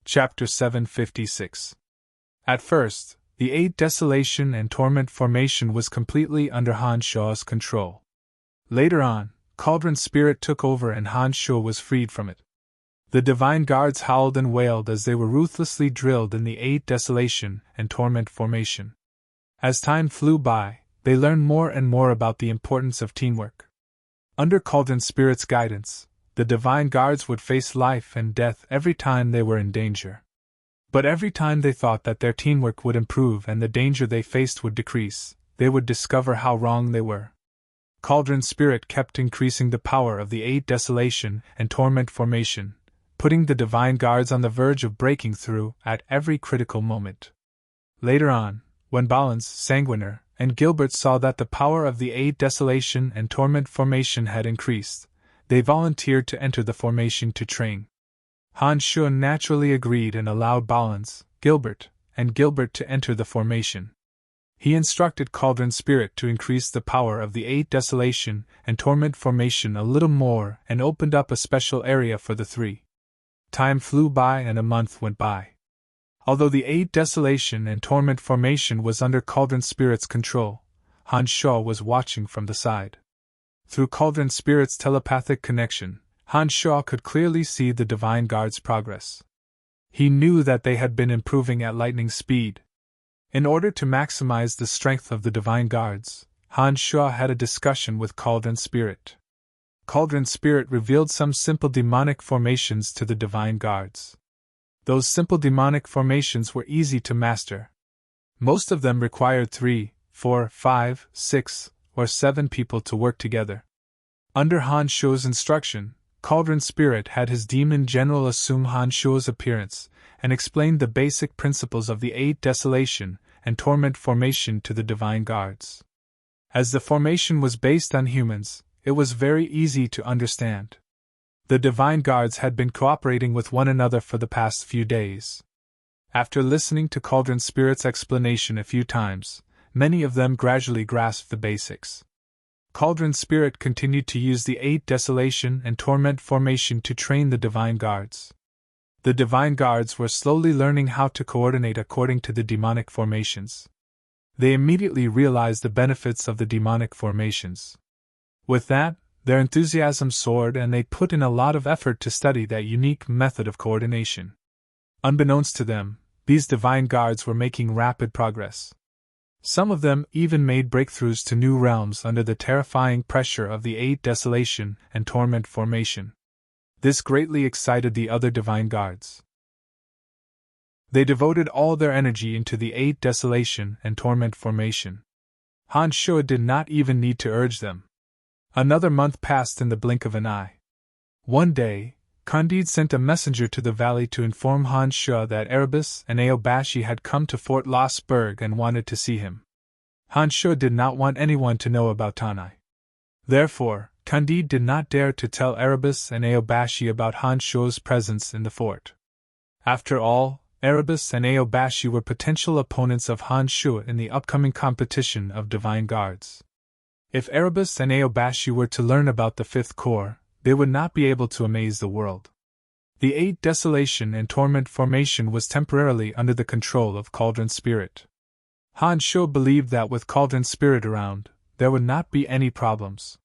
Chapter 756. At first, the 8 Desolation and Torment formation was completely under Han Shuo's control. Later on, Cauldron Spirit took over and Han Shuo was freed from it. The Divine Guards howled and wailed as they were ruthlessly drilled in the 8 Desolation and Torment formation. As time flew by, they learned more and more about the importance of teamwork. Under Cauldron Spirit's guidance, the Divine Guards would face life and death every time they were in danger. But every time they thought that their teamwork would improve and the danger they faced would decrease, they would discover how wrong they were. Cauldron Spirit kept increasing the power of the 8 Desolation and Torment formation, putting the Divine Guards on the verge of breaking through at every critical moment. Later on, when Balance, Sanguiner, and Gilbert saw that the power of the 8 Desolation and Torment formation had increased, they volunteered to enter the formation to train. Han Shuo naturally agreed and allowed Balance, Gilbert, and Gilbert to enter the formation. He instructed Cauldron Spirit to increase the power of the 8 Desolation and Torment formation a little more and opened up a special area for the three. Time flew by and a month went by. Although the 8 Desolation and Torment formation was under Cauldron Spirit's control, Han Shuo was watching from the side. Through Cauldron Spirit's telepathic connection, Han Shuo could clearly see the Divine Guards' progress. He knew that they had been improving at lightning speed. In order to maximize the strength of the Divine Guards, Han Shuo had a discussion with Cauldron Spirit. Cauldron Spirit revealed some simple demonic formations to the Divine Guards. Those simple demonic formations were easy to master. Most of them required 3, 4, 5, 6, or 7 people to work together. Under Han Shuo's instruction, Cauldron Spirit had his demon general assume Han Shuo's appearance and explained the basic principles of the 8 Desolation and Torment formation to the Divine Guards. As the formation was based on humans, it was very easy to understand. The Divine Guards had been cooperating with one another for the past few days. After listening to Cauldron Spirit's explanation a few times, many of them gradually grasped the basics. Cauldron Spirit continued to use the 8 Desolation and Torment formation to train the Divine Guards. The Divine Guards were slowly learning how to coordinate according to the demonic formations. They immediately realized the benefits of the demonic formations. With that, their enthusiasm soared and they put in a lot of effort to study that unique method of coordination. Unbeknownst to them, these Divine Guards were making rapid progress. Some of them even made breakthroughs to new realms under the terrifying pressure of the 8 Desolation and Torment formation. This greatly excited the other Divine Guards. They devoted all their energy into the 8 Desolation and Torment formation. Han Shuo did not even need to urge them. Another month passed in the blink of an eye. One day, Candide sent a messenger to the valley to inform Han Shuo that Erebus and Aobashi had come to Fort Lost Berg and wanted to see him. Han Shuo did not want anyone to know about Tanai. Therefore, Candide did not dare to tell Erebus and Aobashi about Han Shuo's presence in the fort. After all, Erebus and Aobashi were potential opponents of Han Shuo in the upcoming competition of Divine Guards. If Erebus and Aobashi were to learn about the 5th Corps, they would not be able to amaze the world. The 8 Desolation and Torment formation was temporarily under the control of Cauldron Spirit. Han Shuo believed that with Cauldron Spirit around, there would not be any problems.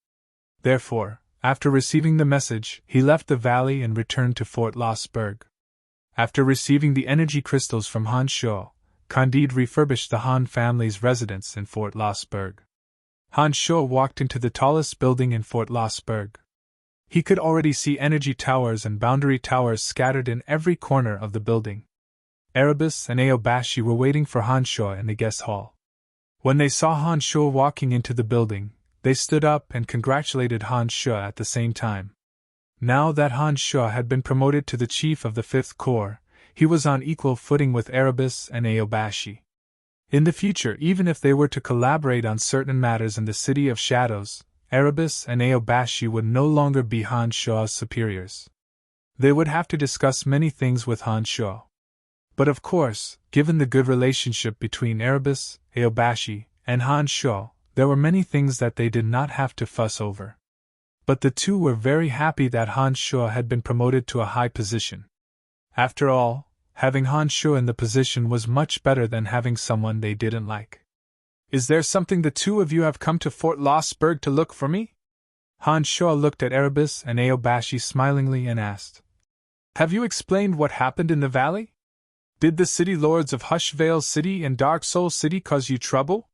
Therefore, after receiving the message, he left the valley and returned to Fort Lost Berg. After receiving the energy crystals from Han Shuo, Candide refurbished the Han family's residence in Fort Lost Berg. Han Shuo walked into the tallest building in Fort Lost Berg. He could already see energy towers and boundary towers scattered in every corner of the building. Erebus and Aobashi were waiting for Han Shuo in the guest hall. When they saw Han Shuo walking into the building, they stood up and congratulated Han Shuo at the same time. Now that Han Shuo had been promoted to the chief of the 5th Corps, he was on equal footing with Erebus and Aobashi. In the future, even if they were to collaborate on certain matters in the City of Shadows, Erebus and Aobashi would no longer be Han Shuo's superiors. They would have to discuss many things with Han Shuo. But of course, given the good relationship between Erebus, Aobashi, and Han Shuo, there were many things that they did not have to fuss over. But the two were very happy that Han Shuo had been promoted to a high position. After all, Having Han Sho in the position was much better than having someone they didn't like. Is there something the two of you have come to Fort Lossberg to look for me? Han Sho looked at Erebus and Aobashi smilingly and asked. Have you explained what happened in the valley? Did the city lords of Hushvale City and Dark Soul City cause you trouble?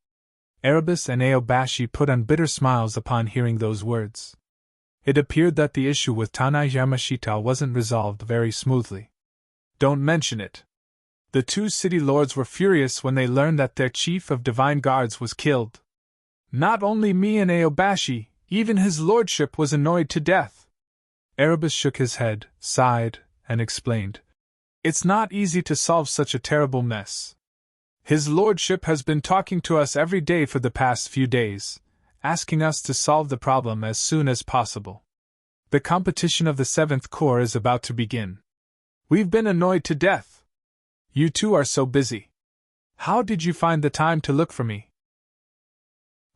Erebus and Aobashi put on bitter smiles upon hearing those words. It appeared that the issue with Tanai Yamashita wasn't resolved very smoothly. Don't mention it. The two city lords were furious when they learned that their chief of divine guards was killed. Not only me and Aobashi, even his lordship was annoyed to death. Erebus shook his head, sighed, and explained. It's not easy to solve such a terrible mess. His lordship has been talking to us every day for the past few days, asking us to solve the problem as soon as possible. The competition of the 7th Corps is about to begin. We've been annoyed to death. You two are so busy. How did you find the time to look for me?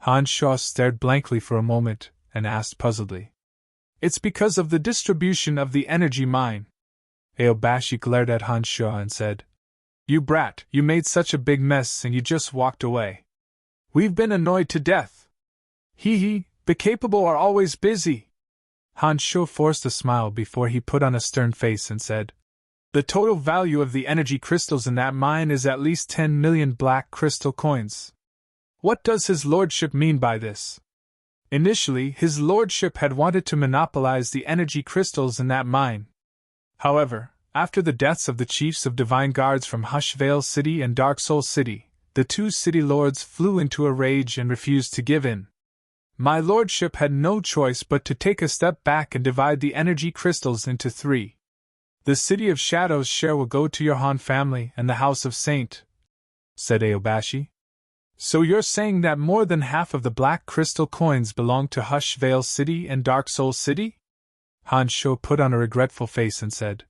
Han Sho stared blankly for a moment and asked puzzledly. It's because of the distribution of the energy mine. Aobashi glared at Han Sho and said, You brat, you made such a big mess and you just walked away. We've been annoyed to death. Hee, the capable are always busy. Han Sho forced a smile before he put on a stern face and said, The total value of the energy crystals in that mine is at least 10 million black crystal coins. What does his lordship mean by this? Initially, his lordship had wanted to monopolize the energy crystals in that mine. However, after the deaths of the chiefs of divine guards from Hushvale City and Dark Soul City, the two city lords flew into a rage and refused to give in. My lordship had no choice but to take a step back and divide the energy crystals into 3. The City of Shadows' share will go to your Han family and the House of Saint, said Aobashi. So you're saying that more than half of the black crystal coins belong to Hushvale City and Dark Soul City? Han Sho put on a regretful face and said,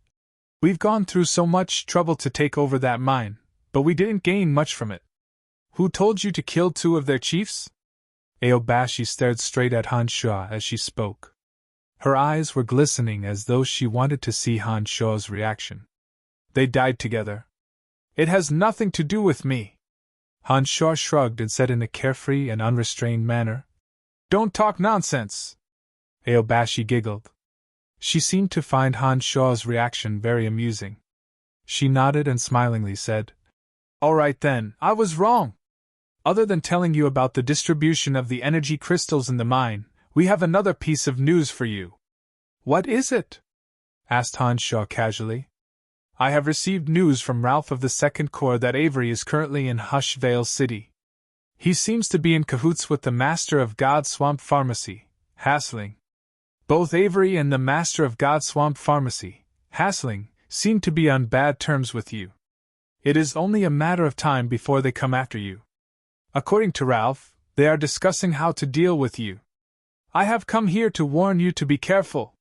We've gone through so much trouble to take over that mine, but we didn't gain much from it. Who told you to kill 2 of their chiefs? Aobashi stared straight at Han Sho as she spoke. Her eyes were glistening as though she wanted to see Han Sho's reaction. They died together. It has nothing to do with me. Han Sho shrugged and said in a carefree and unrestrained manner, Don't talk nonsense. Aobashi giggled. She seemed to find Han Sho's reaction very amusing. She nodded and smilingly said, All right then, I was wrong. Other than telling you about the distribution of the energy crystals in the mine, we have another piece of news for you. What is it? Asked Han Sho casually. I have received news from Ralph of the 2nd Corps that Avery is currently in Hushvale City. He seems to be in cahoots with the Master of God Swamp Pharmacy, Hassling. Both Avery and the Master of God Swamp Pharmacy, Hassling, seem to be on bad terms with you. It is only a matter of time before they come after you. According to Ralph, they are discussing how to deal with you. I have come here to warn you to be careful.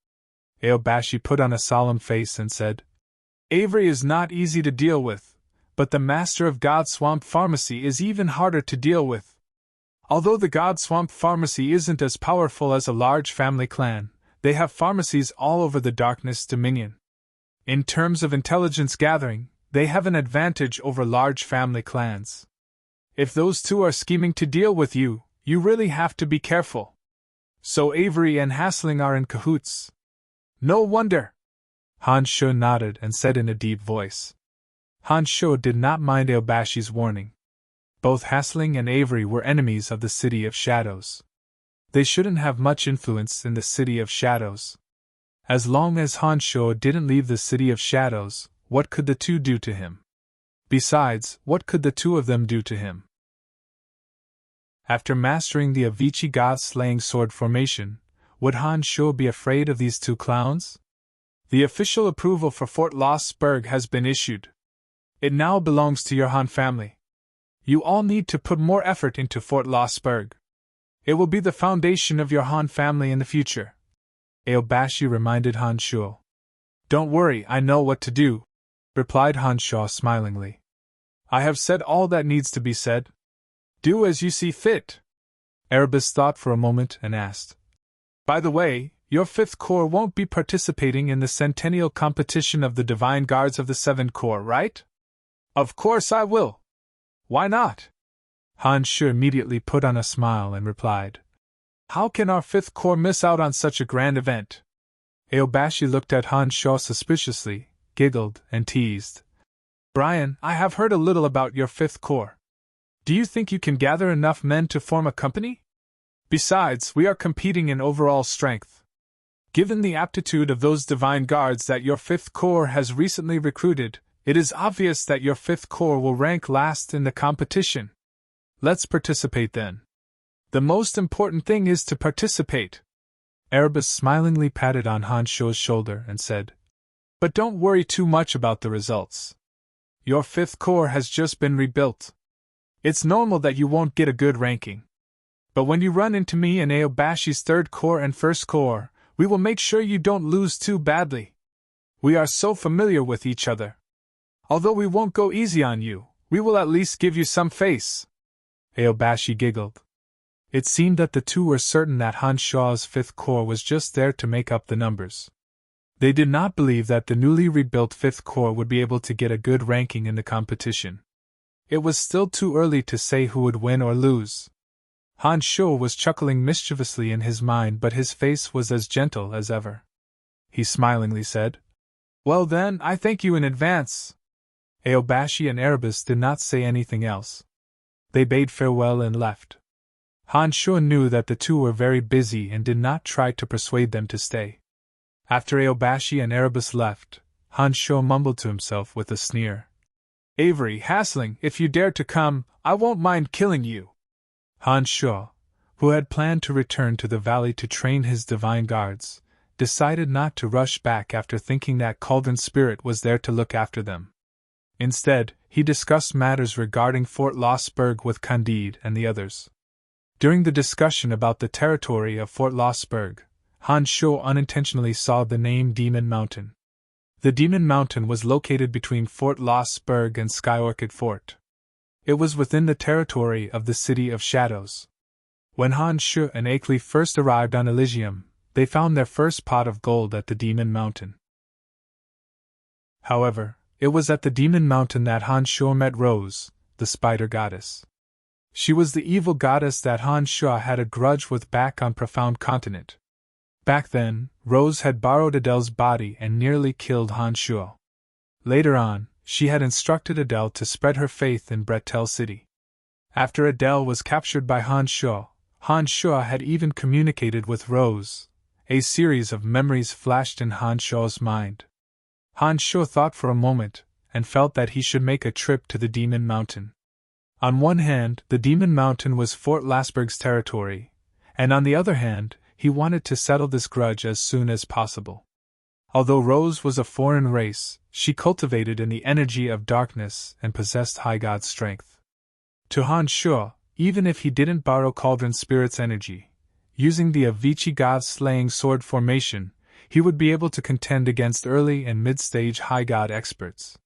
Aobashi put on a solemn face and said, Avery is not easy to deal with, but the Master of God Swamp Pharmacy is even harder to deal with. Although the God Swamp Pharmacy isn't as powerful as a large family clan, they have pharmacies all over the Darkness Dominion. In terms of intelligence gathering, they have an advantage over large family clans. If those two are scheming to deal with you, you really have to be careful. So Avery and Hassling are in cahoots. No wonder. Han Sho nodded and said in a deep voice. Han Sho did not mind Aobashi's warning. Both Hassling and Avery were enemies of the City of Shadows. They shouldn't have much influence in the City of Shadows. As long as Han Sho didn't leave the City of Shadows, what could the two do to him? Besides, what could the two of them do to him? After mastering the Avicii god-slaying sword formation, would Han Sho be afraid of these 2 clowns? The official approval for Fort Lossberg has been issued. It now belongs to your Han family. You all need to put more effort into Fort Lossberg. It will be the foundation of your Han family in the future. Aobashi reminded Han Sho. Don't worry, I know what to do, replied Han Sho smilingly. I have said all that needs to be said. Do as you see fit. Erebus thought for a moment and asked. By the way, Your 5th Corps won't be participating in the centennial competition of the Divine Guards of the 7th Corps, right? Of course I will. Why not? Han Shu immediately put on a smile and replied, How can our 5th Corps miss out on such a grand event? Aobashi looked at Han Shu suspiciously, giggled, and teased. Brian, I have heard a little about your 5th Corps. Do you think you can gather enough men to form a company? Besides, we are competing in overall strength. Given the aptitude of those Divine Guards that your 5th Corps has recently recruited, it is obvious that your 5th Corps will rank last in the competition. Let's participate then. The most important thing is to participate. Erebus smilingly patted on Han Shu's shoulder and said, But don't worry too much about the results. Your 5th Corps has just been rebuilt. It's normal that you won't get a good ranking. But when you run into me and Aobashi's 3rd Corps and 1st Corps, we will make sure you don't lose too badly. We are so familiar with each other. Although we won't go easy on you, we will at least give you some face. Aobashi giggled. It seemed that the two were certain that Han Shu's 5th Corps was just there to make up the numbers. They did not believe that the newly rebuilt 5th Corps would be able to get a good ranking in the competition. It was still too early to say who would win or lose. Han Shu was chuckling mischievously in his mind, but his face was as gentle as ever. He smilingly said, Well then, I thank you in advance. Aobashi and Erebus did not say anything else. They bade farewell and left. Han Shu knew that the two were very busy and did not try to persuade them to stay. After Aobashi and Erebus left, Han Shu mumbled to himself with a sneer, Avery, Hassling, if you dare to come, I won't mind killing you. Han Shu, who had planned to return to the valley to train his Divine Guards, decided not to rush back after thinking that Cauldron Spirit was there to look after them. Instead, he discussed matters regarding Fort Lossberg with Candide and the others. During the discussion about the territory of Fort Lossberg, Han Shu unintentionally saw the name Demon Mountain. The Demon Mountain was located between Fort Lossberg and Sky Orchid Fort. It was within the territory of the City of Shadows. When Han Shu and Akeley first arrived on Elysium, they found their first pot of gold at the Demon Mountain. However, it was at the Demon Mountain that Han Shu met Rose, the Spider Goddess. She was the evil goddess that Han Shu had a grudge with back on Profound Continent. Back then, Rose had borrowed Adele's body and nearly killed Han Shu. Later on, she had instructed Adele to spread her faith in Bretel City. After Adele was captured by Han Shu had even communicated with Rose. A series of memories flashed in Han Shu's mind. Han Shu thought for a moment, and felt that he should make a trip to the Demon Mountain. On one hand, the Demon Mountain was Fort Lossberg's territory, and on the other hand, he wanted to settle this grudge as soon as possible. Although Rose was a foreign race, she cultivated in the energy of darkness and possessed high god strength. To Han Shu, even if he didn't borrow Cauldron Spirit's energy, using the Avicii god slaying sword formation, he would be able to contend against early and mid-stage high god experts.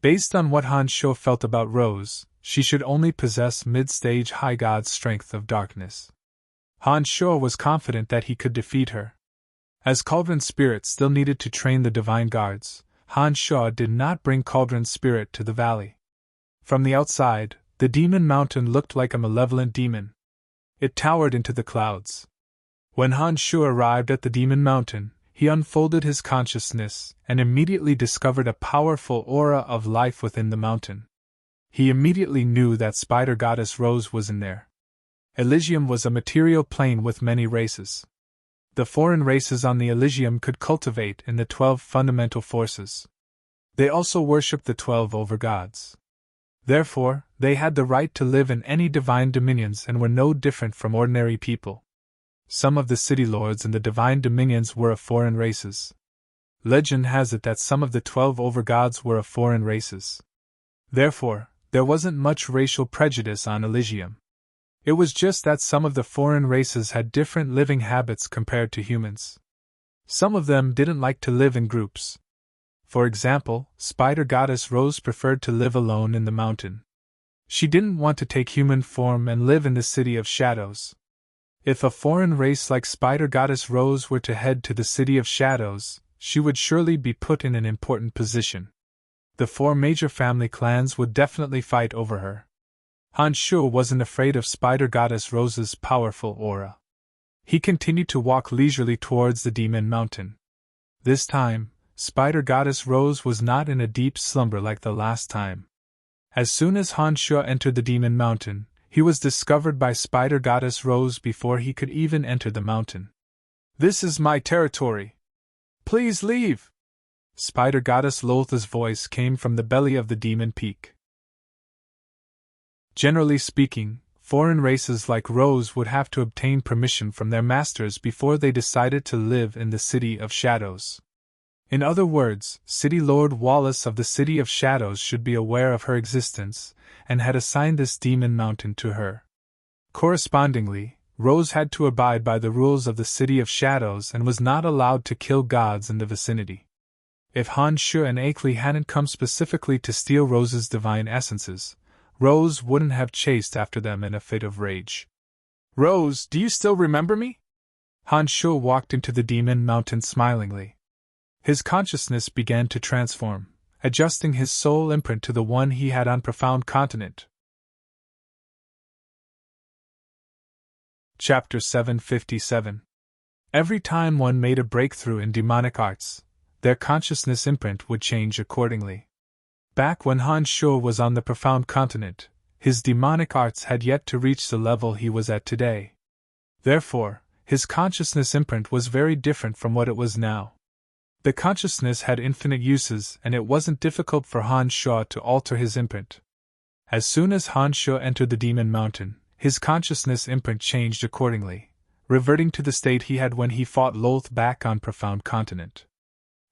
Based on what Han Shu felt about Rose, she should only possess mid-stage high god strength of darkness. Han Shu was confident that he could defeat her. As Cauldron Spirit still needed to train the Divine Guards, Han Shu did not bring Cauldron Spirit to the valley. From the outside, the Demon Mountain looked like a malevolent demon. It towered into the clouds. When Han Shu arrived at the Demon Mountain, he unfolded his consciousness and immediately discovered a powerful aura of life within the mountain. He immediately knew that Spider Goddess Rose was in there. Elysium was a material plane with many races. The foreign races on the Elysium could cultivate in the 12 fundamental forces. They also worshipped the 12 overgods. Therefore, they had the right to live in any divine dominions and were no different from ordinary people. Some of the city lords in the divine dominions were of foreign races. Legend has it that some of the 12 overgods were of foreign races. Therefore, there wasn't much racial prejudice on Elysium. It was just that some of the foreign races had different living habits compared to humans. Some of them didn't like to live in groups. For example, Spider Goddess Rose preferred to live alone in the mountain. She didn't want to take human form and live in the City of Shadows. If a foreign race like Spider Goddess Rose were to head to the City of Shadows, she would surely be put in an important position. The 4 major family clans would definitely fight over her. Han Shuo wasn't afraid of Spider Goddess Rose's powerful aura. He continued to walk leisurely towards the Demon Mountain. This time, Spider Goddess Rose was not in a deep slumber like the last time. As soon as Han Shuo entered the Demon Mountain, he was discovered by Spider Goddess Rose before he could even enter the mountain. "This is my territory. Please leave!" Spider Goddess Loltha's voice came from the belly of the Demon Peak. Generally speaking, foreign races like Rose would have to obtain permission from their masters before they decided to live in the City of Shadows. In other words, City Lord Wallace of the City of Shadows should be aware of her existence, and had assigned this Demon Mountain to her. Correspondingly, Rose had to abide by the rules of the City of Shadows and was not allowed to kill gods in the vicinity. If Han Shuo and Akeley hadn't come specifically to steal Rose's divine essences, Rose wouldn't have chased after them in a fit of rage. "Rose, do you still remember me?" Han Shuo walked into the Demon Mountain smilingly. His consciousness began to transform, adjusting his soul imprint to the one he had on Profound Continent. Chapter 757. Every time one made a breakthrough in demonic arts, their consciousness imprint would change accordingly. Back when Han Shuo was on the Profound Continent, his demonic arts had yet to reach the level he was at today. Therefore, his consciousness imprint was very different from what it was now. The consciousness had infinite uses, and it wasn't difficult for Han Shuo to alter his imprint. As soon as Han Shuo entered the Demon Mountain, his consciousness imprint changed accordingly, reverting to the state he had when he fought Lolth back on Profound Continent.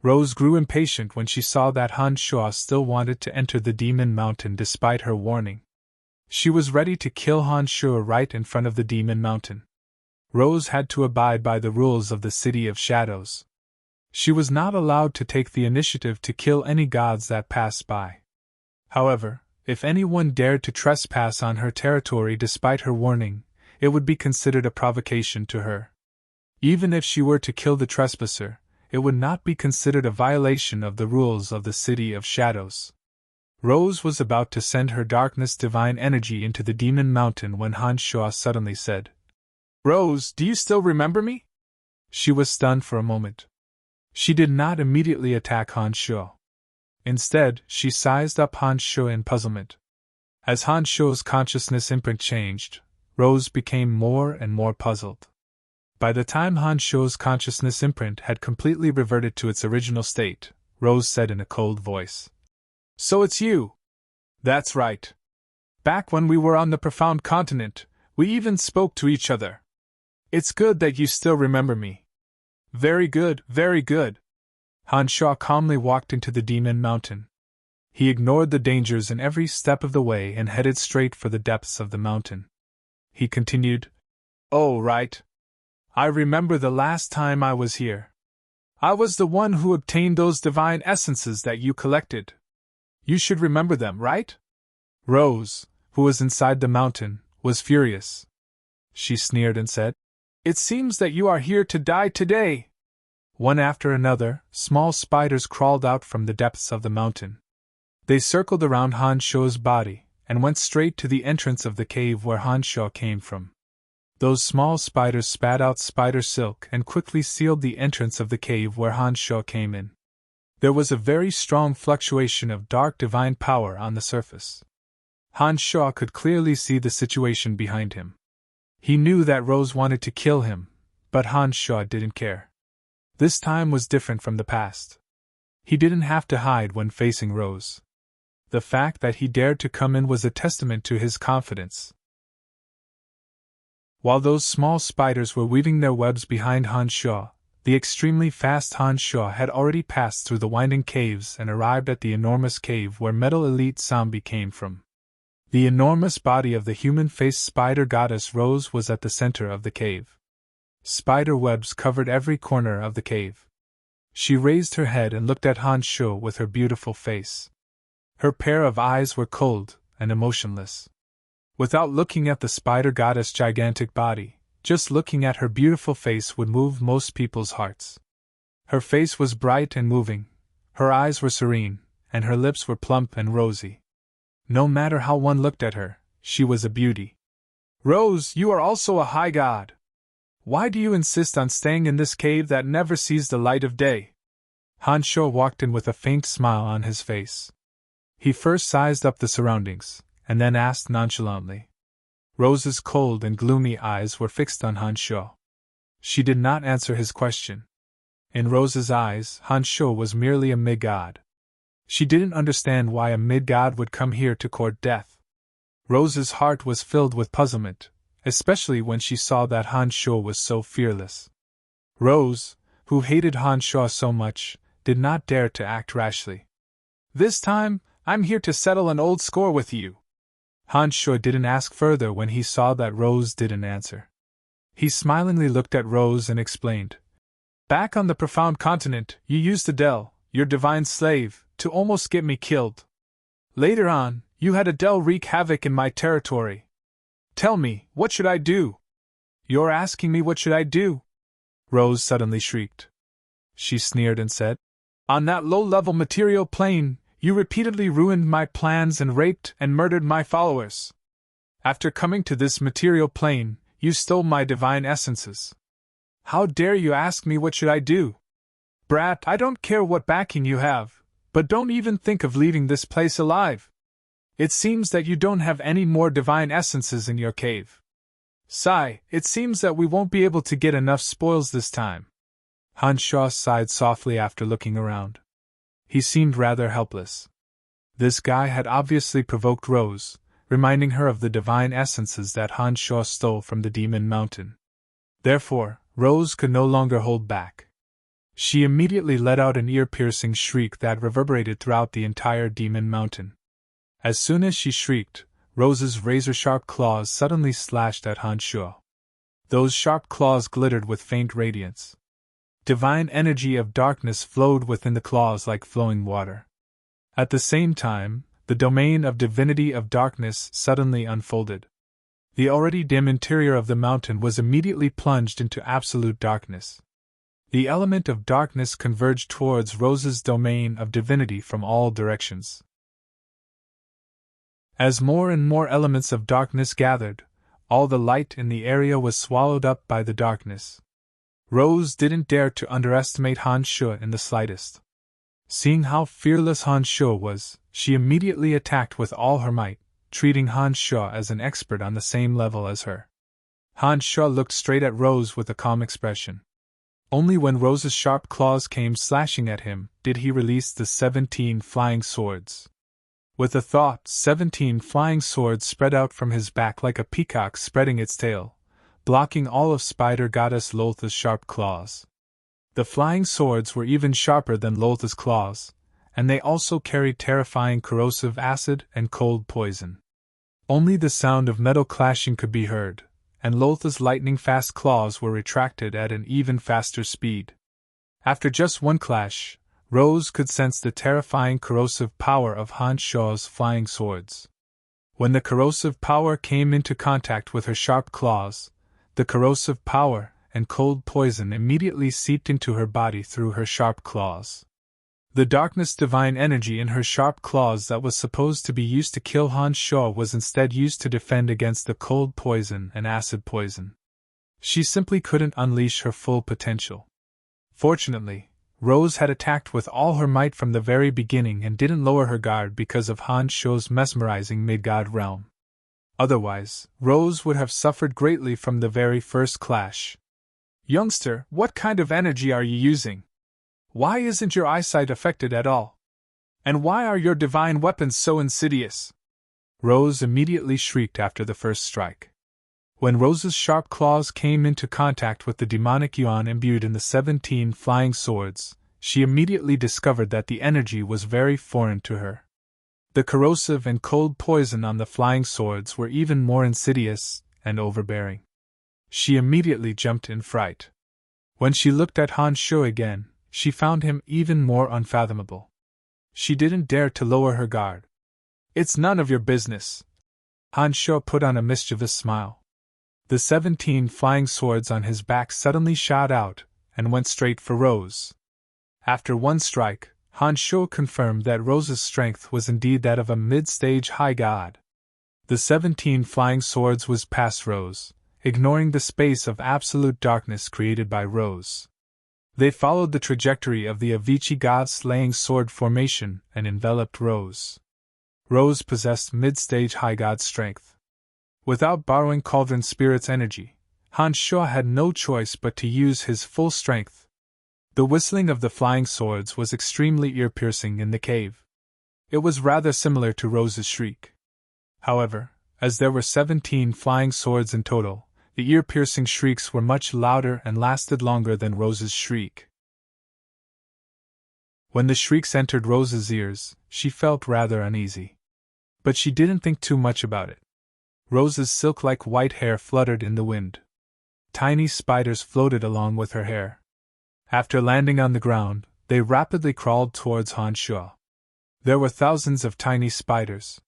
Rose grew impatient when she saw that Han Shuo still wanted to enter the Demon Mountain despite her warning. She was ready to kill Han Shuo right in front of the Demon Mountain. Rose had to abide by the rules of the City of Shadows. She was not allowed to take the initiative to kill any gods that passed by. However, if anyone dared to trespass on her territory despite her warning, it would be considered a provocation to her. Even if she were to kill the trespasser, it would not be considered a violation of the rules of the City of Shadows. Rose was about to send her darkness divine energy into the Demon Mountain when Han Shuo suddenly said, "Rose, do you still remember me?" She was stunned for a moment. She did not immediately attack Han Shuo. Instead, she sized up Han Shuo in puzzlement. As Han Shuo's consciousness imprint changed, Rose became more and more puzzled. By the time Han Shuo's consciousness imprint had completely reverted to its original state, Rose said in a cold voice, "So it's you." "That's right. Back when we were on the Profound Continent, we even spoke to each other. It's good that you still remember me." "Very good, very good." Han Shuo calmly walked into the Demon Mountain. He ignored the dangers in every step of the way and headed straight for the depths of the mountain. He continued, "Oh, right. I remember the last time I was here. I was the one who obtained those divine essences that you collected. You should remember them, right?" Rose, who was inside the mountain, was furious. She sneered and said, "It seems that you are here to die today." One after another, small spiders crawled out from the depths of the mountain. They circled around Han Shuo's body, and went straight to the entrance of the cave where Han Shuo came from. Those small spiders spat out spider silk and quickly sealed the entrance of the cave where Han Shuo came in. There was a very strong fluctuation of dark divine power on the surface. Han Shuo could clearly see the situation behind him. He knew that Rose wanted to kill him, but Han Shuo didn't care. This time was different from the past. He didn't have to hide when facing Rose. The fact that he dared to come in was a testament to his confidence. While those small spiders were weaving their webs behind Han Shuo, the extremely fast Han Shuo had already passed through the winding caves and arrived at the enormous cave where Metal Elite Zombie came from. The enormous body of the human-faced spider goddess Rose was at the center of the cave. Spider webs covered every corner of the cave. She raised her head and looked at Han Shuo with her beautiful face. Her pair of eyes were cold and emotionless. Without looking at the spider goddess' gigantic body, Just looking at her beautiful face would move most people's hearts. Her face was bright and moving, her eyes were serene, and her lips were plump and rosy. No matter how one looked at her, she was a beauty. Rose, you are also a high god. Why do you insist on staying in this cave that never sees the light of day? Hansho walked in with a faint smile on his face. He first sized up the surroundings, and then asked nonchalantly. Rose's cold and gloomy eyes were fixed on Hansho. She did not answer his question. In Rose's eyes, Hansho was merely a mid-god. She didn't understand why a mid-god would come here to court death. Rose's heart was filled with puzzlement, especially when she saw that Hansho was so fearless. Rose, who hated Hansho so much, did not dare to act rashly. This time, I'm here to settle an old score with you. Hansho didn't ask further when he saw that Rose didn't answer. He smilingly looked at Rose and explained. Back on the profound continent, you used Adele, your divine slave, to almost get me killed. Later on, you had Adele wreak havoc in my territory. Tell me, what should I do? You're asking me what should I do? Rose suddenly shrieked. She sneered and said, On that low-level material plane, you repeatedly ruined my plans and raped and murdered my followers. After coming to this material plane, you stole my divine essences. How dare you ask me what should I do? Brat, I don't care what backing you have, but don't even think of leaving this place alive. It seems that you don't have any more divine essences in your cave. Sigh, it seems that we won't be able to get enough spoils this time. Hansho sighed softly after looking around. He seemed rather helpless. This guy had obviously provoked Rose, reminding her of the divine essences that Hansho stole from the Demon Mountain. Therefore, Rose could no longer hold back. She immediately let out an ear-piercing shriek that reverberated throughout the entire Demon Mountain. As soon as she shrieked, Rose's razor-sharp claws suddenly slashed at Hansho. Those sharp claws glittered with faint radiance. Divine energy of darkness flowed within the claws like flowing water. At the same time, the domain of divinity of darkness suddenly unfolded. The already dim interior of the mountain was immediately plunged into absolute darkness. The element of darkness converged towards Rose's domain of divinity from all directions. As more and more elements of darkness gathered, all the light in the area was swallowed up by the darkness. Rose didn't dare to underestimate Hansho in the slightest. Seeing how fearless Hansho was, she immediately attacked with all her might, treating Hansho as an expert on the same level as her. Hansho looked straight at Rose with a calm expression. Only when Rose's sharp claws came slashing at him did he release the 17 flying swords. With a thought, 17 flying swords spread out from his back like a peacock spreading its tail, blocking all of Spider Goddess Loltha's sharp claws. The flying swords were even sharper than Loltha's claws, and they also carried terrifying corrosive acid and cold poison. Only the sound of metal clashing could be heard, and Loltha's lightning-fast claws were retracted at an even faster speed. After just one clash, Rose could sense the terrifying corrosive power of Hansho's flying swords. When the corrosive power came into contact with her sharp claws, the corrosive power and cold poison immediately seeped into her body through her sharp claws. The darkness divine energy in her sharp claws that was supposed to be used to kill Hansho was instead used to defend against the cold poison and acid poison. She simply couldn't unleash her full potential. Fortunately, Rose had attacked with all her might from the very beginning and didn't lower her guard because of Hansho's mesmerizing mid-god realm. Otherwise, Rose would have suffered greatly from the very first clash. Youngster, what kind of energy are you using? Why isn't your eyesight affected at all? And why are your divine weapons so insidious? Rose immediately shrieked after the first strike. When Rose's sharp claws came into contact with the demonic yuan imbued in the 17 flying swords, she immediately discovered that the energy was very foreign to her. The corrosive and cold poison on the flying swords were even more insidious and overbearing. She immediately jumped in fright. When she looked at Hansho again, she found him even more unfathomable. She didn't dare to lower her guard. It's none of your business. Hansho put on a mischievous smile. The 17 flying swords on his back suddenly shot out and went straight for Rose. After one strike, Han Sho confirmed that Rose's strength was indeed that of a mid-stage high god. The 17 flying swords was past Rose, ignoring the space of absolute darkness created by Rose. They followed the trajectory of the Avicii god-slaying sword formation and enveloped Rose. Rose possessed mid-stage high god strength. Without borrowing Cauldron Spirit's energy, Han Sho had no choice but to use his full strength. The whistling of the flying swords was extremely ear-piercing in the cave. It was rather similar to Rose's shriek. However, as there were 17 flying swords in total, the ear-piercing shrieks were much louder and lasted longer than Rose's shriek. When the shrieks entered Rose's ears, she felt rather uneasy. But she didn't think too much about it. Rose's silk-like white hair fluttered in the wind. Tiny spiders floated along with her hair. After landing on the ground, they rapidly crawled towards Han Sho. There were thousands of tiny spiders.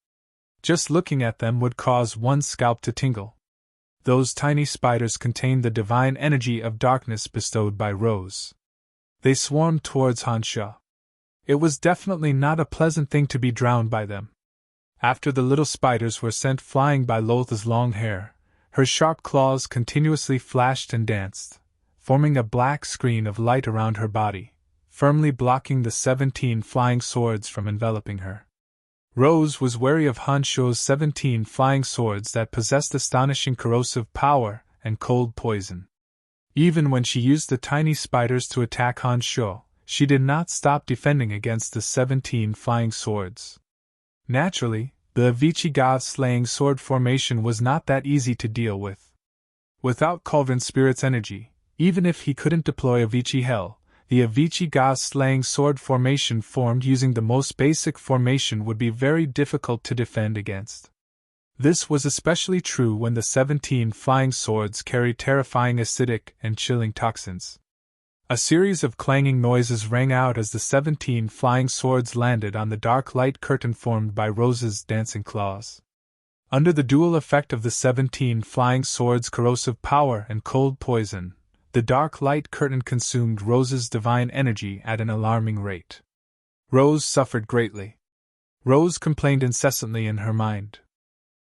Just looking at them would cause one's scalp to tingle. Those tiny spiders contained the divine energy of darkness bestowed by Rose. They swarmed towards Han Sho. It was definitely not a pleasant thing to be drowned by them. After the little spiders were sent flying by Lotha's long hair, her sharp claws continuously flashed and danced, forming a black screen of light around her body, firmly blocking the 17 flying swords from enveloping her. Rose was wary of Han Sho's 17 flying swords that possessed astonishing corrosive power and cold poison. Even when she used the tiny spiders to attack Han Sho, she did not stop defending against the 17 flying swords. Naturally, the Avicii god-slaying sword formation was not that easy to deal with. Without Cauldron Spirit's energy, even if he couldn't deploy Avicii Hell, the Avicii god-slaying sword formation formed using the most basic formation would be very difficult to defend against. This was especially true when the 17 flying swords carried terrifying acidic and chilling toxins. A series of clanging noises rang out as the 17 flying swords landed on the dark light curtain formed by Rose's dancing claws. Under the dual effect of the 17 flying swords' corrosive power and cold poison, the dark light curtain consumed Rose's divine energy at an alarming rate. Rose suffered greatly. Rose complained incessantly in her mind.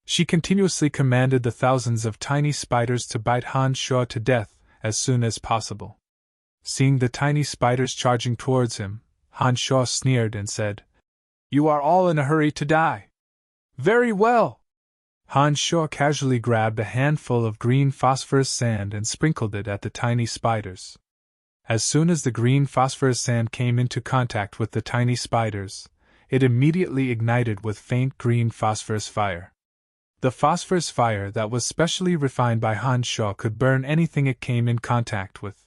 She continuously commanded the thousands of tiny spiders to bite Han Sho to death as soon as possible. Seeing the tiny spiders charging towards him, Han Sho sneered and said, "You are all in a hurry to die. Very well." Han Sho casually grabbed a handful of green phosphorus sand and sprinkled it at the tiny spiders. As soon as the green phosphorus sand came into contact with the tiny spiders, it immediately ignited with faint green phosphorus fire. The phosphorus fire that was specially refined by Han Sho could burn anything it came in contact with.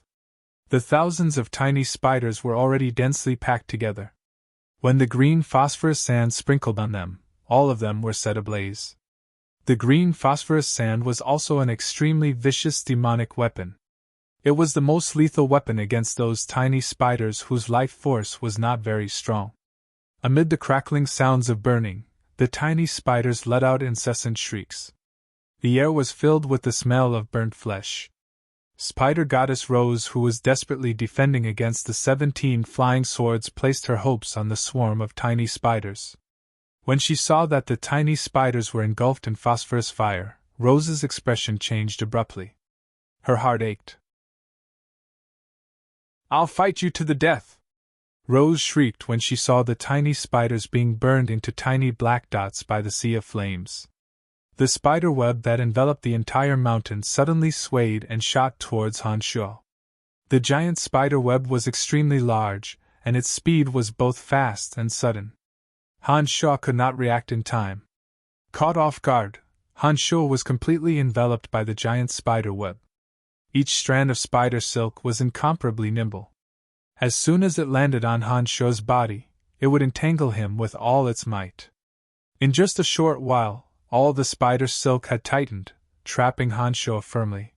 The thousands of tiny spiders were already densely packed together. When the green phosphorus sand sprinkled on them, all of them were set ablaze. The green phosphorus sand was also an extremely vicious demonic weapon. It was the most lethal weapon against those tiny spiders whose life force was not very strong. Amid the crackling sounds of burning, the tiny spiders let out incessant shrieks. The air was filled with the smell of burnt flesh. Spider Goddess Rose, who was desperately defending against the 17 flying swords, placed her hopes on the swarm of tiny spiders. When she saw that the tiny spiders were engulfed in phosphorus fire, Rose's expression changed abruptly. Her heart ached. "I'll fight you to the death!" Rose shrieked when she saw the tiny spiders being burned into tiny black dots by the sea of flames. The spider web that enveloped the entire mountain suddenly swayed and shot towards Han Sho. The giant spider web was extremely large, and its speed was both fast and sudden. Han Sho could not react in time. Caught off guard, Han Sho was completely enveloped by the giant spider web. Each strand of spider silk was incomparably nimble. As soon as it landed on Han Sho's body, it would entangle him with all its might. In just a short while, all the spider silk had tightened, trapping Han Sho firmly.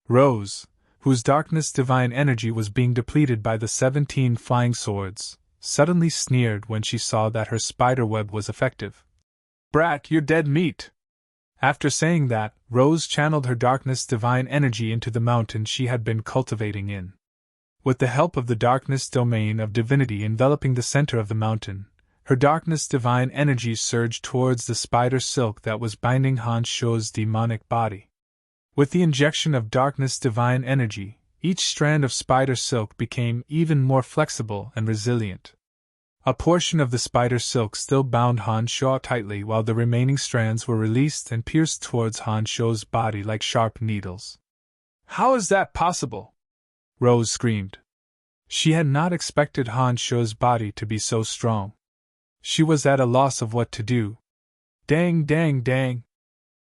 Rose, whose darkness divine energy was being depleted by the 17 flying swords, suddenly sneered when she saw that her spider web was effective. "Brat, you're dead meat!" After saying that, Rose channeled her darkness divine energy into the mountain she had been cultivating in. With the help of the darkness domain of divinity enveloping the center of the mountain, her darkness divine energy surged towards the spider silk that was binding Han Shuo's demonic body. With the injection of darkness divine energy, each strand of spider silk became even more flexible and resilient. A portion of the spider silk still bound Han Shuo tightly while the remaining strands were released and pierced towards Han Shuo's body like sharp needles. "How is that possible?" Rose screamed. She had not expected Han Shuo's body to be so strong. She was at a loss of what to do. Dang, dang, dang!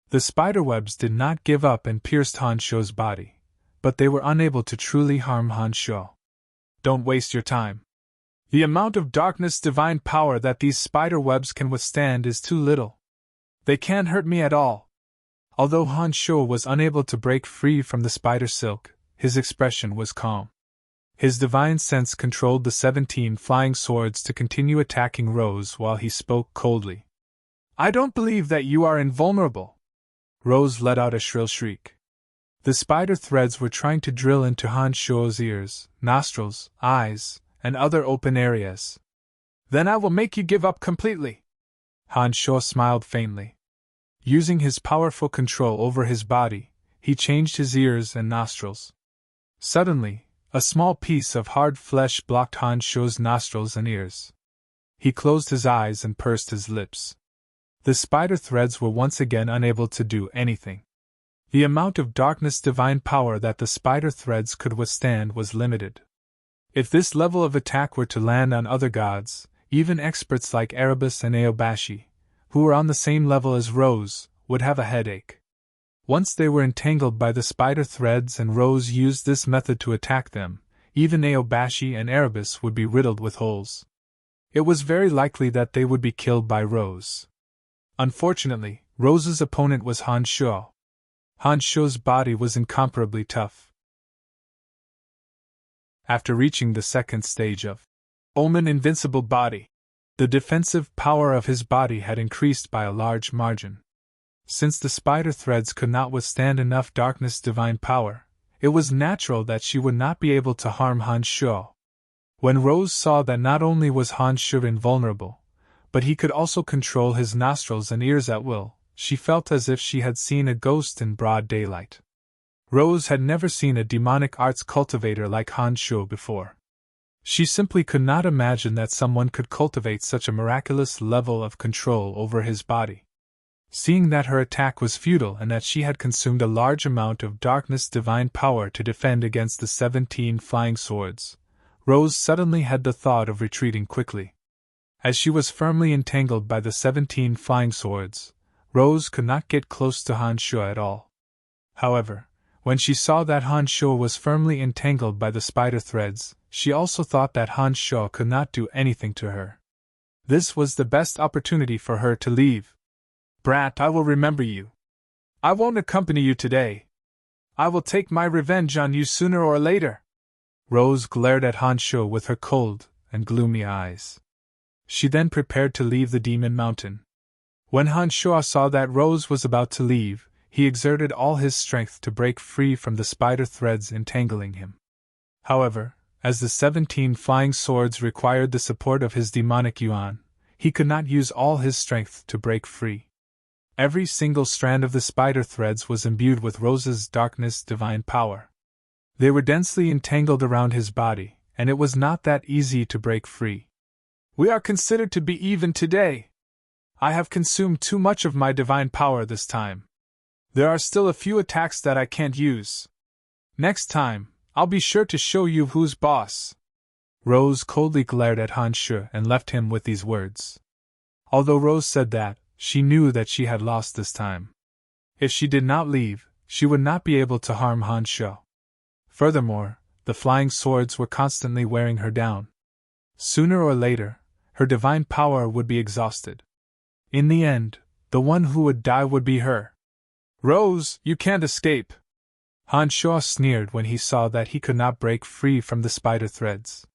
The spiderwebs did not give up and pierced Han Shuo's body, but they were unable to truly harm Han Shuo. "Don't waste your time. The amount of darkness divine power that these spider webs can withstand is too little. They can't hurt me at all." Although Han Shuo was unable to break free from the spider silk, his expression was calm. His divine sense controlled the 17 flying swords to continue attacking Rose while he spoke coldly. "I don't believe that you are invulnerable." Rose let out a shrill shriek. The spider threads were trying to drill into Han Shuo's ears, nostrils, eyes, and other open areas. "Then I will make you give up completely." Han Shuo smiled faintly. Using his powerful control over his body, he changed his ears and nostrils. Suddenly, a small piece of hard flesh blocked Han Shuo's nostrils and ears. He closed his eyes and pursed his lips. The spider threads were once again unable to do anything. The amount of darkness divine power that the spider threads could withstand was limited. If this level of attack were to land on other gods, even experts like Erebus and Aobashi, who were on the same level as Rose, would have a headache. Once they were entangled by the spider threads and Rose used this method to attack them, even Aobashi and Erebus would be riddled with holes. It was very likely that they would be killed by Rose. Unfortunately, Rose's opponent was Han Shuo. Han Shuo's body was incomparably tough. After reaching the second stage of Omen Invincible Body, the defensive power of his body had increased by a large margin. Since the spider threads could not withstand enough darkness divine power, it was natural that she would not be able to harm Han Shuo. When Rose saw that not only was Han Shuo invulnerable, but he could also control his nostrils and ears at will, she felt as if she had seen a ghost in broad daylight. Rose had never seen a demonic arts cultivator like Han Shuo before. She simply could not imagine that someone could cultivate such a miraculous level of control over his body. Seeing that her attack was futile and that she had consumed a large amount of darkness divine power to defend against the 17 flying swords, Rose suddenly had the thought of retreating quickly. As she was firmly entangled by the 17 flying swords, Rose could not get close to Han Shuo at all. However, when she saw that Han Shuo was firmly entangled by the spider threads, she also thought that Han Shuo could not do anything to her. This was the best opportunity for her to leave. "Brat, I will remember you. I won't accompany you today. I will take my revenge on you sooner or later." Rose glared at Han Shuo with her cold and gloomy eyes. She then prepared to leave the Demon Mountain. When Han Shuo saw that Rose was about to leave, he exerted all his strength to break free from the spider threads entangling him. However, as the 17 flying swords required the support of his demonic yuan, he could not use all his strength to break free. Every single strand of the spider threads was imbued with Rose's darkness divine power. They were densely entangled around his body, and it was not that easy to break free. "We are considered to be even today. I have consumed too much of my divine power this time. There are still a few attacks that I can't use. Next time, I'll be sure to show you who's boss." Rose coldly glared at Han Shuo and left him with these words. Although Rose said that, she knew that she had lost this time. If she did not leave, she would not be able to harm Han Shuo. Furthermore, the flying swords were constantly wearing her down. Sooner or later, her divine power would be exhausted. In the end, the one who would die would be her. "Rose, you can't escape!" Han Shuo sneered when he saw that he could not break free from the spider threads.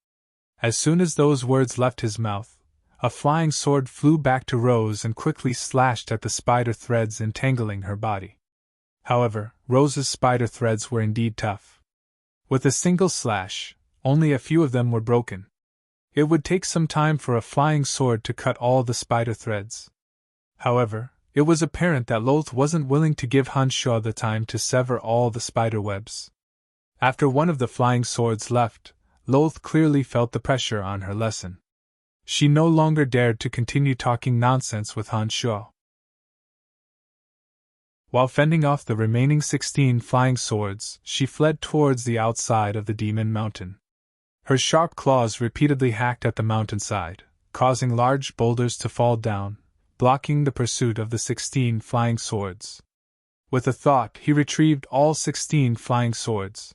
As soon as those words left his mouth, a flying sword flew back to Rose and quickly slashed at the spider threads entangling her body. However, Rose's spider threads were indeed tough. With a single slash, only a few of them were broken. It would take some time for a flying sword to cut all the spider threads. However, it was apparent that Lolth wasn't willing to give Hanshaw the time to sever all the spider webs. After one of the flying swords left, Lolth clearly felt the pressure on her lesson. She no longer dared to continue talking nonsense with Hanshaw. While fending off the remaining 16 flying swords, she fled towards the outside of the demon mountain. Her sharp claws repeatedly hacked at the mountainside, causing large boulders to fall down, blocking the pursuit of the 16 flying swords. With a thought, he retrieved all 16 flying swords.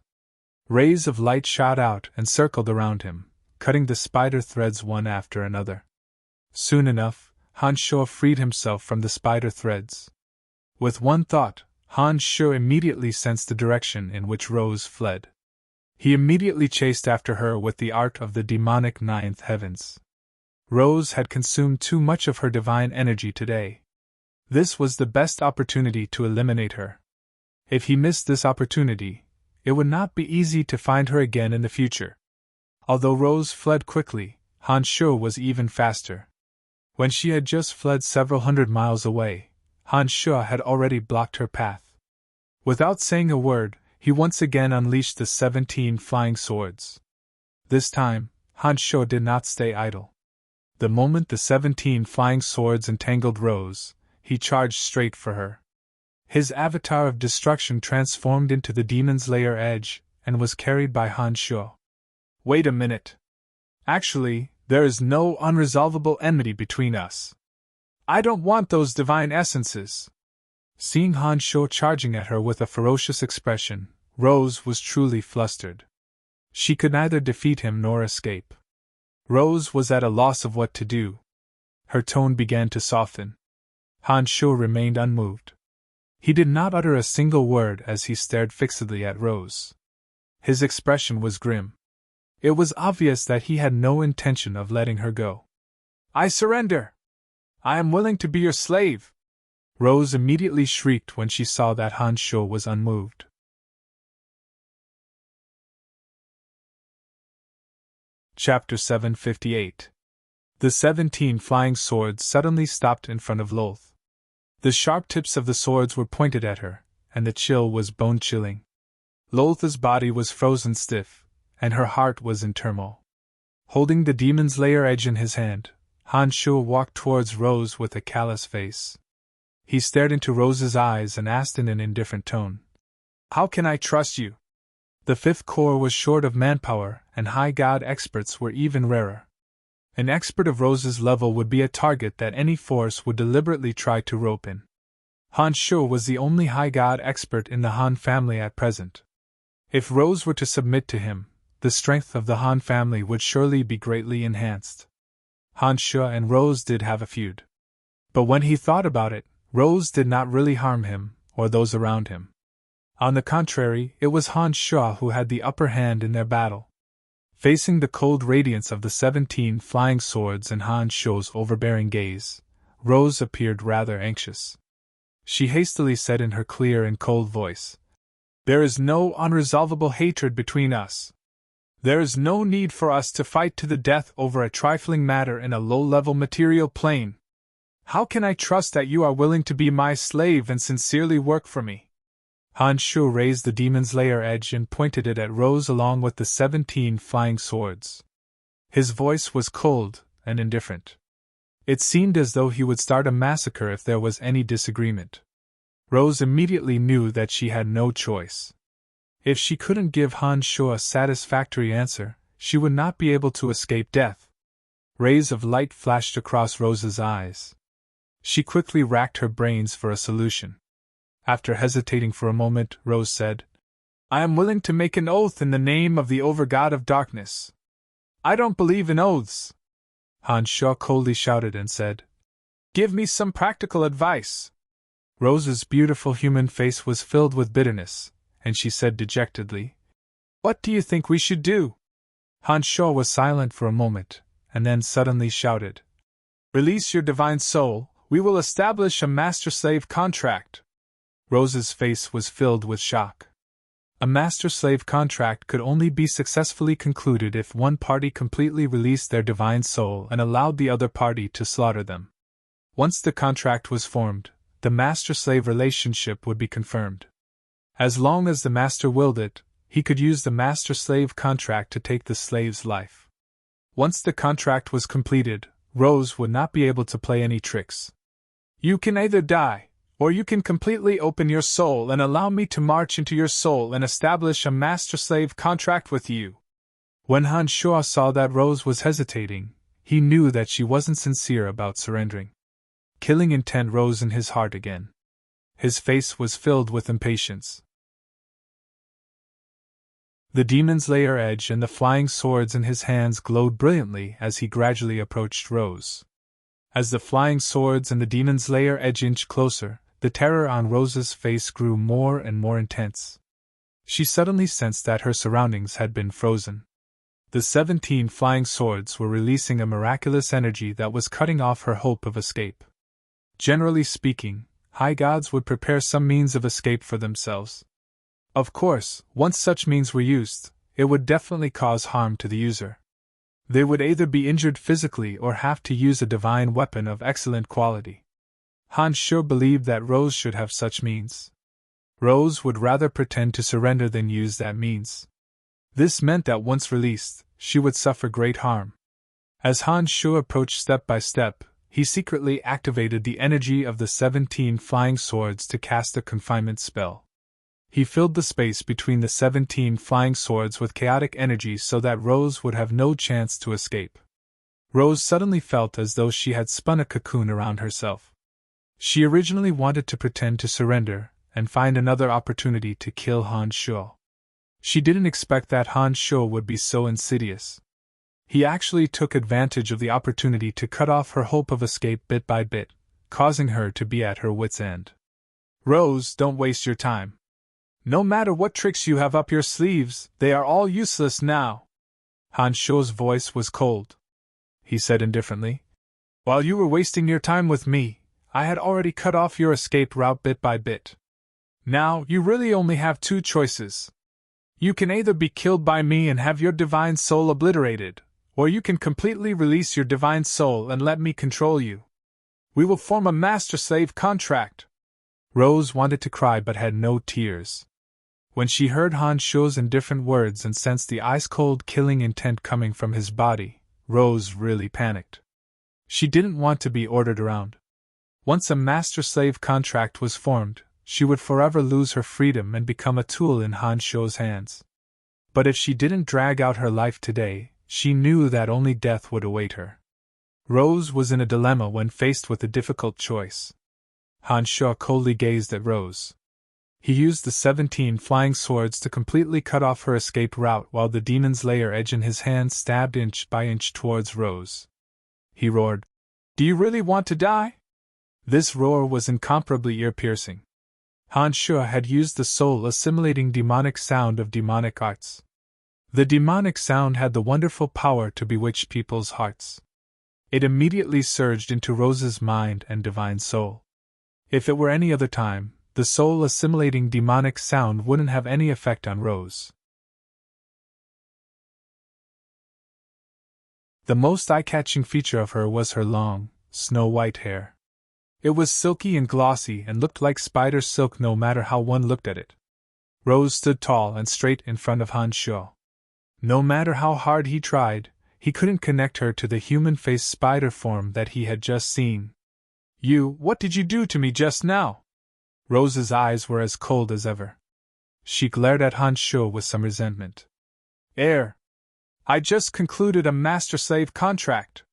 Rays of light shot out and circled around him, cutting the spider threads one after another. Soon enough, Hanshaw freed himself from the spider threads. With one thought, Hanshaw immediately sensed the direction in which Rose fled. He immediately chased after her with the art of the demonic ninth heavens. Rose had consumed too much of her divine energy today. This was the best opportunity to eliminate her. If he missed this opportunity, it would not be easy to find her again in the future. Although Rose fled quickly, Hanshaw was even faster. When she had just fled several hundred miles away, Hanshaw had already blocked her path. Without saying a word, he once again unleashed the 17 flying swords. This time, Hanshaw did not stay idle. The moment the 17 flying swords entangled Rose, he charged straight for her. His avatar of destruction transformed into the demon's lair edge, and was carried by Hanshaw. Wait a minute. Actually, there is no unresolvable enmity between us. I don't want those divine essences. Seeing Hanshaw charging at her with a ferocious expression, Rose was truly flustered. She could neither defeat him nor escape. Rose was at a loss of what to do. Her tone began to soften. Hanshaw remained unmoved. He did not utter a single word as he stared fixedly at Rose. His expression was grim. It was obvious that he had no intention of letting her go. I surrender! I am willing to be your slave! Rose immediately shrieked when she saw that Hanshaw was unmoved. Chapter 758. The 17 flying swords suddenly stopped in front of Lolth. The sharp tips of the swords were pointed at her, and the chill was bone-chilling. Lolth's body was frozen stiff, and her heart was in turmoil. Holding the demon's lair edge in his hand, Hanshaw walked towards Rose with a callous face. He stared into Rose's eyes and asked in an indifferent tone, How can I trust you? The Fifth Corps was short of manpower, and high god experts were even rarer. An expert of Rose's level would be a target that any force would deliberately try to rope in. Hanshaw was the only high god expert in the Han family at present. If Rose were to submit to him, the strength of the Han family would surely be greatly enhanced. Hanshaw and Rose did have a feud. But when he thought about it, Rose did not really harm him, or those around him. On the contrary, it was Hanshaw who had the upper hand in their battle. Facing the cold radiance of the 17 flying swords and Hanshaw's overbearing gaze, Rose appeared rather anxious. She hastily said in her clear and cold voice, There is no unresolvable hatred between us. There is no need for us to fight to the death over a trifling matter in a low-level material plane. How can I trust that you are willing to be my slave and sincerely work for me? Hanshaw raised the demon's lair edge and pointed it at Rose along with the 17 flying swords. His voice was cold and indifferent. It seemed as though he would start a massacre if there was any disagreement. Rose immediately knew that she had no choice. If she couldn't give Hanshaw a satisfactory answer, she would not be able to escape death. Rays of light flashed across Rose's eyes. She quickly racked her brains for a solution. After hesitating for a moment, Rose said, I am willing to make an oath in the name of the Overgod of Darkness. I don't believe in oaths. Hanshaw coldly shouted and said, Give me some practical advice. Rose's beautiful human face was filled with bitterness, and she said dejectedly, What do you think we should do? Hanshaw was silent for a moment, and then suddenly shouted, Release your divine soul, we will establish a master-slave contract. Rose's face was filled with shock. A master-slave contract could only be successfully concluded if one party completely released their divine soul and allowed the other party to slaughter them. Once the contract was formed, the master-slave relationship would be confirmed. As long as the master willed it, he could use the master-slave contract to take the slave's life. Once the contract was completed, Rose would not be able to play any tricks. You can either die, or you can completely open your soul and allow me to march into your soul and establish a master-slave contract with you. When Han Shuo saw that Rose was hesitating, he knew that she wasn't sincere about surrendering. Killing intent rose in his heart again. His face was filled with impatience. The demon's lair edge and the flying swords in his hands glowed brilliantly as he gradually approached Rose. As the flying swords and the demon's lair edge inched closer, the terror on Rose's face grew more and more intense. She suddenly sensed that her surroundings had been frozen. The 17 flying swords were releasing a miraculous energy that was cutting off her hope of escape. Generally speaking, high gods would prepare some means of escape for themselves. Of course, once such means were used, it would definitely cause harm to the user. They would either be injured physically or have to use a divine weapon of excellent quality. Han Shuo believed that Rose should have such means. Rose would rather pretend to surrender than use that means. This meant that once released, she would suffer great harm. As Han Shuo approached step by step, he secretly activated the energy of the 17 flying swords to cast a confinement spell. He filled the space between the 17 flying swords with chaotic energy so that Rose would have no chance to escape. Rose suddenly felt as though she had spun a cocoon around herself. She originally wanted to pretend to surrender and find another opportunity to kill Han Shuo. She didn't expect that Han Shuo would be so insidious. He actually took advantage of the opportunity to cut off her hope of escape bit by bit, causing her to be at her wit's end. Rose, don't waste your time. No matter what tricks you have up your sleeves, they are all useless now. Han Shuo's voice was cold. He said indifferently, While you were wasting your time with me, I had already cut off your escape route bit by bit. Now, you really only have two choices. You can either be killed by me and have your divine soul obliterated, or you can completely release your divine soul and let me control you. We will form a master-slave contract. Rose wanted to cry but had no tears. When she heard Han Shuo's indifferent words and sensed the ice-cold killing intent coming from his body, Rose really panicked. She didn't want to be ordered around. Once a master-slave contract was formed, she would forever lose her freedom and become a tool in Han Shuo's hands. But if she didn't drag out her life today, she knew that only death would await her. Rose was in a dilemma when faced with a difficult choice. Han Shuo coldly gazed at Rose. He used the 17 flying swords to completely cut off her escape route while the demon's lair edge in his hand stabbed inch by inch towards Rose. He roared, Do you really want to die? This roar was incomparably ear-piercing. Han Shuo had used the soul-assimilating demonic sound of demonic arts. The demonic sound had the wonderful power to bewitch people's hearts. It immediately surged into Rose's mind and divine soul. If it were any other time, the soul-assimilating demonic sound wouldn't have any effect on Rose. The most eye-catching feature of her was her long, snow-white hair. It was silky and glossy and looked like spider silk no matter how one looked at it. Rose stood tall and straight in front of Han Shuo. No matter how hard he tried, he couldn't connect her to the human-faced spider form that he had just seen. What did you do to me just now? Rose's eyes were as cold as ever. She glared at Han Shuo with some resentment. I just concluded a master-slave contract.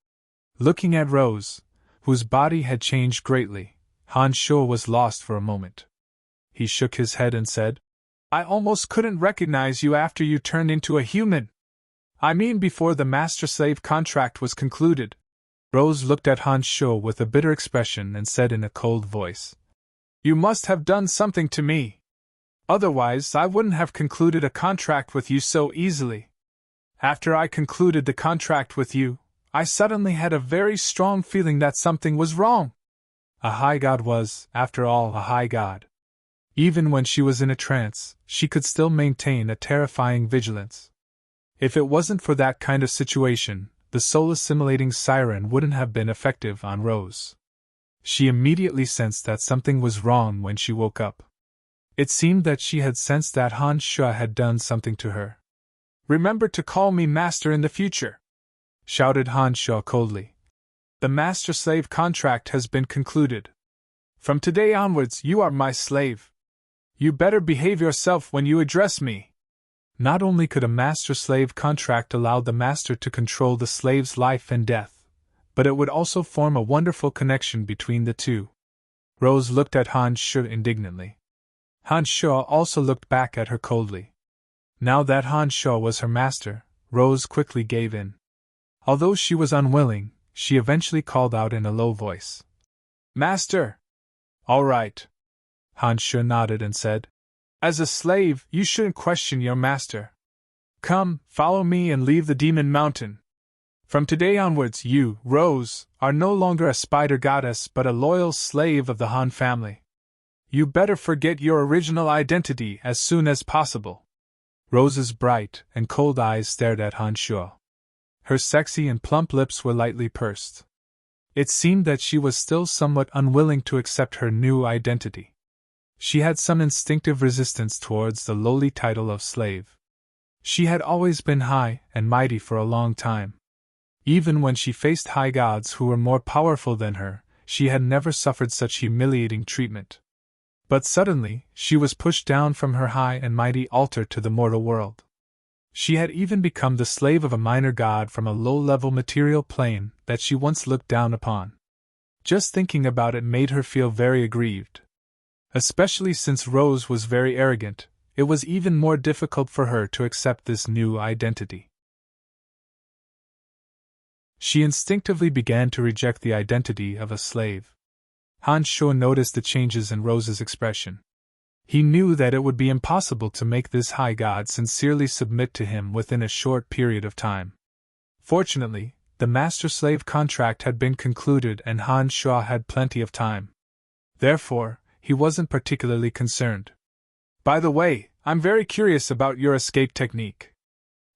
Looking at Rose, whose body had changed greatly, Han Shuo was lost for a moment. He shook his head and said, I almost couldn't recognize you after you turned into a human. I mean before the master-slave contract was concluded. Rose looked at Han Shuo with a bitter expression and said in a cold voice, You must have done something to me. Otherwise, I wouldn't have concluded a contract with you so easily. After I concluded the contract with you, I suddenly had a very strong feeling that something was wrong. A high god was, after all, a high god. Even when she was in a trance, she could still maintain a terrifying vigilance. If it wasn't for that kind of situation, the soul-assimilating siren wouldn't have been effective on Rose. She immediately sensed that something was wrong when she woke up. It seemed that she had sensed that Han Sha had done something to her. "Remember to call me master in the future," shouted Han Sha coldly. "The master-slave contract has been concluded. From today onwards you are my slave. You better behave yourself when you address me." Not only could a master-slave contract allow the master to control the slave's life and death, but it would also form a wonderful connection between the two. Rose looked at Han Sha indignantly. Han Sha also looked back at her coldly. Now that Han Sha was her master, Rose quickly gave in. Although she was unwilling, she eventually called out in a low voice, "Master!" "All right." Han Sha nodded and said, "As a slave, you shouldn't question your master. Come, follow me and leave the Demon Mountain. From today onwards you, Rose, are no longer a spider goddess but a loyal slave of the Han family. You better forget your original identity as soon as possible." Rose's bright and cold eyes stared at Han Sha. Her sexy and plump lips were lightly pursed. It seemed that she was still somewhat unwilling to accept her new identity. She had some instinctive resistance towards the lowly title of slave. She had always been high and mighty for a long time. Even when she faced high gods who were more powerful than her, she had never suffered such humiliating treatment. But suddenly, she was pushed down from her high and mighty altar to the mortal world. She had even become the slave of a minor god from a low-level material plane that she once looked down upon. Just thinking about it made her feel very aggrieved. Especially since Rose was very arrogant, it was even more difficult for her to accept this new identity. She instinctively began to reject the identity of a slave. Han Sha noticed the changes in Rose's expression. He knew that it would be impossible to make this high god sincerely submit to him within a short period of time. Fortunately, the master-slave contract had been concluded and Han Sha had plenty of time. Therefore, he wasn't particularly concerned. "By the way, I'm very curious about your escape technique.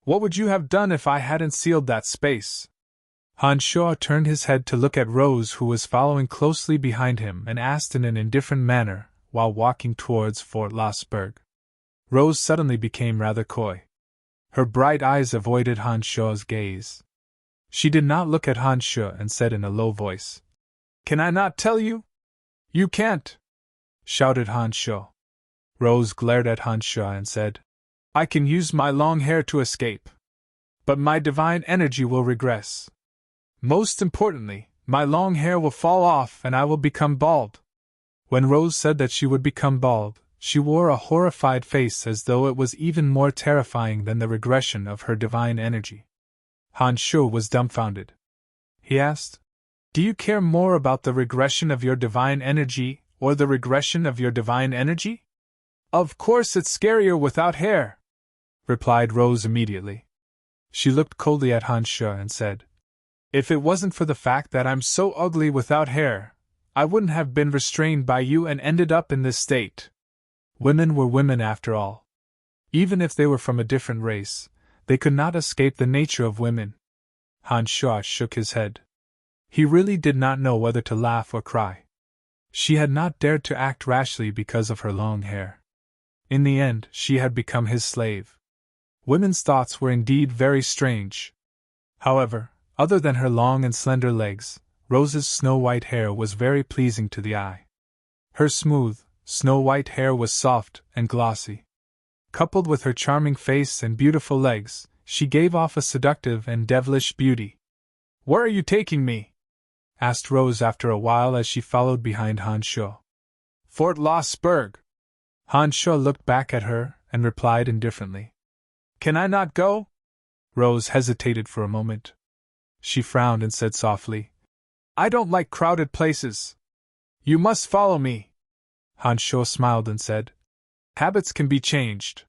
What would you have done if I hadn't sealed that space?" Han Sha turned his head to look at Rose, who was following closely behind him, and asked in an indifferent manner, while walking towards Fort Lossberg. Rose suddenly became rather coy. Her bright eyes avoided Han Sha's gaze. She did not look at Han Sha and said in a low voice, "Can I not tell you?" "You can't!" shouted Han Sha. Rose glared at Han Sha and said, "I can use my long hair to escape. But my divine energy will regress. Most importantly, my long hair will fall off and I will become bald." When Rose said that she would become bald, she wore a horrified face as though it was even more terrifying than the regression of her divine energy. Han Sha was dumbfounded. He asked, "Do you care more about the regression of your divine energy or the regression of your divine energy?" "Of course it's scarier without hair," replied Rose immediately. She looked coldly at Han Sha and said, "If it wasn't for the fact that I'm so ugly without hair, I wouldn't have been restrained by you and ended up in this state." Women were women after all. Even if they were from a different race, they could not escape the nature of women. Han Sha shook his head. He really did not know whether to laugh or cry. She had not dared to act rashly because of her long hair. In the end, she had become his slave. Women's thoughts were indeed very strange. However, other than her long and slender legs, Rose's snow-white hair was very pleasing to the eye. Her smooth, snow-white hair was soft and glossy. Coupled with her charming face and beautiful legs, she gave off a seductive and devilish beauty. "Where are you taking me?" asked Rose after a while as she followed behind Han Sha. "Fort Lossberg." Han Sha looked back at her and replied indifferently, "Can I not go?" Rose hesitated for a moment. She frowned and said softly, "I don't like crowded places. You must follow me." Han Sha smiled and said, "Habits can be changed.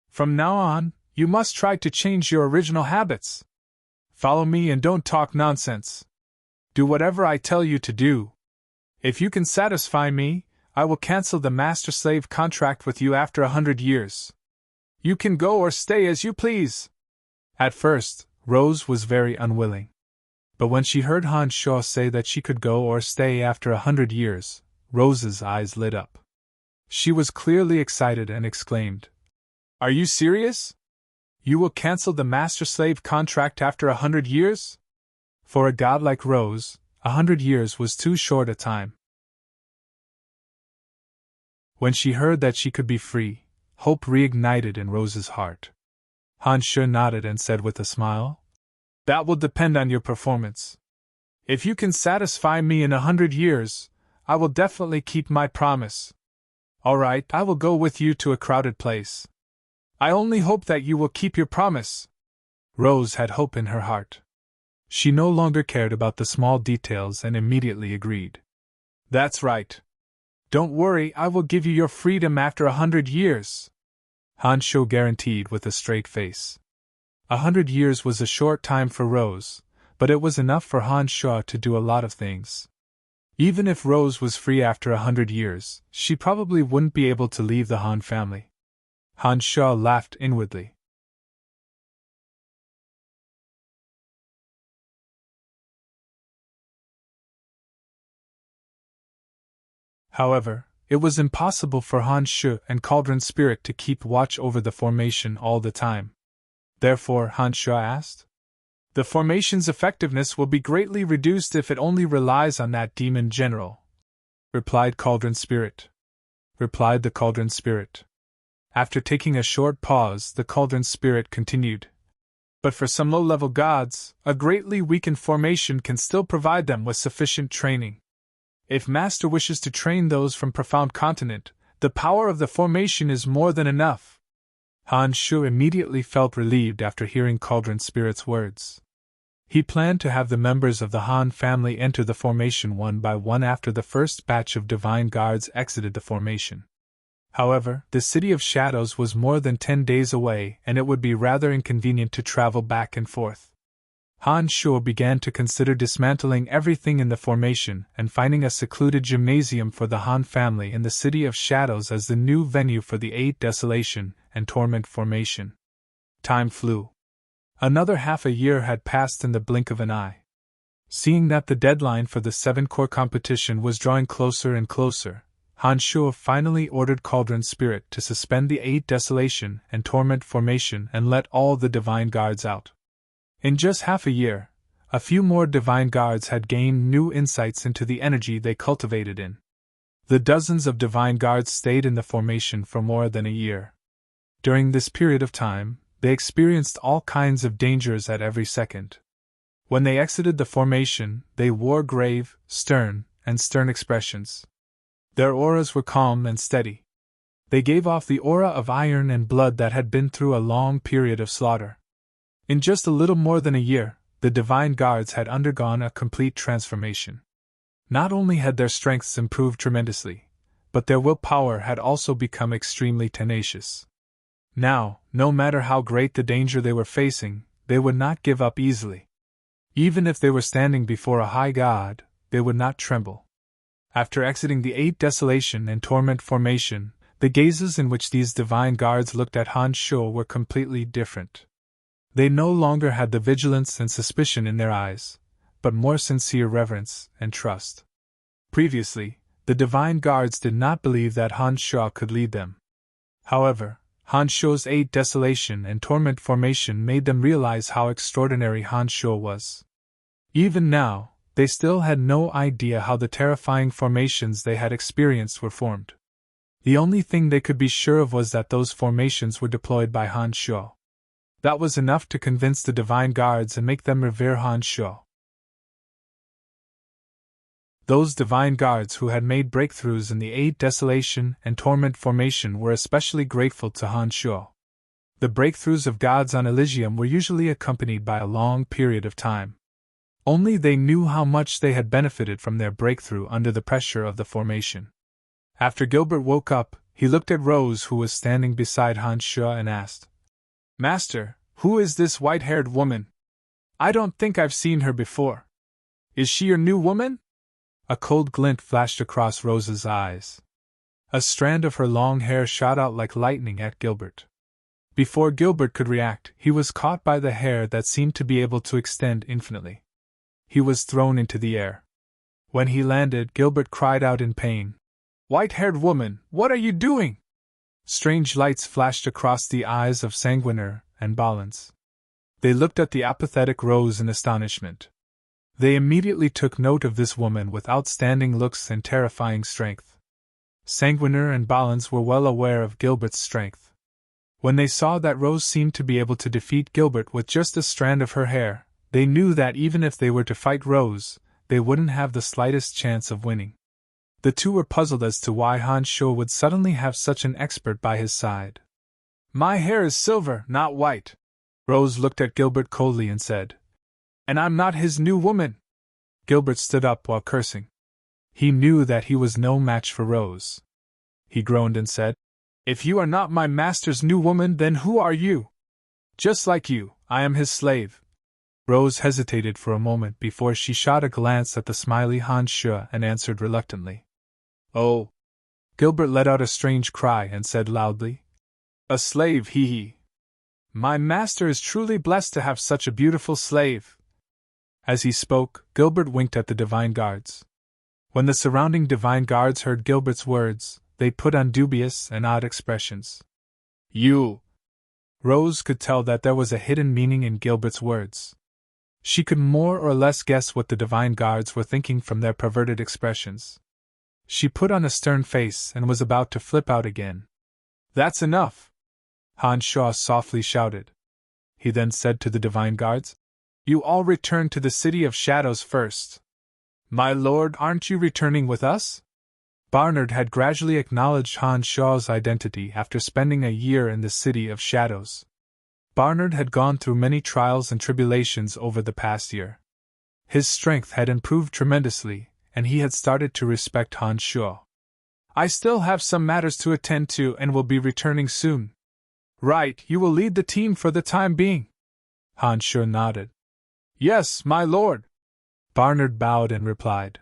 From now on, you must try to change your original habits. Follow me and don't talk nonsense. Do whatever I tell you to do. If you can satisfy me, I will cancel the master-slave contract with you after 100 years. You can go or stay as you please. At first, Rose was very unwilling. But when she heard Han Sho say that she could go or stay after 100 years, Rose's eyes lit up. She was clearly excited and exclaimed, Are you serious? You will cancel the master-slave contract after 100 years? For a god like Rose, 100 years was too short a time. When she heard that she could be free, hope reignited in Rose's heart. Han Sho nodded and said with a smile, That will depend on your performance. If you can satisfy me in 100 years, I will definitely keep my promise. All right, I will go with you to a crowded place. I only hope that you will keep your promise. Rose had hope in her heart. She no longer cared about the small details and immediately agreed. That's right. Don't worry, I will give you your freedom after 100 years. Han Sho guaranteed with a straight face. 100 years was a short time for Rose, but it was enough for Han Sho to do a lot of things. Even if Rose was free after 100 years, she probably wouldn't be able to leave the Han family. Han Sho laughed inwardly. However, it was impossible for Han Sho and Cauldron Spirit to keep watch over the formation all the time. Therefore, Han Sho asked, The formation's effectiveness will be greatly reduced if it only relies on that demon general. Replied the Cauldron Spirit. After taking a short pause, the Cauldron Spirit continued. But for some low-level gods, a greatly weakened formation can still provide them with sufficient training. If Master wishes to train those from Profound Continent, the power of the formation is more than enough. Han Sho immediately felt relieved after hearing Cauldron Spirit's words. He planned to have the members of the Han family enter the formation one by one after the first batch of Divine Guards exited the formation. However, the City of Shadows was more than 10 days away and it would be rather inconvenient to travel back and forth. Han Sho began to consider dismantling everything in the formation and finding a secluded gymnasium for the Han family in the City of Shadows as the new venue for the 8 Desolation and Torment formation. Time flew. Another half a year had passed in the blink of an eye. Seeing that the deadline for the 7-core competition was drawing closer and closer, Han Sho finally ordered Cauldron Spirit to suspend the 8 Desolation and Torment formation and let all the Divine Guards out. In just half a year, a few more Divine Guards had gained new insights into the energy they cultivated in. The dozens of Divine Guards stayed in the formation for more than a year. During this period of time, they experienced all kinds of dangers at every second. When they exited the formation, they wore grave, stern expressions. Their auras were calm and steady. They gave off the aura of iron and blood that had been through a long period of slaughter. In just a little more than a year, the Divine Guards had undergone a complete transformation. Not only had their strengths improved tremendously, but their willpower had also become extremely tenacious. Now, no matter how great the danger they were facing, they would not give up easily. Even if they were standing before a high god, they would not tremble. After exiting the 8 Desolation and Torment formation, the gazes in which these Divine Guards looked at Han Sho were completely different. They no longer had the vigilance and suspicion in their eyes, but more sincere reverence and trust. Previously, the Divine Guards did not believe that Han Sho could lead them. However, Han Sho's 8 Desolation and Torment formation made them realize how extraordinary Han Sho was. Even now, they still had no idea how the terrifying formations they had experienced were formed. The only thing they could be sure of was that those formations were deployed by Han Sho. That was enough to convince the Divine Guards and make them revere Han Sho. Those Divine Guards who had made breakthroughs in the 8 Desolation and Torment formation were especially grateful to Han Sho. The breakthroughs of gods on Elysium were usually accompanied by a long period of time. Only they knew how much they had benefited from their breakthrough under the pressure of the formation. After Gilbert woke up, he looked at Rose, who was standing beside Han Sho, and asked, Master, who is this white-haired woman? I don't think I've seen her before. Is she your new woman? A cold glint flashed across Rose's eyes. A strand of her long hair shot out like lightning at Gilbert. Before Gilbert could react, he was caught by the hair that seemed to be able to extend infinitely. He was thrown into the air. When he landed, Gilbert cried out in pain. "White-haired woman, what are you doing?" Strange lights flashed across the eyes of Sanguiner and Balance. They looked at the apathetic Rose in astonishment. They immediately took note of this woman with outstanding looks and terrifying strength. Sanguiner and Balance were well aware of Gilbert's strength. When they saw that Rose seemed to be able to defeat Gilbert with just a strand of her hair, they knew that even if they were to fight Rose, they wouldn't have the slightest chance of winning. The two were puzzled as to why Han Sho would suddenly have such an expert by his side. "My hair is silver, not white." Rose looked at Gilbert coldly and said, "And I'm not his new woman." Gilbert stood up while cursing. He knew that he was no match for Rose. He groaned and said, "If you are not my master's new woman, then who are you?" "Just like you, I am his slave." Rose hesitated for a moment before she shot a glance at the smiley Han Shu and answered reluctantly, "Oh." Gilbert let out a strange cry and said loudly, "A slave, hee hee. My master is truly blessed to have such a beautiful slave." As he spoke, Gilbert winked at the Divine Guards. When the surrounding Divine Guards heard Gilbert's words, they put on dubious and odd expressions. "You!" Rose could tell that there was a hidden meaning in Gilbert's words. She could more or less guess what the Divine Guards were thinking from their perverted expressions. She put on a stern face and was about to flip out again. "That's enough!" Han Shaw softly shouted. He then said to the Divine Guards, "You all return to the City of Shadows first." "My lord, aren't you returning with us?" Barnard had gradually acknowledged Han Shaw's identity after spending a year in the City of Shadows. Barnard had gone through many trials and tribulations over the past year. His strength had improved tremendously, and he had started to respect Han Shaw. "I still have some matters to attend to and will be returning soon." "Right, you will lead the team for the time being?" Han Shaw nodded. "Yes, my lord." Barnard bowed and replied.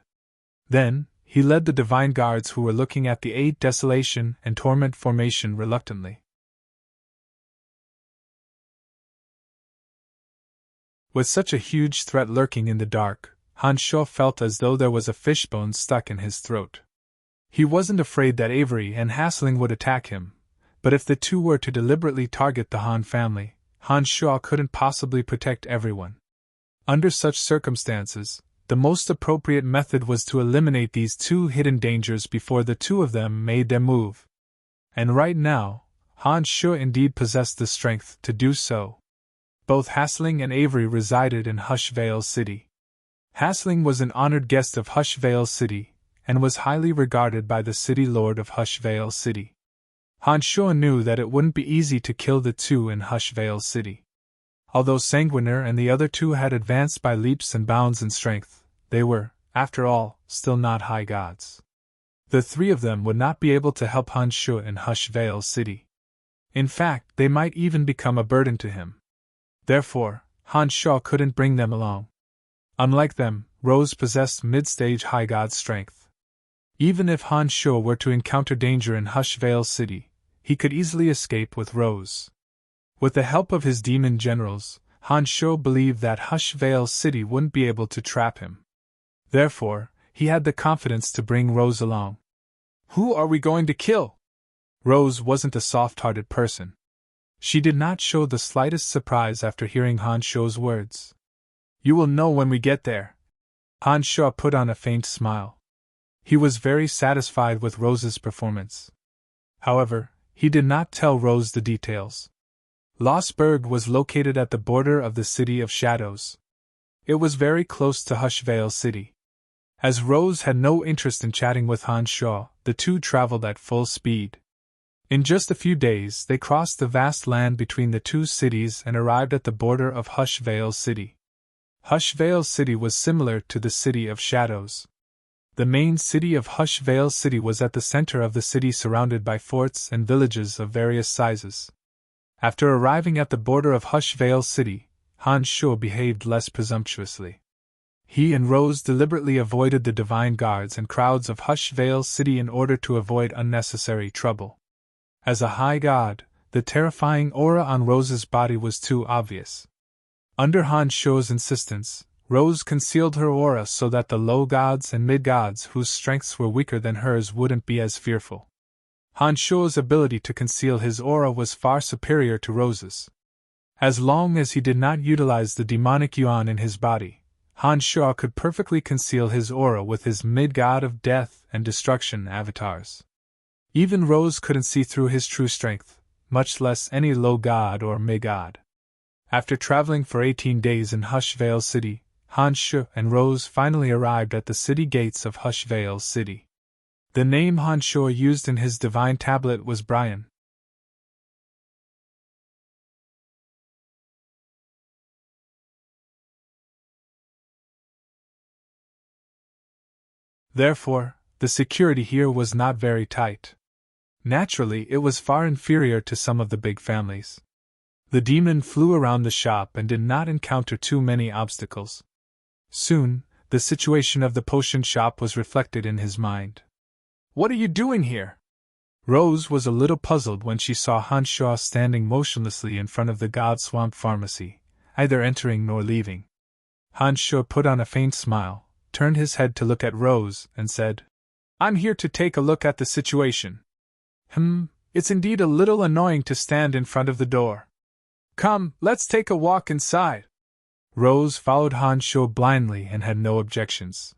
Then, he led the Divine Guards who were looking at the 8 Desolation and Torment formation reluctantly. With such a huge threat lurking in the dark, Han Shaw felt as though there was a fishbone stuck in his throat. He wasn't afraid that Avery and Hassling would attack him, but if the two were to deliberately target the Han family, Han Shaw couldn't possibly protect everyone. Under such circumstances, the most appropriate method was to eliminate these two hidden dangers before the two of them made their move. And right now, Han Shaw indeed possessed the strength to do so. Both Hassling and Avery resided in Hushvale City. Hassling was an honored guest of Hushvale City, and was highly regarded by the City Lord of Hushvale City. Han Shaw knew that it wouldn't be easy to kill the two in Hushvale City. Although Sanguiner and the other two had advanced by leaps and bounds in strength, they were, after all, still not high gods. The three of them would not be able to help Han Shaw in Hushvale City. In fact, they might even become a burden to him. Therefore, Han Shaw couldn't bring them along. Unlike them, Rose possessed mid-stage high god strength. Even if Han Shaw were to encounter danger in Hushvale City, he could easily escape with Rose. With the help of his demon generals, Han Shaw believed that Hushvale City wouldn't be able to trap him. Therefore, he had the confidence to bring Rose along. "Who are we going to kill?" Rose wasn't a soft-hearted person. She did not show the slightest surprise after hearing Han Shaw's words. "You will know when we get there." Han Shaw put on a faint smile. He was very satisfied with Rose's performance. However, he did not tell Rose the details. Lossburg was located at the border of the City of Shadows. It was very close to Hushvale City. As Rose had no interest in chatting with Han Shaw, the two traveled at full speed. In just a few days, they crossed the vast land between the two cities and arrived at the border of Hushvale City. Hushvale City was similar to the City of Shadows. The main city of Hushvale City was at the center of the city, surrounded by forts and villages of various sizes. After arriving at the border of Hushvale City, Han Shaw behaved less presumptuously. He and Rose deliberately avoided the divine guards and crowds of Hushvale City in order to avoid unnecessary trouble. As a high god, the terrifying aura on Rose's body was too obvious. Under Han Shuo's insistence, Rose concealed her aura so that the low gods and mid-gods whose strengths were weaker than hers wouldn't be as fearful. Han Shuo's ability to conceal his aura was far superior to Rose's. As long as he did not utilize the demonic yuan in his body, Han Shuo could perfectly conceal his aura with his mid-god of death and destruction avatars. Even Rose couldn't see through his true strength, much less any low god or mid-god. After traveling for 18 days in Hushvale City, Han Shuo and Rose finally arrived at the city gates of Hushvale City. The name Han Shuo used in his divine tablet was Brian. Therefore, the security here was not very tight. Naturally, it was far inferior to some of the big families. The demon flew around the shop and did not encounter too many obstacles. Soon, the situation of the potion shop was reflected in his mind. "What are you doing here?" Rose was a little puzzled when she saw Han Shuo standing motionlessly in front of the God Swamp Pharmacy, neither entering nor leaving. Han Shuo put on a faint smile, turned his head to look at Rose, and said, "I'm here to take a look at the situation. It's indeed a little annoying to stand in front of the door. Come, let's take a walk inside." Rose followed Han Shuo blindly and had no objections.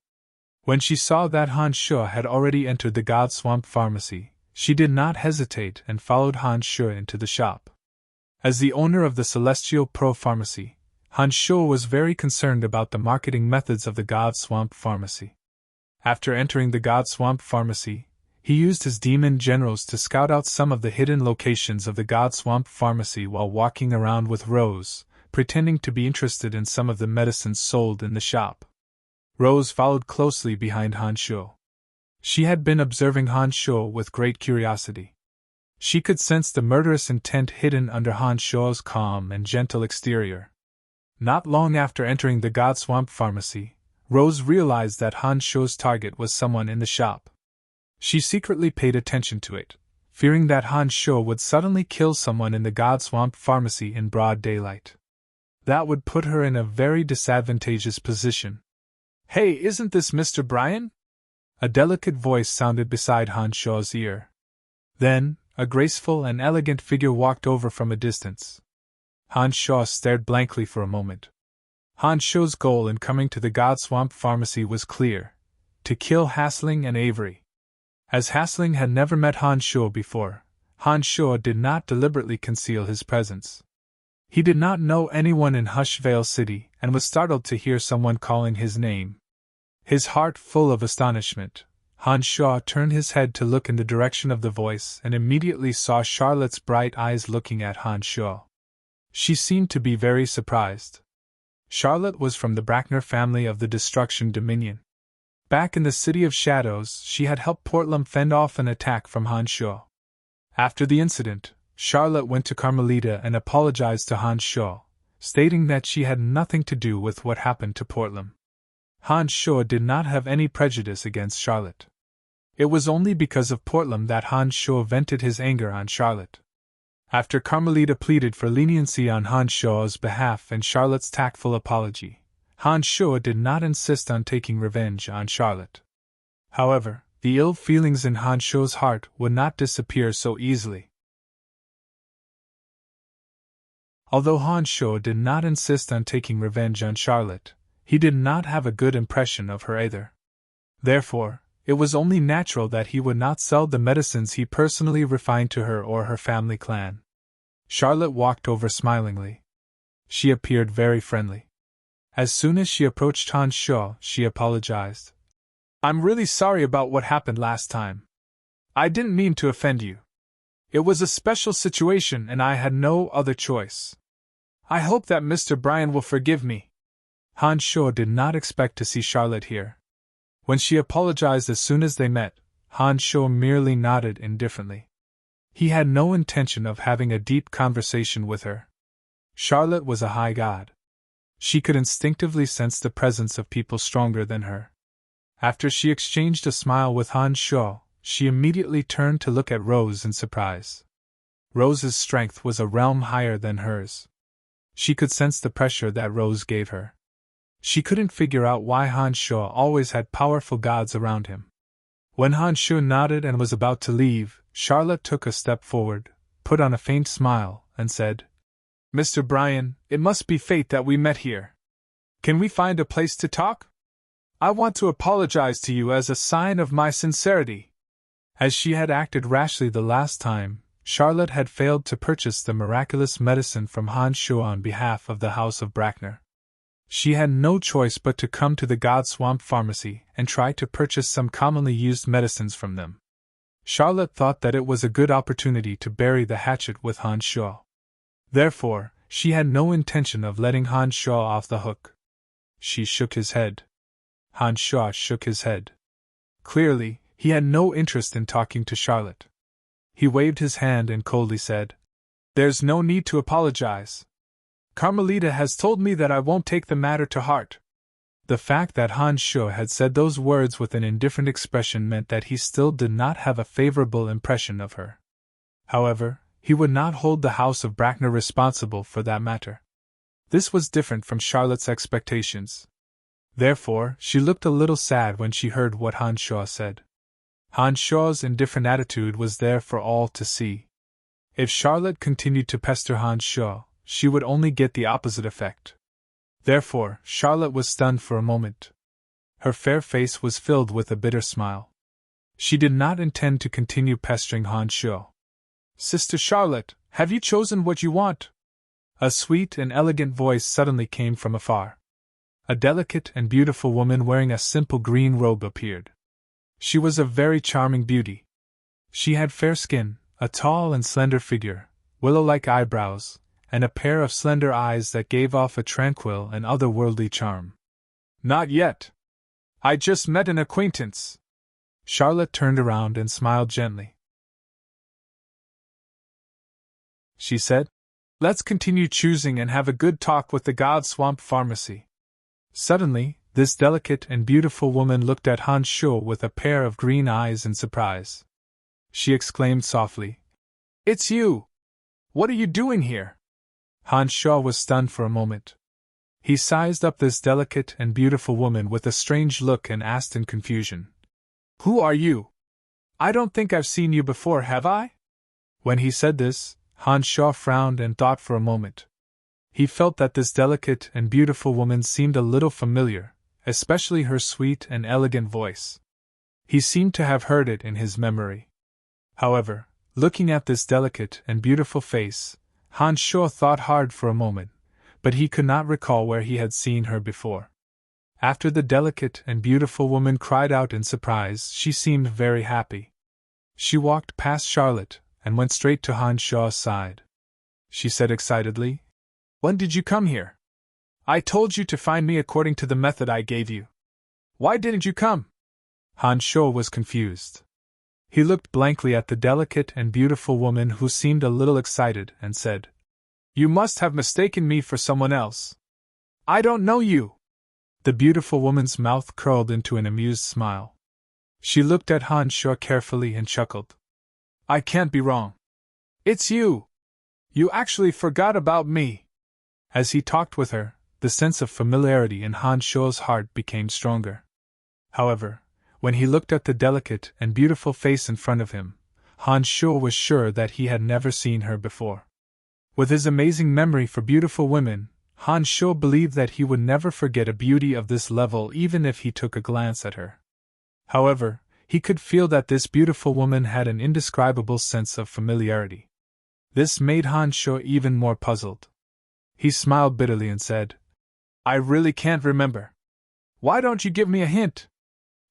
When she saw that Han Shuo had already entered the God Swamp Pharmacy, she did not hesitate and followed Han Shuo into the shop. As the owner of the Celestial Pro Pharmacy, Han Shuo was very concerned about the marketing methods of the God Swamp Pharmacy. After entering the God Swamp Pharmacy, he used his demon generals to scout out some of the hidden locations of the God Swamp Pharmacy while walking around with Rose, pretending to be interested in some of the medicines sold in the shop. Rose followed closely behind Han Shuo. She had been observing Han Shuo with great curiosity. She could sense the murderous intent hidden under Han Shuo's calm and gentle exterior. Not long after entering the God Swamp Pharmacy, Rose realized that Han Shuo's target was someone in the shop. She secretly paid attention to it, fearing that Han Shuo would suddenly kill someone in the God Swamp Pharmacy in broad daylight. That would put her in a very disadvantageous position. "Hey, isn't this Mr. Brian?" A delicate voice sounded beside Han Shuo's ear. Then, a graceful and elegant figure walked over from a distance. Han Shuo stared blankly for a moment. Han Shuo's goal in coming to the God Swamp Pharmacy was clear: to kill Hasling and Avery. As Hasling had never met Han Shuo before, Han Shuo did not deliberately conceal his presence. He did not know anyone in Hushvale City and was startled to hear someone calling his name. His heart full of astonishment, Han Shuo turned his head to look in the direction of the voice and immediately saw Charlotte's bright eyes looking at Han Shuo. She seemed to be very surprised. Charlotte was from the Brackner family of the Destruction Dominion. Back in the City of Shadows, she had helped Portlam fend off an attack from Han Shuo. After the incident, Charlotte went to Carmelita and apologized to Han Shuo, stating that she had nothing to do with what happened to Portlam. Han Shuo did not have any prejudice against Charlotte. It was only because of Portlam that Han Shuo vented his anger on Charlotte. After Carmelita pleaded for leniency on Han Shuo's behalf and Charlotte's tactful apology, Han Shuo did not insist on taking revenge on Charlotte. However, the ill feelings in Han Shuo's heart would not disappear so easily. Although Han Shuo did not insist on taking revenge on Charlotte, he did not have a good impression of her either. Therefore, it was only natural that he would not sell the medicines he personally refined to her or her family clan. Charlotte walked over smilingly. She appeared very friendly. As soon as she approached Han Shuo, she apologized. "I'm really sorry about what happened last time. I didn't mean to offend you. It was a special situation and I had no other choice. I hope that Mr. Brian will forgive me." Han Shuo did not expect to see Charlotte here. When she apologized as soon as they met, Han Shuo merely nodded indifferently. He had no intention of having a deep conversation with her. Charlotte was a high god. She could instinctively sense the presence of people stronger than her. After she exchanged a smile with Han Shuo, she immediately turned to look at Rose in surprise. Rose's strength was a realm higher than hers. She could sense the pressure that Rose gave her. She couldn't figure out why Han Shuo always had powerful gods around him. When Han Shuo nodded and was about to leave, Charlotte took a step forward, put on a faint smile, and said, "Mr. Bryan, it must be fate that we met here. Can we find a place to talk? I want to apologize to you as a sign of my sincerity." As she had acted rashly the last time, Charlotte had failed to purchase the miraculous medicine from Han Shuo on behalf of the House of Brackner. She had no choice but to come to the God Swamp Pharmacy and try to purchase some commonly used medicines from them. Charlotte thought that it was a good opportunity to bury the hatchet with Han Shuo. Therefore, she had no intention of letting Han Shuo off the hook. She shook his head. Han Shuo shook his head. Clearly, he had no interest in talking to Charlotte. He waved his hand and coldly said, "There's no need to apologize. Carmelita has told me that I won't take the matter to heart." The fact that Han Shuo had said those words with an indifferent expression meant that he still did not have a favorable impression of her. However, he would not hold the House of Brackner responsible for that matter. This was different from Charlotte's expectations. Therefore, she looked a little sad when she heard what Han Shuo said. Han Shuo's indifferent attitude was there for all to see. If Charlotte continued to pester Han Shuo, she would only get the opposite effect. Therefore, Charlotte was stunned for a moment. Her fair face was filled with a bitter smile. She did not intend to continue pestering Han Shuo. "Sister Charlotte, have you chosen what you want?" A sweet and elegant voice suddenly came from afar. A delicate and beautiful woman wearing a simple green robe appeared. She was a very charming beauty. She had fair skin, a tall and slender figure, willow-like eyebrows, and a pair of slender eyes that gave off a tranquil and otherworldly charm. "Not yet. I just met an acquaintance." Charlotte turned around and smiled gently. She said, "Let's continue choosing and have a good talk with the God Swamp Pharmacy." Suddenly, this delicate and beautiful woman looked at Han Shuo with a pair of green eyes in surprise. She exclaimed softly, "It's you! What are you doing here?" Han Shuo was stunned for a moment. He sized up this delicate and beautiful woman with a strange look and asked in confusion, "Who are you? I don't think I've seen you before, have I?" When he said this, Han Shuo frowned and thought for a moment. He felt that this delicate and beautiful woman seemed a little familiar, especially her sweet and elegant voice. He seemed to have heard it in his memory. However, looking at this delicate and beautiful face, Han Shuo thought hard for a moment, but he could not recall where he had seen her before. After the delicate and beautiful woman cried out in surprise, she seemed very happy. She walked past Charlotte and went straight to Han Shuo's side. She said excitedly, "When did you come here? I told you to find me according to the method I gave you. Why didn't you come?" Han Shuo was confused. He looked blankly at the delicate and beautiful woman who seemed a little excited and said, "You must have mistaken me for someone else. I don't know you." The beautiful woman's mouth curled into an amused smile. She looked at Han Shuo carefully and chuckled. "I can't be wrong. It's you! You actually forgot about me." As he talked with her, the sense of familiarity in Han Shuo's heart became stronger. However, when he looked at the delicate and beautiful face in front of him, Han Shuo was sure that he had never seen her before. With his amazing memory for beautiful women, Han Shuo believed that he would never forget a beauty of this level even if he took a glance at her. However, he could feel that this beautiful woman had an indescribable sense of familiarity. This made Han Shuo even more puzzled. He smiled bitterly and said, "I really can't remember. Why don't you give me a hint?"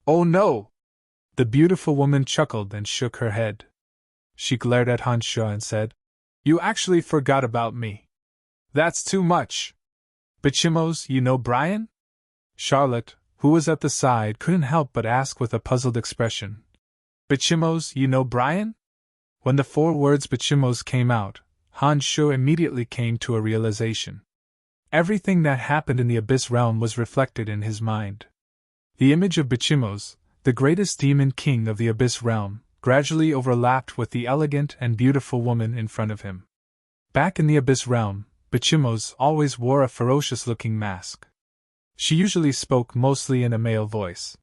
"Oh no!" The beautiful woman chuckled and shook her head. She glared at Han Shuo and said, "You actually forgot about me. That's too much. Bichimos, you know Brian?" Charlotte, who was at the side, couldn't help but ask with a puzzled expression, "Bichimos, you know Brian?" When the 4 words Bichimos came out, Han Shuo immediately came to a realization. Everything that happened in the Abyss realm was reflected in his mind. The image of Bichimos, the greatest demon king of the Abyss realm, gradually overlapped with the elegant and beautiful woman in front of him. Back in the Abyss realm, Bichimos always wore a ferocious-looking mask. She usually spoke mostly in a male voice.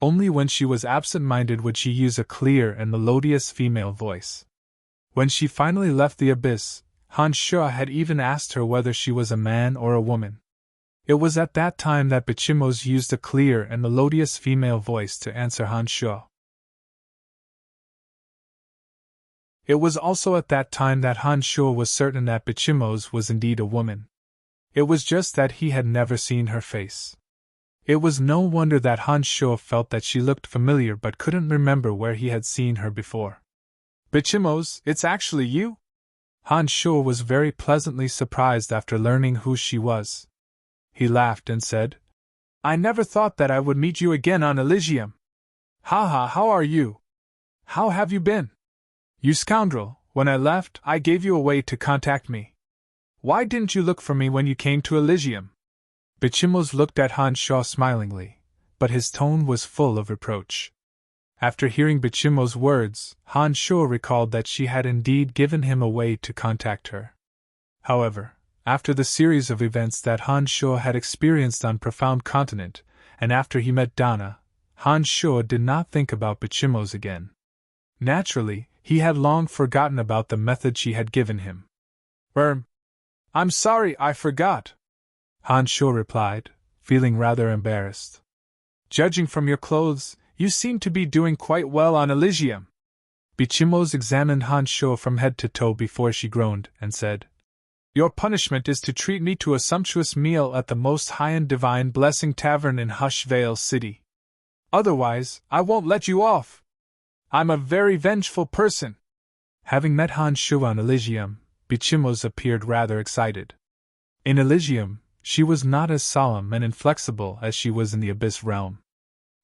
Only when she was absent-minded would she use a clear and melodious female voice. When she finally left the Abyss, Han Sha had even asked her whether she was a man or a woman. It was at that time that Bichimos used a clear and melodious female voice to answer Han Sha. It was also at that time that Han Sha was certain that Bichimos was indeed a woman. It was just that he had never seen her face. It was no wonder that Han Sha felt that she looked familiar but couldn't remember where he had seen her before. Bichimos, it's actually you? Han Sha was very pleasantly surprised after learning who she was. He laughed and said, I never thought that I would meet you again on Elysium. Haha, how are you? How have you been? You scoundrel, when I left, I gave you a way to contact me. Why didn't you look for me when you came to Elysium? Bichimos looked at Han Sha smilingly, but his tone was full of reproach. After hearing Bichimos' words, Han Sha recalled that she had indeed given him a way to contact her. However, after the series of events that Han Sha had experienced on Profound Continent, and after he met Dana, Han Sha did not think about Bichimos again. Naturally, he had long forgotten about the method she had given him. I'm sorry, I forgot, Han Sha replied, feeling rather embarrassed. Judging from your clothes, you seem to be doing quite well on Elysium. Bichimos examined Han Sha from head to toe before she groaned and said, Your punishment is to treat me to a sumptuous meal at the most high-end Divine Blessing Tavern in Hushvale City. Otherwise, I won't let you off. I'm a very vengeful person. Having met Han Sha on Elysium, Bichimos appeared rather excited. In Elysium, she was not as solemn and inflexible as she was in the Abyss realm.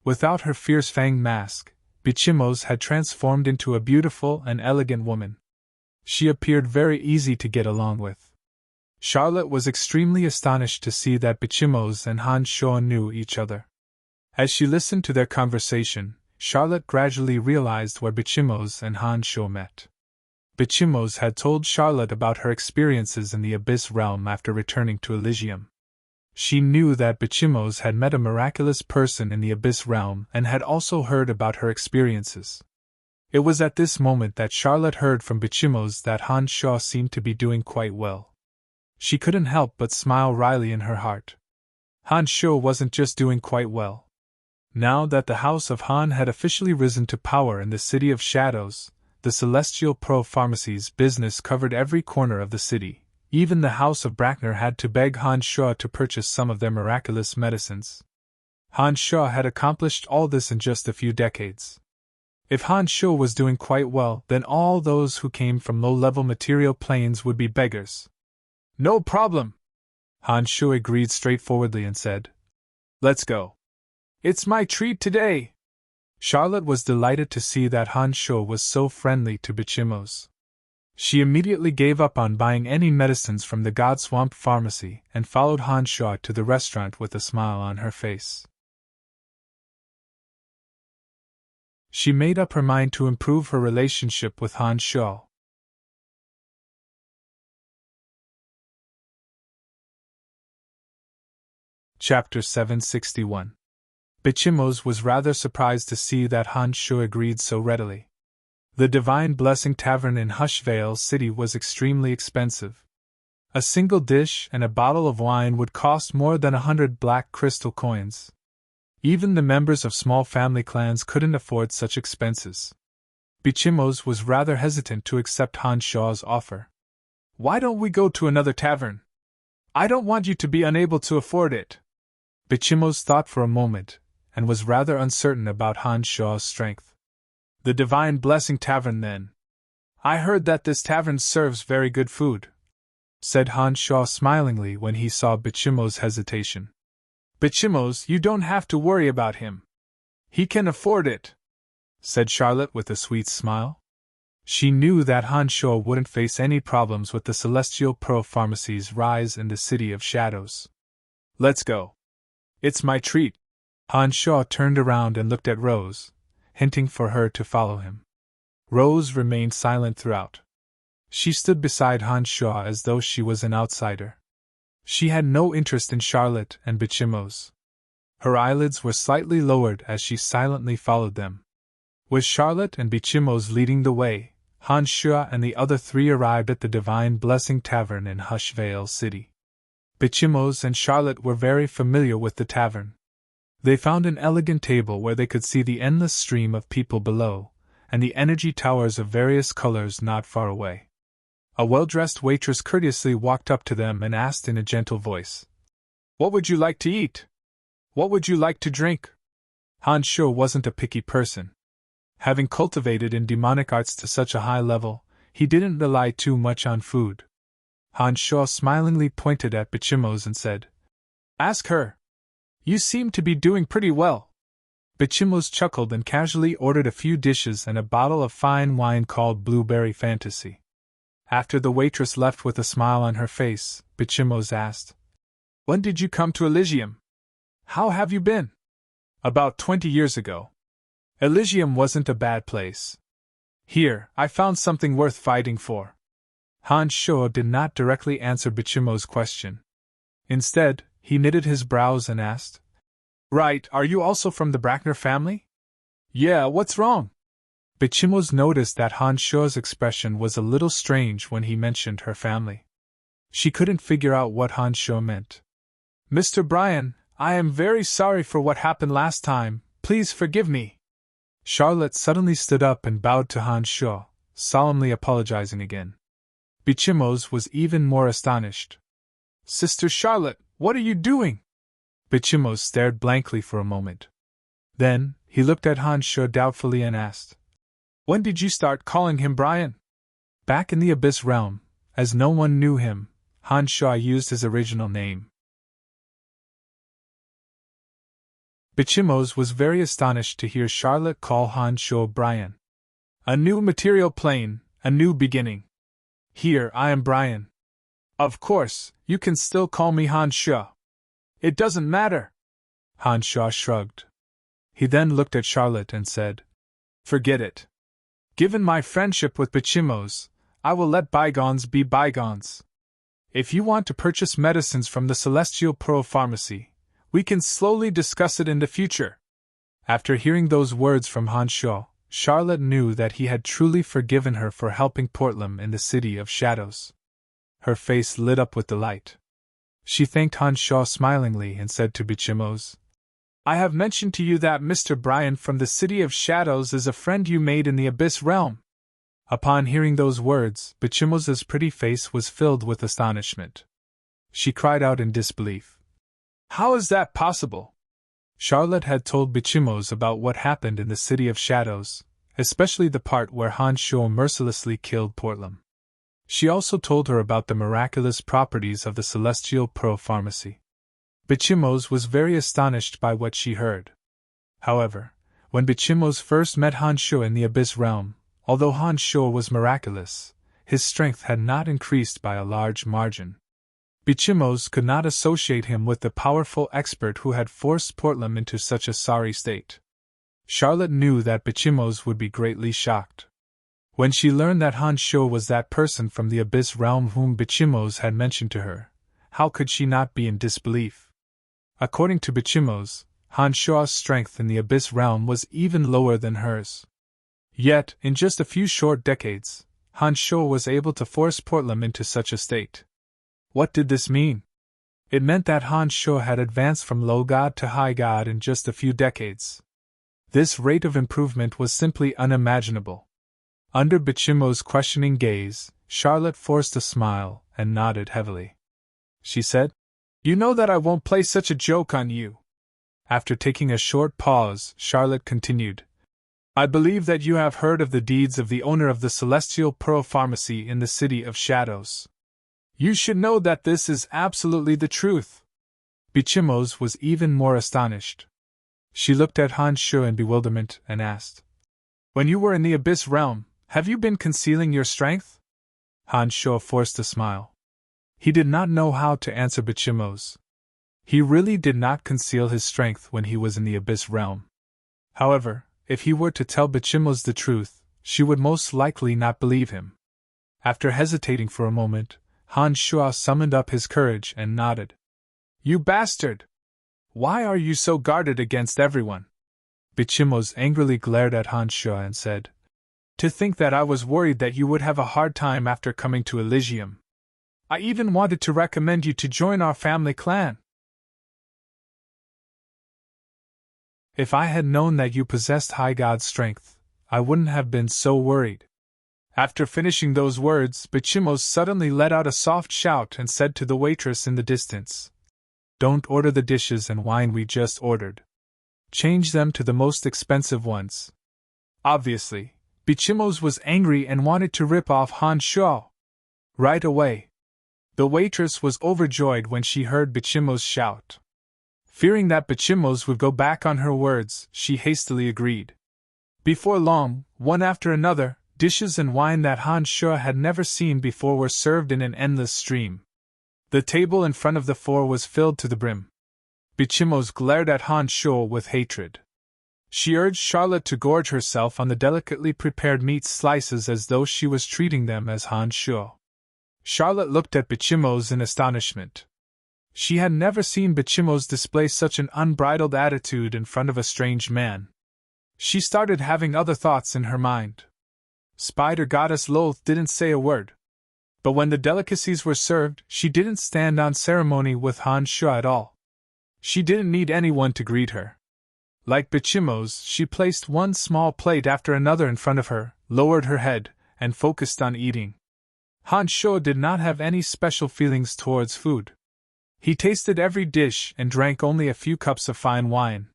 Without her fierce fanged mask, Bichimos had transformed into a beautiful and elegant woman. She appeared very easy to get along with. Charlotte was extremely astonished to see that Bichimos and Han Sha knew each other. As she listened to their conversation, Charlotte gradually realized where Bichimos and Han Sha met. Bichimos had told Charlotte about her experiences in the Abyss realm after returning to Elysium. She knew that Bichimos had met a miraculous person in the Abyss realm and had also heard about her experiences. It was at this moment that Charlotte heard from Bichimos that Han Sha seemed to be doing quite well. She couldn't help but smile wryly in her heart. Han Sha wasn't just doing quite well. Now that the House of Han had officially risen to power in the City of Shadows, the Celestial Pro Pharmacy's business covered every corner of the city. Even the House of Brackner had to beg Han Sha to purchase some of their miraculous medicines. Han Sha had accomplished all this in just a few decades. If Han Sha was doing quite well, then all those who came from low-level material planes would be beggars. No problem, Han Sha agreed straightforwardly and said. Let's go. It's my treat today. Charlotte was delighted to see that Han Sha was so friendly to Bichimos. She immediately gave up on buying any medicines from the God-swamped pharmacy and followed Han Sha to the restaurant with a smile on her face. She made up her mind to improve her relationship with Han Sha. Chapter 761. Bichimos was rather surprised to see that Han Sha agreed so readily. The Divine Blessing Tavern in Hushvale City was extremely expensive. A single dish and a bottle of wine would cost more than 100 black crystal coins. Even the members of small family clans couldn't afford such expenses. Bichimos was rather hesitant to accept Han Sha's offer. Why don't we go to another tavern? I don't want you to be unable to afford it. Bichimos thought for a moment, and was rather uncertain about Han Sha's strength. The Divine Blessing Tavern, then. I heard that this tavern serves very good food, said Han Sha smilingly when he saw Bichimos' hesitation. Bichimos, you don't have to worry about him. He can afford it, said Charlotte with a sweet smile. She knew that Han Shuo wouldn't face any problems with the Celestial Pearl Pharmacy's rise in the City of Shadows. Let's go. It's my treat. Han Shuo turned around and looked at Rose, hinting for her to follow him. Rose remained silent throughout. She stood beside Han Shuo as though she was an outsider. She had no interest in Charlotte and Bichimos. Her eyelids were slightly lowered as she silently followed them. With Charlotte and Bichimos leading the way, Han Shuo and the other three arrived at the Divine Blessing Tavern in Hushvale City. Bichimos and Charlotte were very familiar with the tavern. They found an elegant table where they could see the endless stream of people below, and the energy towers of various colors not far away. A well-dressed waitress courteously walked up to them and asked in a gentle voice, "What would you like to eat? What would you like to drink?" Han Shuo wasn't a picky person. Having cultivated in demonic arts to such a high level, he didn't rely too much on food. Han Shuo smilingly pointed at Bichimos and said, "Ask her. You seem to be doing pretty well." Bichimos chuckled and casually ordered a few dishes and a bottle of fine wine called Blueberry Fantasy. After the waitress left with a smile on her face, Bichimos asked, "When did you come to Elysium? How have you been?" "About 20 years ago. Elysium wasn't a bad place. Here, I found something worth fighting for." Han Shuo did not directly answer Bichimos' question. Instead, he knitted his brows and asked, "Right, are you also from the Brackner family?" "Yeah, what's wrong?" Bichimos noticed that Han Shuo's expression was a little strange when he mentioned her family. She couldn't figure out what Han Shuo meant. "Mr. Brian, I am very sorry for what happened last time, please forgive me." Charlotte suddenly stood up and bowed to Han Shuo, solemnly apologizing again. Bichimos was even more astonished. "Sister Charlotte, what are you doing?" Bichimos stared blankly for a moment. Then, he looked at Han Shuo doubtfully and asked, "When did you start calling him Brian?" Back in the Abyss Realm, as no one knew him, Han Shuo used his original name. Bichimos was very astonished to hear Charlotte call Han Shuo Brian. "A new material plane, a new beginning. Here, I am Brian. Of course, you can still call me Han Shuo. It doesn't matter." Han Shuo shrugged. He then looked at Charlotte and said, "Forget it. Given my friendship with Bichimos, I will let bygones be bygones. If you want to purchase medicines from the Celestial Pearl Pharmacy, we can slowly discuss it in the future." After hearing those words from Han Shuo, Charlotte knew that he had truly forgiven her for helping Portlam in the City of Shadows. Her face lit up with delight. She thanked Han Shuo smilingly and said to Bichimos, "I have mentioned to you that Mr. Brian from the City of Shadows is a friend you made in the Abyss Realm." Upon hearing those words, Bichimos' pretty face was filled with astonishment. She cried out in disbelief, "How is that possible?" Charlotte had told Bichimos about what happened in the City of Shadows, especially the part where Han Shuo mercilessly killed Portlam. She also told her about the miraculous properties of the Celestial Pearl Pharmacy. Bichimos was very astonished by what she heard. However, when Bichimos first met Han Shuo in the Abyss Realm, although Han Shuo was miraculous, his strength had not increased by a large margin. Bichimos could not associate him with the powerful expert who had forced Portlam into such a sorry state. Charlotte knew that Bichimos would be greatly shocked. When she learned that Han Shuo was that person from the Abyss Realm whom Bichimos had mentioned to her, how could she not be in disbelief? According to Bichimos, Han Shuo's strength in the Abyss Realm was even lower than hers. Yet, in just a few short decades, Han Shuo was able to force Portlam into such a state. What did this mean? It meant that Han Shuo had advanced from low god to high god in just a few decades. This rate of improvement was simply unimaginable. Under Bichimos' questioning gaze, Charlotte forced a smile and nodded heavily. She said, "You know that I won't play such a joke on you." After taking a short pause, Charlotte continued, "I believe that you have heard of the deeds of the owner of the Celestial Pearl Pharmacy in the City of Shadows. You should know that this is absolutely the truth." Bichimos was even more astonished. She looked at Han Shuo in bewilderment and asked, "When you were in the Abyss Realm, Have you been concealing your strength? Han Shuo forced a smile. He did not know how to answer Bichimo's. He really did not conceal his strength when he was in the Abyss Realm. However, if he were to tell Bichimo's the truth, she would most likely not believe him. After hesitating for a moment, Han Shuo summoned up his courage and nodded. You bastard! Why are you so guarded against everyone? Bichimo's angrily glared at Han Shuo and said, To think that I was worried that you would have a hard time after coming to Elysium. I even wanted to recommend you to join our family clan. If I had known that you possessed high god strength, I wouldn't have been so worried. After finishing those words, Bichimo suddenly let out a soft shout and said to the waitress in the distance, Don't order the dishes and wine we just ordered. Change them to the most expensive ones. Obviously, Bichimo's was angry and wanted to rip off Han Shuo. Right away. The waitress was overjoyed when she heard Bichimo's shout. Fearing that Bichimo's would go back on her words, she hastily agreed. Before long, one after another, dishes and wine that Han Shuo had never seen before were served in an endless stream. The table in front of the four was filled to the brim. Bichimo's glared at Han Shuo with hatred. She urged Charlotte to gorge herself on the delicately prepared meat slices as though she was treating them as Han Shuo. Charlotte looked at Bichimo's in astonishment. She had never seen Bichimo's display such an unbridled attitude in front of a strange man. She started having other thoughts in her mind. Spider Goddess Lolth didn't say a word. But when the delicacies were served, she didn't stand on ceremony with Han Shuo at all. She didn't need anyone to greet her. Like Bichimo's, she placed one small plate after another in front of her, lowered her head, and focused on eating. Han Shuo did not have any special feelings towards food. He tasted every dish and drank only a few cups of fine wine.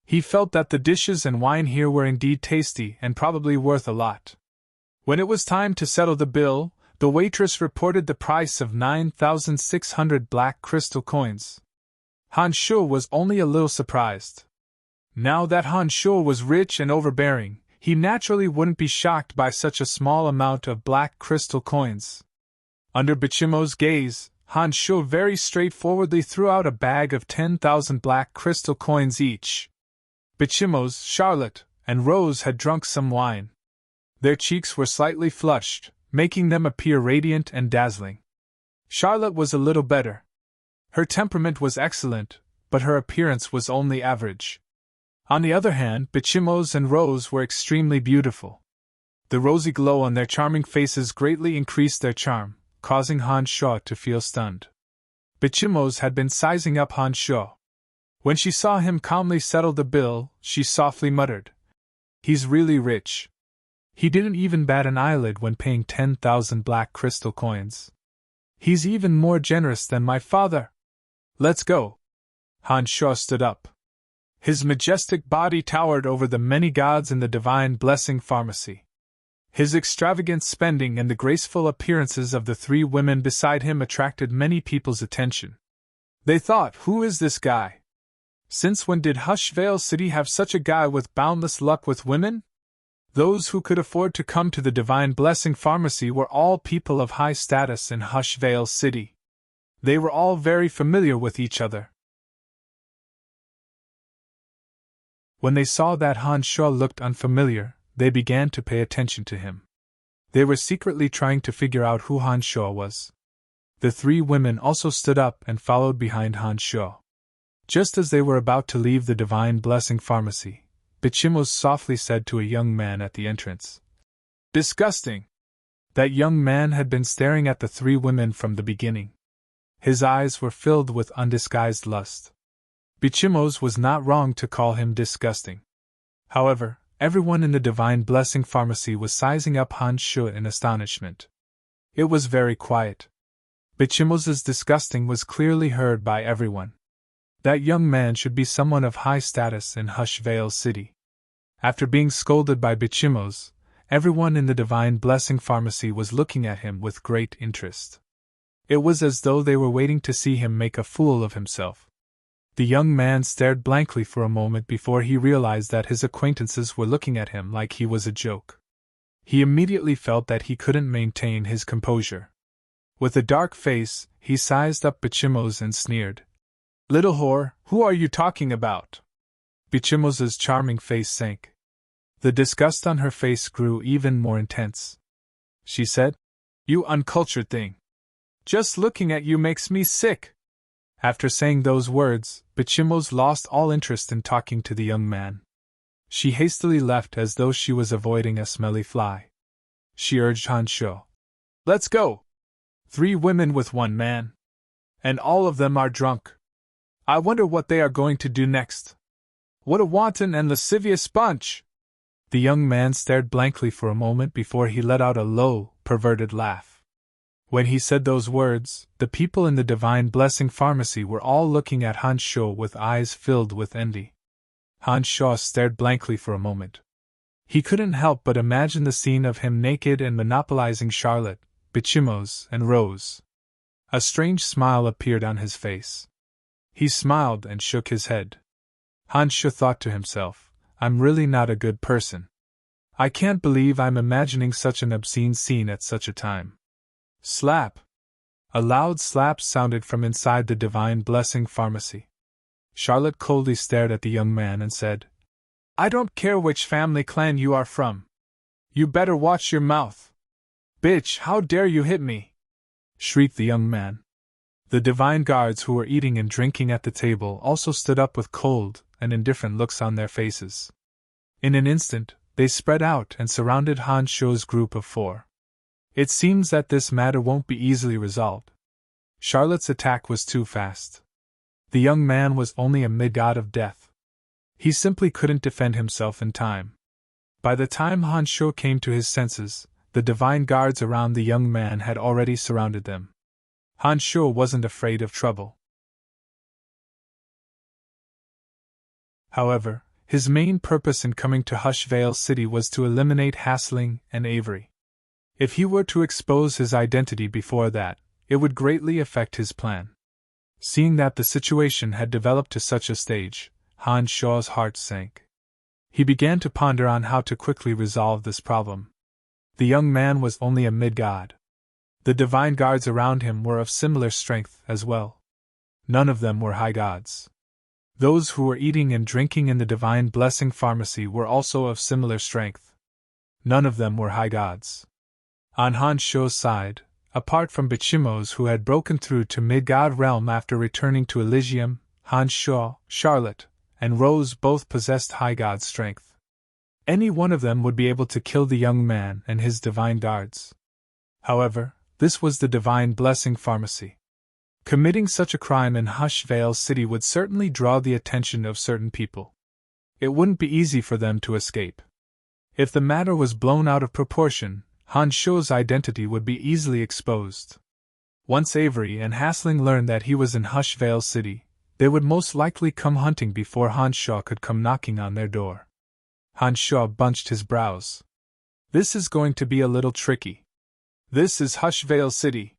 He felt that the dishes and wine here were indeed tasty and probably worth a lot. When it was time to settle the bill, the waitress reported the price of 9,600 black crystal coins. Han Shuo was only a little surprised. Now that Han Shuo was rich and overbearing, he naturally wouldn't be shocked by such a small amount of black crystal coins. Under Bichimo's gaze, Han Shuo very straightforwardly threw out a bag of 10,000 black crystal coins each. Bichimo's, Charlotte, and Rose had drunk some wine. Their cheeks were slightly flushed, making them appear radiant and dazzling. Charlotte was a little better. Her temperament was excellent, but her appearance was only average. On the other hand, Bichimo's and Rose were extremely beautiful. The rosy glow on their charming faces greatly increased their charm, causing Han Shuo to feel stunned. Bichimo's had been sizing up Han Shuo. When she saw him calmly settle the bill, she softly muttered, He's really rich. He didn't even bat an eyelid when paying 10,000 black crystal coins. He's even more generous than my father. Let's go. Han Shuo stood up. His majestic body towered over the many gods in the divine blessing pharmacy. His extravagant spending and the graceful appearances of the three women beside him attracted many people's attention. They thought, who is this guy? Since when did Hushvale City have such a guy with boundless luck with women? Those who could afford to come to the Divine Blessing Pharmacy were all people of high status in Hushvale City. They were all very familiar with each other. When they saw that Han Shuo looked unfamiliar, they began to pay attention to him. They were secretly trying to figure out who Han Shuo was. The three women also stood up and followed behind Han Shuo. Just as they were about to leave the Divine Blessing Pharmacy, Bichimo softly said to a young man at the entrance, Disgusting! That young man had been staring at the three women from the beginning. His eyes were filled with undisguised lust. Bichimo's was not wrong to call him disgusting. However, everyone in the Divine Blessing Pharmacy was sizing up Han Shuo in astonishment. It was very quiet. Bichimo's disgusting was clearly heard by everyone. That young man should be someone of high status in Hushvale City. After being scolded by Bichimo's, everyone in the Divine Blessing Pharmacy was looking at him with great interest. It was as though they were waiting to see him make a fool of himself. The young man stared blankly for a moment before he realized that his acquaintances were looking at him like he was a joke. He immediately felt that he couldn't maintain his composure. With a dark face, he sized up Bichimos and sneered. "Little whore, who are you talking about?" Bichimos's charming face sank. The disgust on her face grew even more intense. She said, "You uncultured thing! Just looking at you makes me sick!" After saying those words, Bichimos lost all interest in talking to the young man. She hastily left as though she was avoiding a smelly fly. She urged Hansho. "Let's go! 3 women with 1 man. And all of them are drunk. I wonder what they are going to do next. What a wanton and lascivious bunch!" The young man stared blankly for a moment before he let out a low, perverted laugh. When he said those words, the people in the Divine Blessing Pharmacy were all looking at Hansho with eyes filled with envy. Hansho stared blankly for a moment. He couldn't help but imagine the scene of him naked and monopolizing Charlotte, Bichimos, and Rose. A strange smile appeared on his face. He smiled and shook his head. Hansho thought to himself, "I'm really not a good person. I can't believe I'm imagining such an obscene scene at such a time." Slap! A loud slap sounded from inside the Divine Blessing Pharmacy. Charlotte coldly stared at the young man and said, "I don't care which family clan you are from. You better watch your mouth." "Bitch, how dare you hit me!" shrieked the young man. The Divine Guards who were eating and drinking at the table also stood up with cold and indifferent looks on their faces. In an instant, they spread out and surrounded Hansho's group of 4. It seems that this matter won't be easily resolved. Charlotte's attack was too fast. The young man was only a mid-god of death. He simply couldn't defend himself in time. By the time Hansho came to his senses, the Divine Guards around the young man had already surrounded them. Hansho wasn't afraid of trouble. However, his main purpose in coming to Hushvale City was to eliminate Hassling and Avery. If he were to expose his identity before that, it would greatly affect his plan. Seeing that the situation had developed to such a stage, Hansho's heart sank. He began to ponder on how to quickly resolve this problem. The young man was only a mid-god. The Divine Guards around him were of similar strength as well. None of them were high gods. Those who were eating and drinking in the Divine Blessing Pharmacy were also of similar strength. None of them were high gods. On Hansho's side, apart from Bichimos who had broken through to mid-god realm after returning to Elysium, Hansho, Charlotte, and Rose both possessed high god strength. Any one of them would be able to kill the young man and his Divine Guards. However, this was the Divine Blessing Pharmacy. Committing such a crime in Hushvale City would certainly draw the attention of certain people. It wouldn't be easy for them to escape. If the matter was blown out of proportion, Hansho's identity would be easily exposed. Once Avery and Hassling learned that he was in Hushvale City, they would most likely come hunting before Hansho could come knocking on their door. Hansho bunched his brows. This is going to be a little tricky. This is Hushvale City.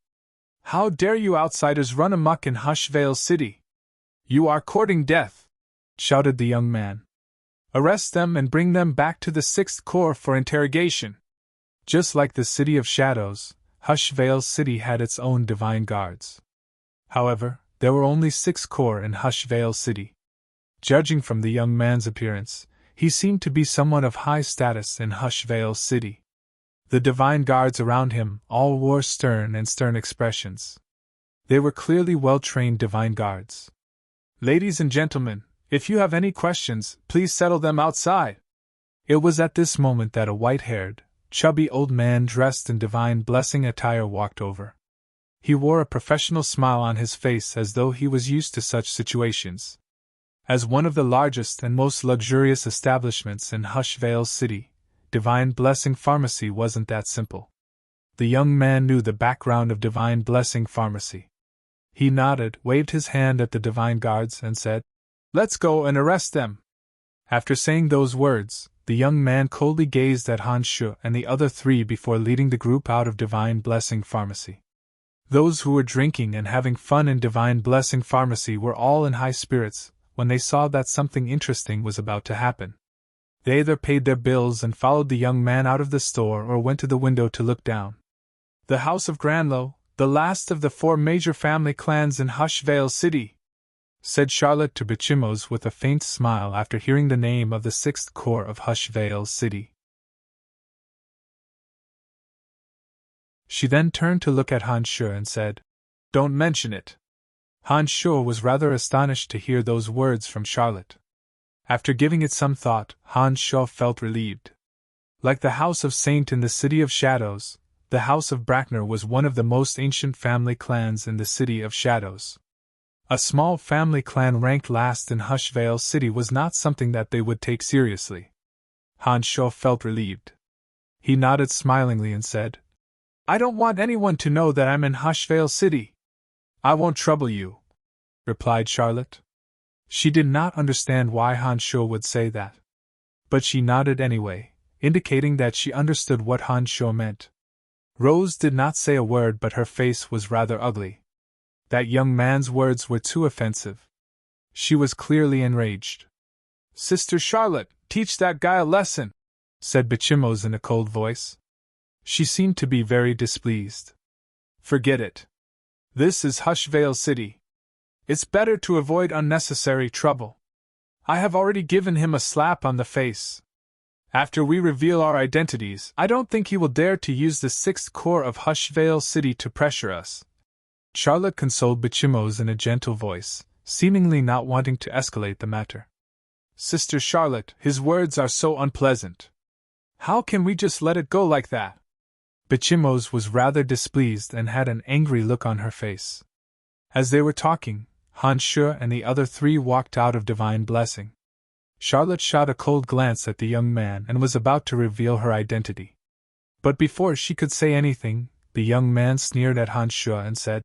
How dare you outsiders run amok in Hushvale City? You are courting death, shouted the young man. Arrest them and bring them back to the 6th Corps for interrogation. Just like the City of Shadows, Hushvale City had its own Divine Guards. However, there were only 6 Corps in Hushvale City. Judging from the young man's appearance, he seemed to be someone of high status in Hushvale City. The Divine Guards around him all wore stern expressions. They were clearly well-trained Divine Guards. Ladies and gentlemen, if you have any questions, please settle them outside. It was at this moment that a white-haired, chubby old man dressed in Divine Blessing attire walked over. He wore a professional smile on his face as though he was used to such situations. As one of the largest and most luxurious establishments in Hushvale City, Divine Blessing Pharmacy wasn't that simple. The young man knew the background of Divine Blessing Pharmacy. He nodded, waved his hand at the Divine Guards, and said, "Let's go and arrest them." After saying those words, the young man coldly gazed at Hansho and the other 3 before leading the group out of Divine Blessing Pharmacy. Those who were drinking and having fun in Divine Blessing Pharmacy were all in high spirits when they saw that something interesting was about to happen. They either paid their bills and followed the young man out of the store or went to the window to look down. The House of Granlow, the last of the 4 major family clans in Hushvale City, said Charlotte to Bichimos with a faint smile after hearing the name of the 6th Corps of Hushvale City. She then turned to look at Han Shu and said, "Don't mention it." Han Shu was rather astonished to hear those words from Charlotte. After giving it some thought, Han Shu felt relieved. Like the House of Saint in the City of Shadows, the House of Brackner was one of the most ancient family clans in the City of Shadows. A small family clan ranked last in Hushvale City was not something that they would take seriously. Han Shu felt relieved. He nodded smilingly and said, "I don't want anyone to know that I'm in Hushvale City." "I won't trouble you," replied Charlotte. She did not understand why Han Shu would say that. But she nodded anyway, indicating that she understood what Han Shu meant. Rose did not say a word, but her face was rather ugly. That young man's words were too offensive. She was clearly enraged. "Sister Charlotte, teach that guy a lesson," said Bichimos in a cold voice. She seemed to be very displeased. "Forget it. This is Hushvale City. It's better to avoid unnecessary trouble. I have already given him a slap on the face. After we reveal our identities, I don't think he will dare to use the 6th Corps of Hushvale City to pressure us." Charlotte consoled Bichimos in a gentle voice, seemingly not wanting to escalate the matter. "Sister Charlotte, his words are so unpleasant. How can we just let it go like that?" Bichimos was rather displeased and had an angry look on her face. As they were talking, Han Shu and the other 3 walked out of Divine Blessing. Charlotte shot a cold glance at the young man and was about to reveal her identity. But before she could say anything, the young man sneered at Han Shu and said,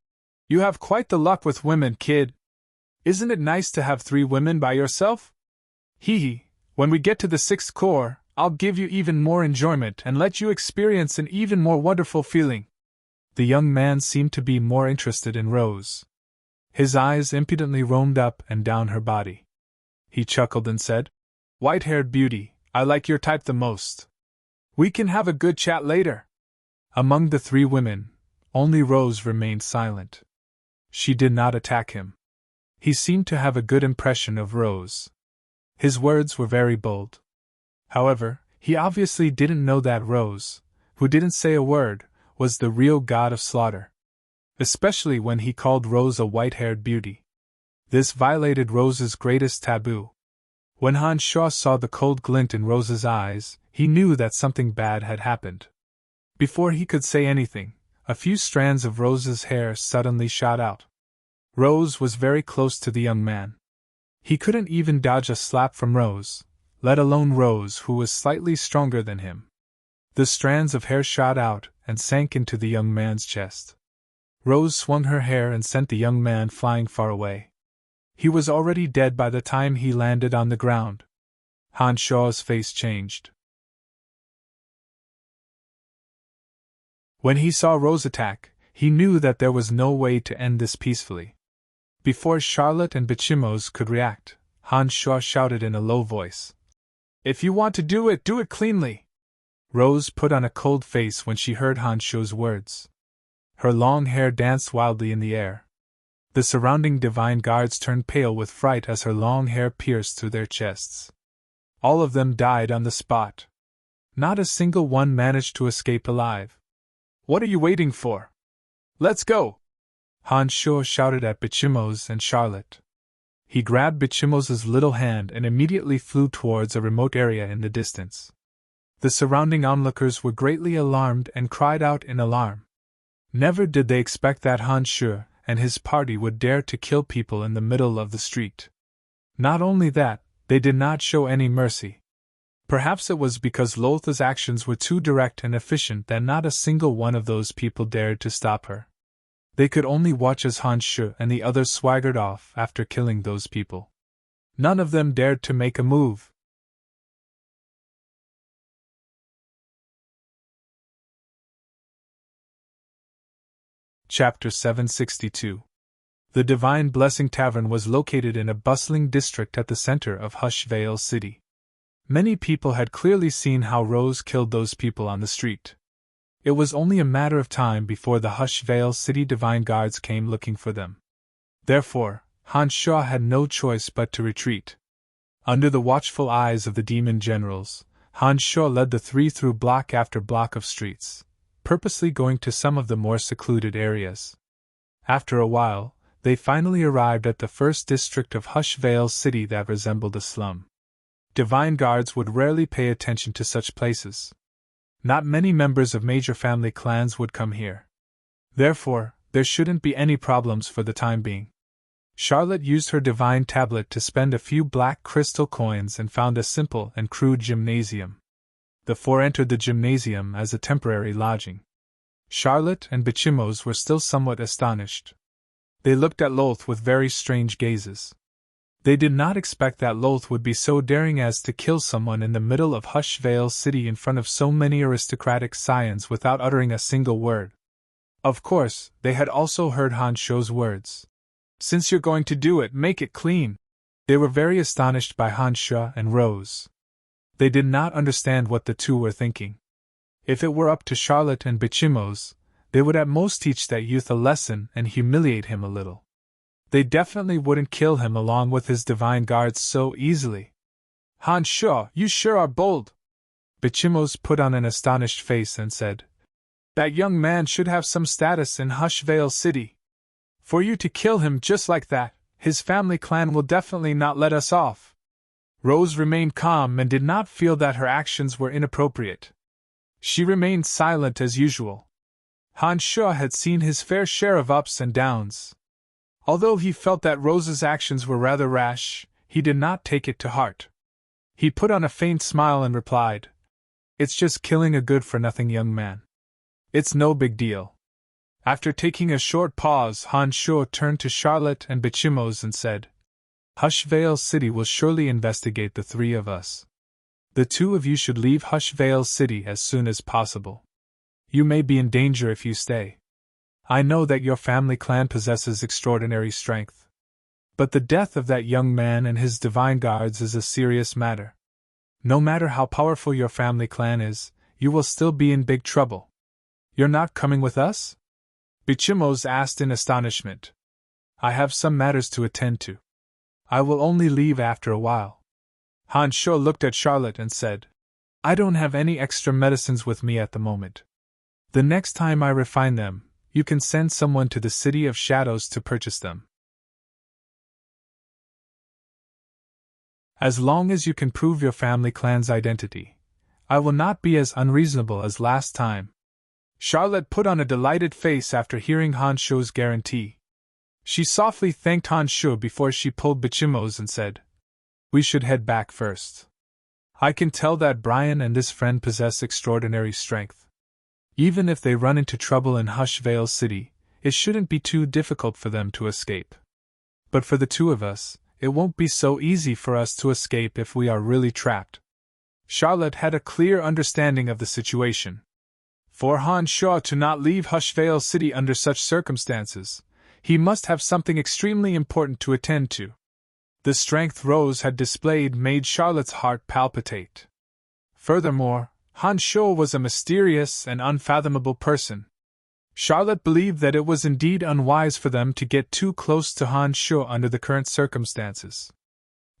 "You have quite the luck with women, kid. Isn't it nice to have 3 women by yourself? Hee, when we get to the 6th Corps, I'll give you even more enjoyment and let you experience an even more wonderful feeling." The young man seemed to be more interested in Rose. His eyes impudently roamed up and down her body. He chuckled and said, "White-haired beauty, I like your type the most. We can have a good chat later." Among the 3 women, only Rose remained silent. She did not attack him. He seemed to have a good impression of Rose. His words were very bold. However, he obviously didn't know that Rose, who didn't say a word, was the real god of slaughter. Especially when he called Rose a white-haired beauty. This violated Rose's greatest taboo. When Han Shu saw the cold glint in Rose's eyes, he knew that something bad had happened. Before he could say anything, a few strands of Rose's hair suddenly shot out. Rose was very close to the young man. He couldn't even dodge a slap from Rose, let alone Rose, who was slightly stronger than him. The strands of hair shot out and sank into the young man's chest. Rose swung her hair and sent the young man flying far away. He was already dead by the time he landed on the ground. Han Shu's face changed. When he saw Rose attack, he knew that there was no way to end this peacefully. Before Charlotte and Bichimos could react, Han Shu shouted in a low voice, "If you want to do it cleanly." Rose put on a cold face when she heard Han Shu's words. Her long hair danced wildly in the air. The surrounding divine guards turned pale with fright as her long hair pierced through their chests. All of them died on the spot. Not a single one managed to escape alive. "What are you waiting for? Let's go!" Han Shu shouted at Bichimos and Charlotte. He grabbed Bichimos' little hand and immediately flew towards a remote area in the distance. The surrounding onlookers were greatly alarmed and cried out in alarm. Never did they expect that Han Shu and his party would dare to kill people in the middle of the street. Not only that, they did not show any mercy. Perhaps it was because Lotha's actions were too direct and efficient that not a single one of those people dared to stop her. They could only watch as Han Shu and the others swaggered off after killing those people. None of them dared to make a move. Chapter 762. The Divine Blessing Tavern was located in a bustling district at the center of Hushvale City. Many people had clearly seen how Rose killed those people on the street. It was only a matter of time before the Hushvale City Divine Guards came looking for them. Therefore, Han Shaw had no choice but to retreat. Under the watchful eyes of the demon generals, Han Shaw led the three through block after block of streets, purposely going to some of the more secluded areas. After a while, they finally arrived at the first district of Hushvale City that resembled a slum. Divine Guards would rarely pay attention to such places. Not many members of major family clans would come here. Therefore, there shouldn't be any problems for the time being. Charlotte used her divine tablet to spend a few black crystal coins and found a simple and crude gymnasium. The four entered the gymnasium as a temporary lodging. Charlotte and Bichimos were still somewhat astonished. They looked at Lolth with very strange gazes. They did not expect that Lolth would be so daring as to kill someone in the middle of Hushvale City in front of so many aristocratic scions without uttering a single word. Of course, they had also heard Han Shou's words. "Since you're going to do it, make it clean." They were very astonished by Han Sha and Rose. They did not understand what the two were thinking. If it were up to Charlotte and Bichimos, they would at most teach that youth a lesson and humiliate him a little. They definitely wouldn't kill him along with his divine guards so easily. "Han Sha, you sure are bold." Bichimos put on an astonished face and said, "That young man should have some status in Hushvale City. For you to kill him just like that, his family clan will definitely not let us off." Rose remained calm and did not feel that her actions were inappropriate. She remained silent as usual. Han Sha had seen his fair share of ups and downs. Although he felt that Rose's actions were rather rash, he did not take it to heart. He put on a faint smile and replied, "It's just killing a good-for-nothing young man. It's no big deal." After taking a short pause, Han Sha turned to Charlotte and Bichimos and said, "Hushvale City will surely investigate the three of us. The two of you should leave Hushvale City as soon as possible. You may be in danger if you stay. I know that your family clan possesses extraordinary strength. But the death of that young man and his divine guards is a serious matter. No matter how powerful your family clan is, you will still be in big trouble." "You're not coming with us?" Bichimos asked in astonishment. "I have some matters to attend to. I will only leave after a while." Han Sha looked at Charlotte and said, "I don't have any extra medicines with me at the moment. The next time I refine them, you can send someone to the City of Shadows to purchase them. As long as you can prove your family clan's identity, I will not be as unreasonable as last time." Charlotte put on a delighted face after hearing Han Shu's guarantee. She softly thanked Han Shu before she pulled Bichimos and said, "We should head back first. I can tell that Brian and this friend possess extraordinary strength. Even if they run into trouble in Hushvale City, it shouldn't be too difficult for them to escape. But for the two of us, it won't be so easy for us to escape if we are really trapped." Charlotte had a clear understanding of the situation. For Han Shaw to not leave Hushvale City under such circumstances, he must have something extremely important to attend to. The strength Rose had displayed made Charlotte's heart palpitate. Furthermore, Han Shaw was a mysterious and unfathomable person. Charlotte believed that it was indeed unwise for them to get too close to Han Shaw under the current circumstances.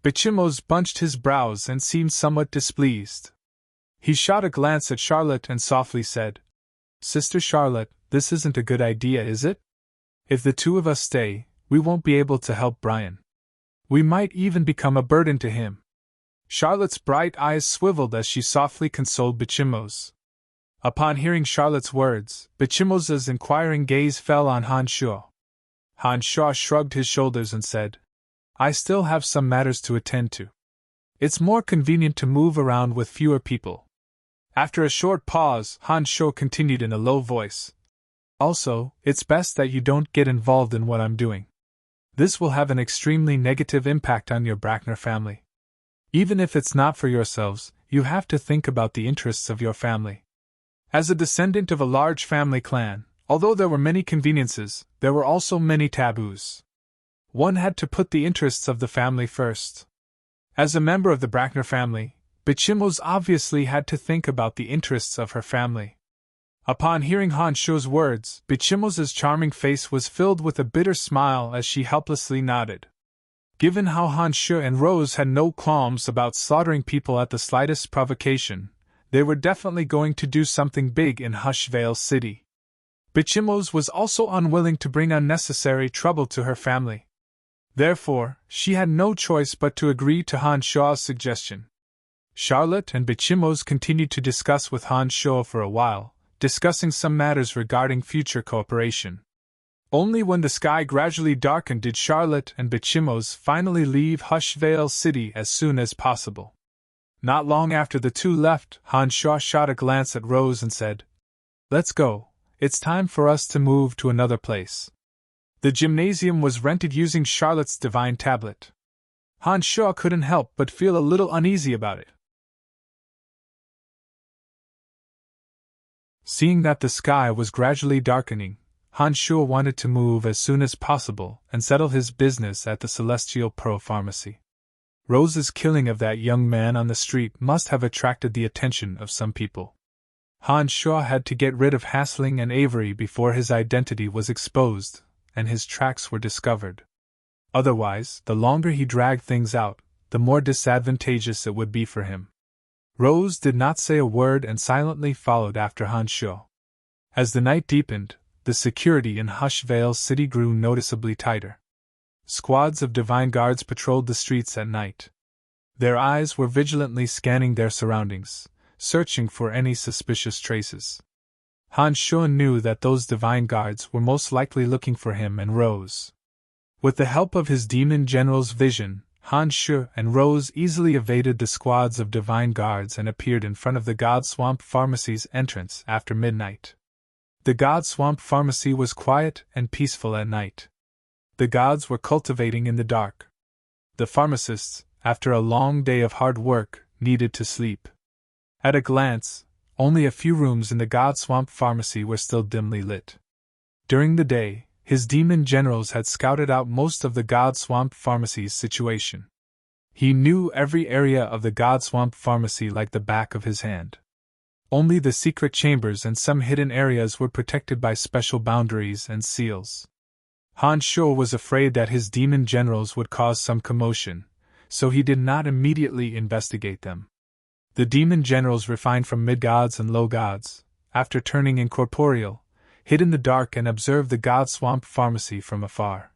Bichimos bunched his brows and seemed somewhat displeased. He shot a glance at Charlotte and softly said, "Sister Charlotte, this isn't a good idea, is it? If the two of us stay, we won't be able to help Brian. We might even become a burden to him." Charlotte's bright eyes swiveled as she softly consoled Bichimos. Upon hearing Charlotte's words, Bichimos' inquiring gaze fell on Han Shaw. Han Shaw shrugged his shoulders and said, "I still have some matters to attend to. It's more convenient to move around with fewer people." After a short pause, Han Shaw continued in a low voice, "Also, it's best that you don't get involved in what I'm doing. This will have an extremely negative impact on your Brackner family. Even if it's not for yourselves, you have to think about the interests of your family. As a descendant of a large family clan, although there were many conveniences, there were also many taboos. One had to put the interests of the family first. As a member of the Brackner family, Bichimos obviously had to think about the interests of her family. Upon hearing Han Shuo's words, Bichimos' charming face was filled with a bitter smile as she helplessly nodded. Given how Han Shu and Rose had no qualms about slaughtering people at the slightest provocation, they were definitely going to do something big in Hushvale City. Bichimos was also unwilling to bring unnecessary trouble to her family. Therefore, she had no choice but to agree to Han Shuo's suggestion. Charlotte and Bichimos continued to discuss with Han Shuo for a while, discussing some matters regarding future cooperation. Only when the sky gradually darkened did Charlotte and Bichimos finally leave Hushvale City as soon as possible. Not long after the two left, Han Shuo shot a glance at Rose and said, "Let's go. It's time for us to move to another place." The gymnasium was rented using Charlotte's divine tablet. Han Shuo couldn't help but feel a little uneasy about it. Seeing that the sky was gradually darkening, Han Shuo wanted to move as soon as possible and settle his business at the Celestial Pearl Pharmacy. Rose's killing of that young man on the street must have attracted the attention of some people. Han Shuo had to get rid of Hasling and Avery before his identity was exposed and his tracks were discovered. Otherwise, the longer he dragged things out, the more disadvantageous it would be for him. Rose did not say a word and silently followed after Han Shuo. As the night deepened, the security in Hushvale City grew noticeably tighter. Squads of divine guards patrolled the streets at night. Their eyes were vigilantly scanning their surroundings, searching for any suspicious traces. Han Shuo knew that those divine guards were most likely looking for him and Rose. With the help of his demon general's vision, Han Shu and Rose easily evaded the squads of divine guards and appeared in front of the God Swamp Pharmacy's entrance after midnight. The God Swamp Pharmacy was quiet and peaceful at night. The gods were cultivating in the dark. The pharmacists, after a long day of hard work, needed to sleep. At a glance, only a few rooms in the God Swamp Pharmacy were still dimly lit. During the day, his demon generals had scouted out most of the God Swamp Pharmacy's situation. He knew every area of the God Swamp Pharmacy like the back of his hand. Only the secret chambers and some hidden areas were protected by special boundaries and seals. Han Shuo was afraid that his demon generals would cause some commotion, so he did not immediately investigate them. The demon generals refined from mid-gods and low-gods, after turning incorporeal, hid in the dark and observed the God Swamp Pharmacy from afar.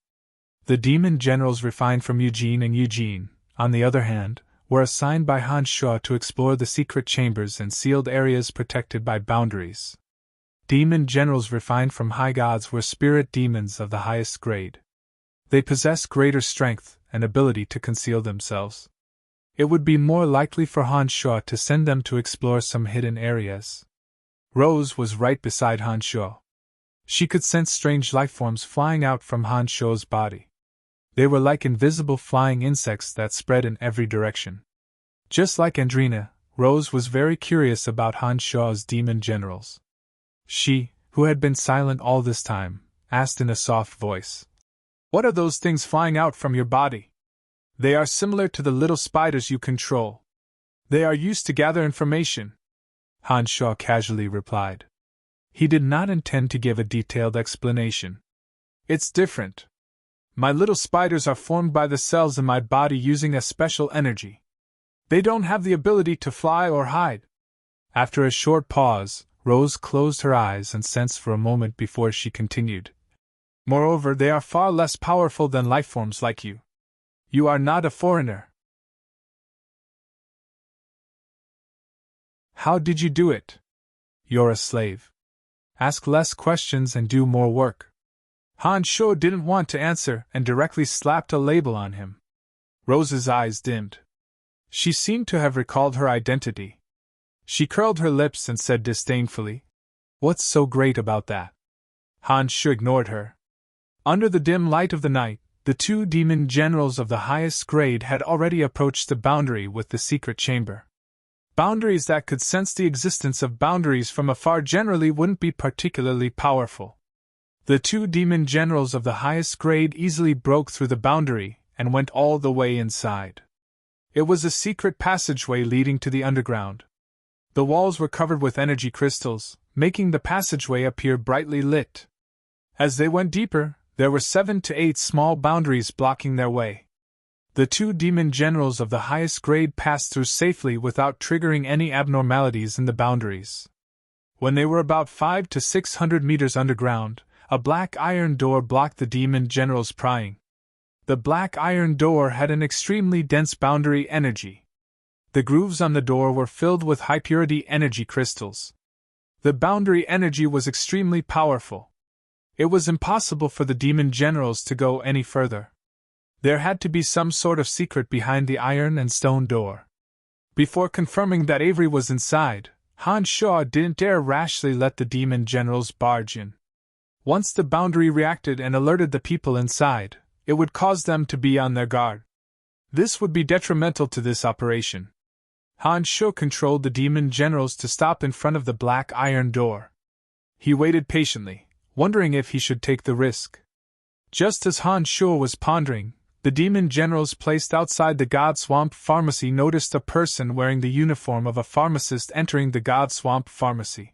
The demon generals refined from Eugene and Eugene, on the other hand, were assigned by Han Shuo to explore the secret chambers and sealed areas protected by boundaries. Demon generals refined from high gods were spirit demons of the highest grade. They possessed greater strength and ability to conceal themselves. It would be more likely for Han Shuo to send them to explore some hidden areas. Rose was right beside Han Shuo. She could sense strange lifeforms flying out from Han Shuo's body. They were like invisible flying insects that spread in every direction. Just like Andrina, Rose was very curious about Han Shuo's demon generals. She, who had been silent all this time, asked in a soft voice, "What are those things flying out from your body?" "They are similar to the little spiders you control. They are used to gather information," Han Shuo casually replied. He did not intend to give a detailed explanation. "It's different. My little spiders are formed by the cells in my body using a special energy. They don't have the ability to fly or hide." After a short pause, Rose closed her eyes and sensed for a moment before she continued. "Moreover, they are far less powerful than lifeforms like you. You are not a foreigner." "How did you do it?" "You're a slave. Ask less questions and do more work." Han Shuo didn't want to answer and directly slapped a label on him. Rose's eyes dimmed. She seemed to have recalled her identity. She curled her lips and said disdainfully, "What's so great about that?" Han Shuo ignored her. Under the dim light of the night, the two demon generals of the highest grade had already approached the boundary with the secret chamber. Boundaries that could sense the existence of boundaries from afar generally wouldn't be particularly powerful. The two demon generals of the highest grade easily broke through the boundary and went all the way inside. It was a secret passageway leading to the underground. The walls were covered with energy crystals, making the passageway appear brightly lit. As they went deeper, there were 7 to 8 small boundaries blocking their way. The 2 demon generals of the highest grade passed through safely without triggering any abnormalities in the boundaries. When they were about 500 to 600 meters underground, a black iron door blocked the demon generals' prying. The black iron door had an extremely dense boundary energy. The grooves on the door were filled with high-purity energy crystals. The boundary energy was extremely powerful. It was impossible for the demon generals to go any further. There had to be some sort of secret behind the iron and stone door. Before confirming that Avery was inside, Han Shaw didn't dare rashly let the demon generals barge in. Once the boundary reacted and alerted the people inside, it would cause them to be on their guard. This would be detrimental to this operation. Han Shaw controlled the demon generals to stop in front of the black iron door. He waited patiently, wondering if he should take the risk. Just as Han Shaw was pondering, the demon generals placed outside the God Swamp Pharmacy noticed a person wearing the uniform of a pharmacist entering the God Swamp Pharmacy.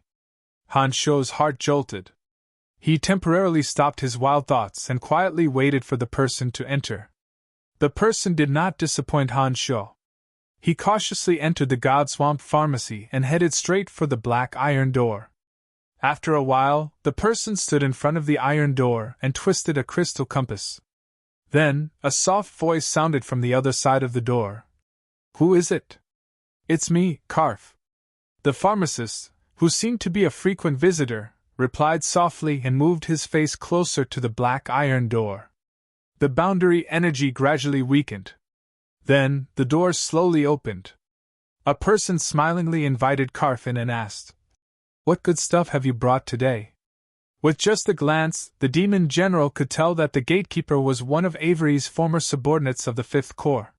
Han Shaw's heart jolted. He temporarily stopped his wild thoughts and quietly waited for the person to enter. The person did not disappoint Han Shaw. He cautiously entered the God Swamp Pharmacy and headed straight for the black iron door. After a while, the person stood in front of the iron door and twisted a crystal compass. Then, a soft voice sounded from the other side of the door. "Who is it?" "It's me, Karf." The pharmacist, who seemed to be a frequent visitor, replied softly and moved his face closer to the black iron door. The boundary energy gradually weakened. Then, the door slowly opened. A person smilingly invited Karf in and asked, "What good stuff have you brought today?" With just a glance, the demon general could tell that the gatekeeper was one of Avery's former subordinates of the 5th Corps.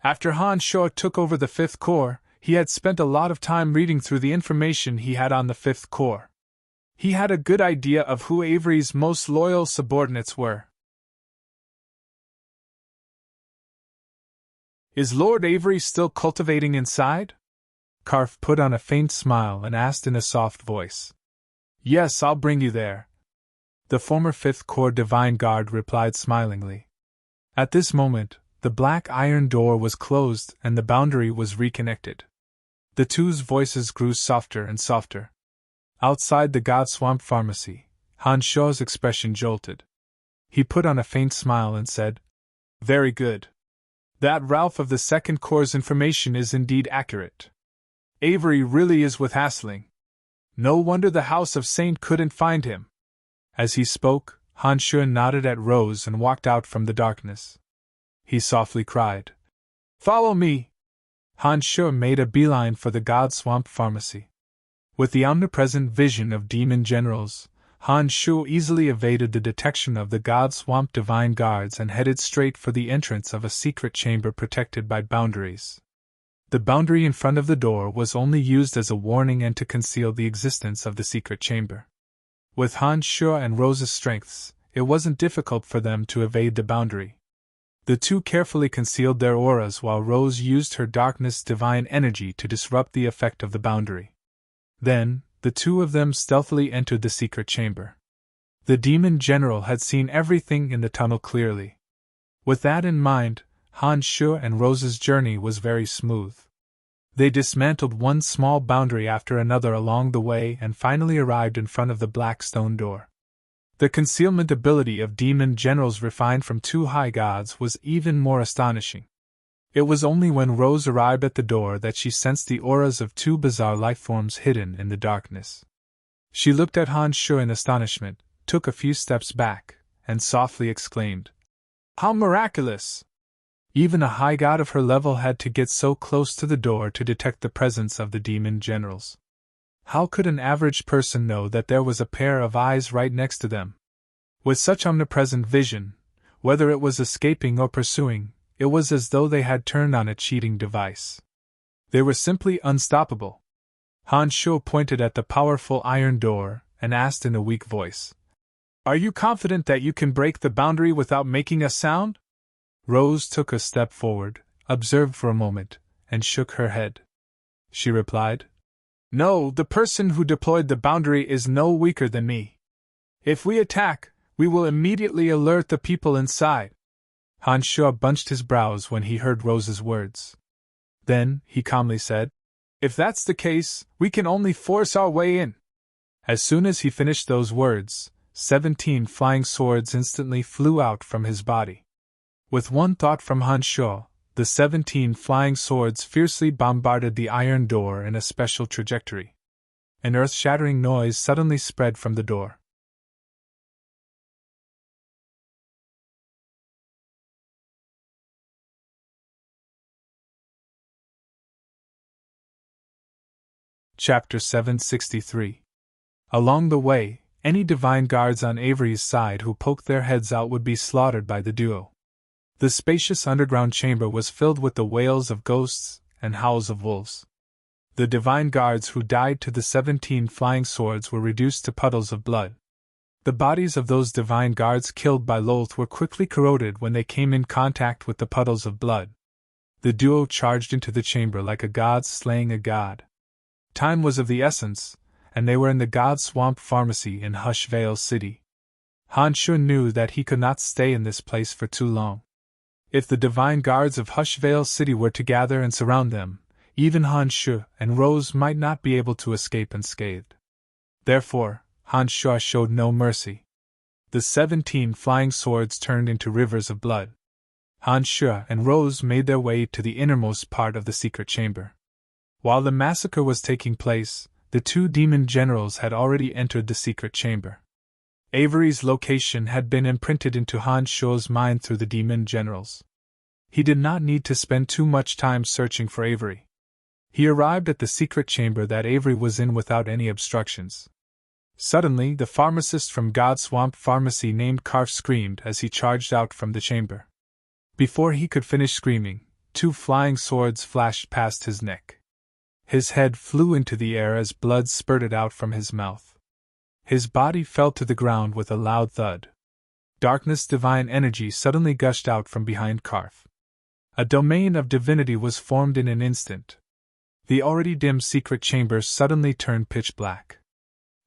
After Han Shaw took over the 5th Corps, he had spent a lot of time reading through the information he had on the 5th Corps. He had a good idea of who Avery's most loyal subordinates were. "Is Lord Avery still cultivating inside?" Karf put on a faint smile and asked in a soft voice. "Yes, I'll bring you there." The former 5th Corps Divine Guard replied smilingly. At this moment, the black iron door was closed and the boundary was reconnected. The two's voices grew softer and softer. Outside the God Swamp Pharmacy, Han Shaw's expression jolted. He put on a faint smile and said, "Very good. That Ralph of the 2nd Corps' information is indeed accurate. Avery really is with Hassling. No wonder the House of Saint couldn't find him." As he spoke, Han Shaw nodded at Rose and walked out from the darkness. He softly cried, "Follow me!" Han Shaw made a beeline for the God Swamp Pharmacy. With the omnipresent vision of demon generals, Han Shaw easily evaded the detection of the God Swamp Divine Guards and headed straight for the entrance of a secret chamber protected by boundaries. The boundary in front of the door was only used as a warning and to conceal the existence of the secret chamber. With Han Shaw and Rose's strengths, it wasn't difficult for them to evade the boundary. The two carefully concealed their auras while Rose used her darkness divine energy to disrupt the effect of the boundary. Then, the two of them stealthily entered the secret chamber. The demon general had seen everything in the tunnel clearly. With that in mind, Han Shaw and Rose's journey was very smooth. They dismantled one small boundary after another along the way and finally arrived in front of the black stone door. The concealment ability of demon generals refined from 2 high gods was even more astonishing. It was only when Rose arrived at the door that she sensed the auras of 2 bizarre lifeforms hidden in the darkness. She looked at Han Shaw in astonishment, took a few steps back, and softly exclaimed, "How miraculous!" Even a high god of her level had to get so close to the door to detect the presence of the demon generals. How could an average person know that there was a pair of eyes right next to them? With such omnipresent vision, whether it was escaping or pursuing, it was as though they had turned on a cheating device. They were simply unstoppable. Han Shaw pointed at the powerful iron door and asked in a weak voice, "Are you confident that you can break the boundary without making a sound?" Rose took a step forward, observed for a moment, and shook her head. She replied, "No, the person who deployed the boundary is no weaker than me. If we attack, we will immediately alert the people inside." Han Shuo bunched his brows when he heard Rose's words. Then, he calmly said, "If that's the case, we can only force our way in." As soon as he finished those words, 17 flying swords instantly flew out from his body. With one thought from Han Shuo, the 17 flying swords fiercely bombarded the iron door in a special trajectory. An earth-shattering noise suddenly spread from the door. Chapter 763. Along the way, any divine guards on Avery's side who poked their heads out would be slaughtered by the duo. The spacious underground chamber was filled with the wails of ghosts and howls of wolves. The divine guards who died to the 17 flying swords were reduced to puddles of blood. The bodies of those divine guards killed by Lolth were quickly corroded when they came in contact with the puddles of blood. The duo charged into the chamber like a god slaying a god. Time was of the essence, and they were in the God Swamp Pharmacy in Hushvale City. Han Shuo knew that he could not stay in this place for too long. If the divine guards of Hushvale City were to gather and surround them, even Han Shuo and Rose might not be able to escape unscathed. Therefore, Han Shuo showed no mercy. The 17 flying swords turned into rivers of blood. Han Shuo and Rose made their way to the innermost part of the secret chamber. While the massacre was taking place, the 2 demon generals had already entered the secret chamber. Avery's location had been imprinted into Han Shuo's mind through the demon generals. He did not need to spend too much time searching for Avery. He arrived at the secret chamber that Avery was in without any obstructions. Suddenly, the pharmacist from God Swamp Pharmacy named Karf screamed as he charged out from the chamber. Before he could finish screaming, 2 flying swords flashed past his neck. His head flew into the air as blood spurted out from his mouth. His body fell to the ground with a loud thud. Darkness divine energy suddenly gushed out from behind Karf. A domain of divinity was formed in an instant. The already dim secret chamber suddenly turned pitch black.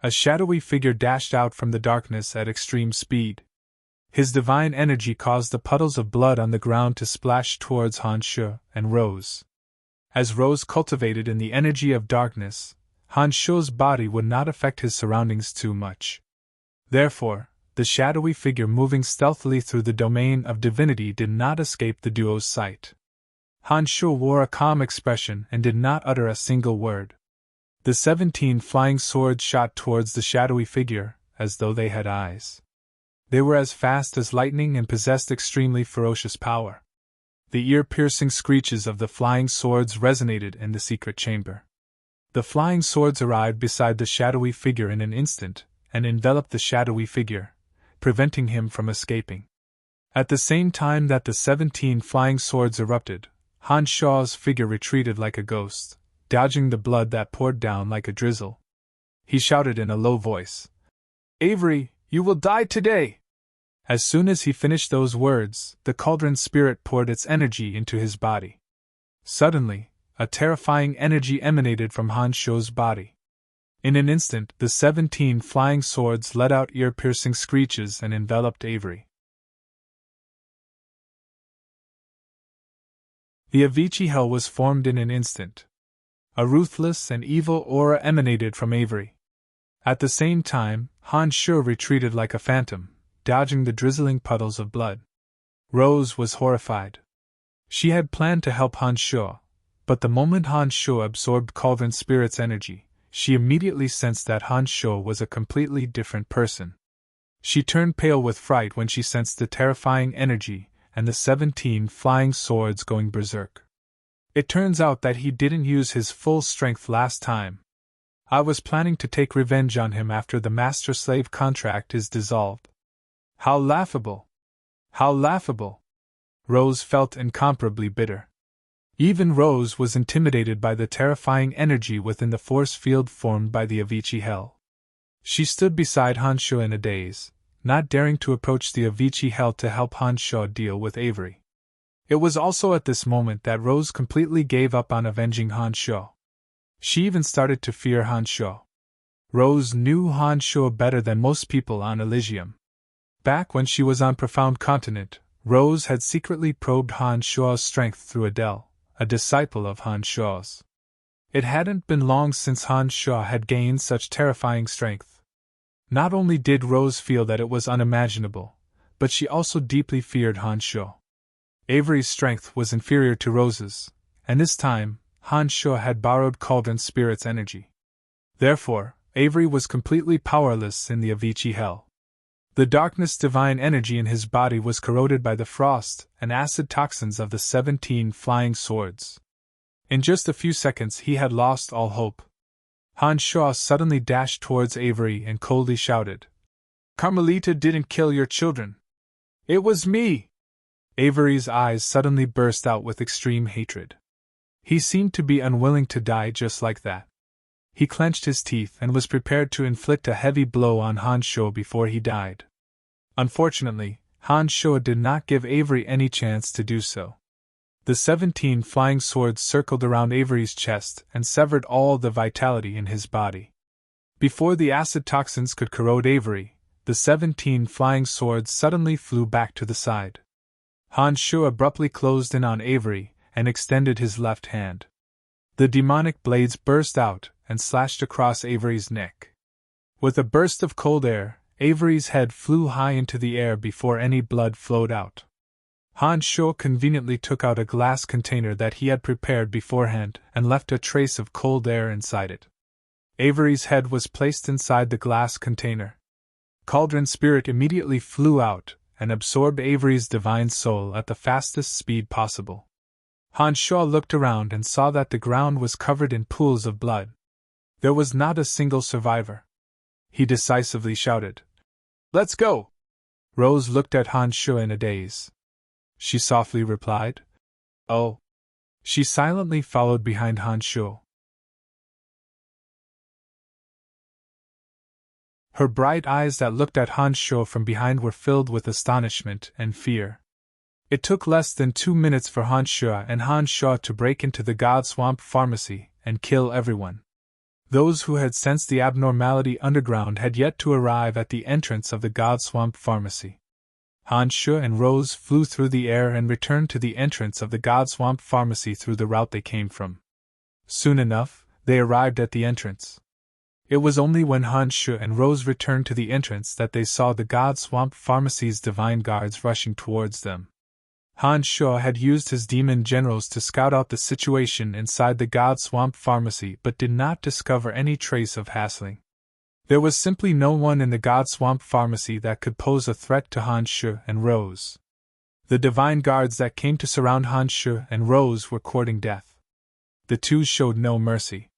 A shadowy figure dashed out from the darkness at extreme speed. His divine energy caused the puddles of blood on the ground to splash towards Han Shuo and Rose. As Rose cultivated in the energy of darkness, Han Shuo's body would not affect his surroundings too much. Therefore, the shadowy figure moving stealthily through the domain of divinity did not escape the duo's sight. Han Shuo wore a calm expression and did not utter a single word. The 17 flying swords shot towards the shadowy figure, as though they had eyes. They were as fast as lightning and possessed extremely ferocious power. The ear-piercing screeches of the flying swords resonated in the secret chamber. The flying swords arrived beside the shadowy figure in an instant, and enveloped the shadowy figure, preventing him from escaping. At the same time that the 17 flying swords erupted, Han Shuo's figure retreated like a ghost, dodging the blood that poured down like a drizzle. He shouted in a low voice, "Avery, you will die today!" As soon as he finished those words, the cauldron spirit poured its energy into his body. Suddenly, a terrifying energy emanated from Han Shuo's body. In an instant, the 17 flying swords let out ear-piercing screeches and enveloped Avery. The Avicii Hell was formed in an instant. A ruthless and evil aura emanated from Avery. At the same time, Han Shuo retreated like a phantom, dodging the drizzling puddles of blood. Rose was horrified. She had planned to help Han Shuo, but the moment Han Shuo absorbed Cauldron Spirit's energy, she immediately sensed that Han Shuo was a completely different person. She turned pale with fright when she sensed the terrifying energy and the 17 flying swords going berserk. It turns out that he didn't use his full strength last time. I was planning to take revenge on him after the master-slave contract is dissolved. How laughable! How laughable! Rose felt incomparably bitter. Even Rose was intimidated by the terrifying energy within the force field formed by the Avicii Hell. She stood beside Han Shuo in a daze, not daring to approach the Avicii Hell to help Han Shuo deal with Avery. It was also at this moment that Rose completely gave up on avenging Han Sho. She even started to fear Han Sho. Rose knew Han Sho better than most people on Elysium. Back when she was on Profound Continent, Rose had secretly probed Han Sho's strength through Adele, a disciple of Han Sho's. It hadn't been long since Han Sho had gained such terrifying strength. Not only did Rose feel that it was unimaginable, but she also deeply feared Han Sho. Avery's strength was inferior to Rose's, and this time, Han Sho had borrowed Cauldron Spirit's energy. Therefore, Avery was completely powerless in the Avicii Hell. The darkness divine energy in his body was corroded by the frost and acid toxins of the 17 flying swords. In just a few seconds he had lost all hope. Han Sho suddenly dashed towards Avery and coldly shouted, "Carmelita didn't kill your children. It was me!" Avery's eyes suddenly burst out with extreme hatred. He seemed to be unwilling to die just like that. He clenched his teeth and was prepared to inflict a heavy blow on Han Sho before he died. Unfortunately, Han Sho did not give Avery any chance to do so. The 17 flying swords circled around Avery's chest and severed all the vitality in his body. Before the acid toxins could corrode Avery, the 17 flying swords suddenly flew back to the side. Han Sho abruptly closed in on Avery and extended his left hand. The demonic blades burst out and slashed across Avery's neck. With a burst of cold air, Avery's head flew high into the air before any blood flowed out. Han Sho conveniently took out a glass container that he had prepared beforehand and left a trace of cold air inside it. Avery's head was placed inside the glass container. Cauldron Spirit immediately flew out and absorbed Avery's divine soul at the fastest speed possible. Han Sho looked around and saw that the ground was covered in pools of blood. There was not a single survivor. He decisively shouted, "Let's go!" Rose looked at Han Sho in a daze. She softly replied, "Oh." She silently followed behind Han Sho. Her bright eyes that looked at Han Sho from behind were filled with astonishment and fear. It took less than 2 minutes for Han Sho to break into the God Swamp Pharmacy and kill everyone. Those who had sensed the abnormality underground had yet to arrive at the entrance of the God Swamp Pharmacy. Han Sho and Rose flew through the air and returned to the entrance of the God Swamp Pharmacy through the route they came from. Soon enough, they arrived at the entrance. It was only when Han Sho and Rose returned to the entrance that they saw the God Swamp Pharmacy's divine guards rushing towards them. Han Sho had used his demon generals to scout out the situation inside the God Swamp Pharmacy but did not discover any trace of Hasling. There was simply no one in the God Swamp Pharmacy that could pose a threat to Han Sho and Rose. The divine guards that came to surround Han Sho and Rose were courting death. The two showed no mercy.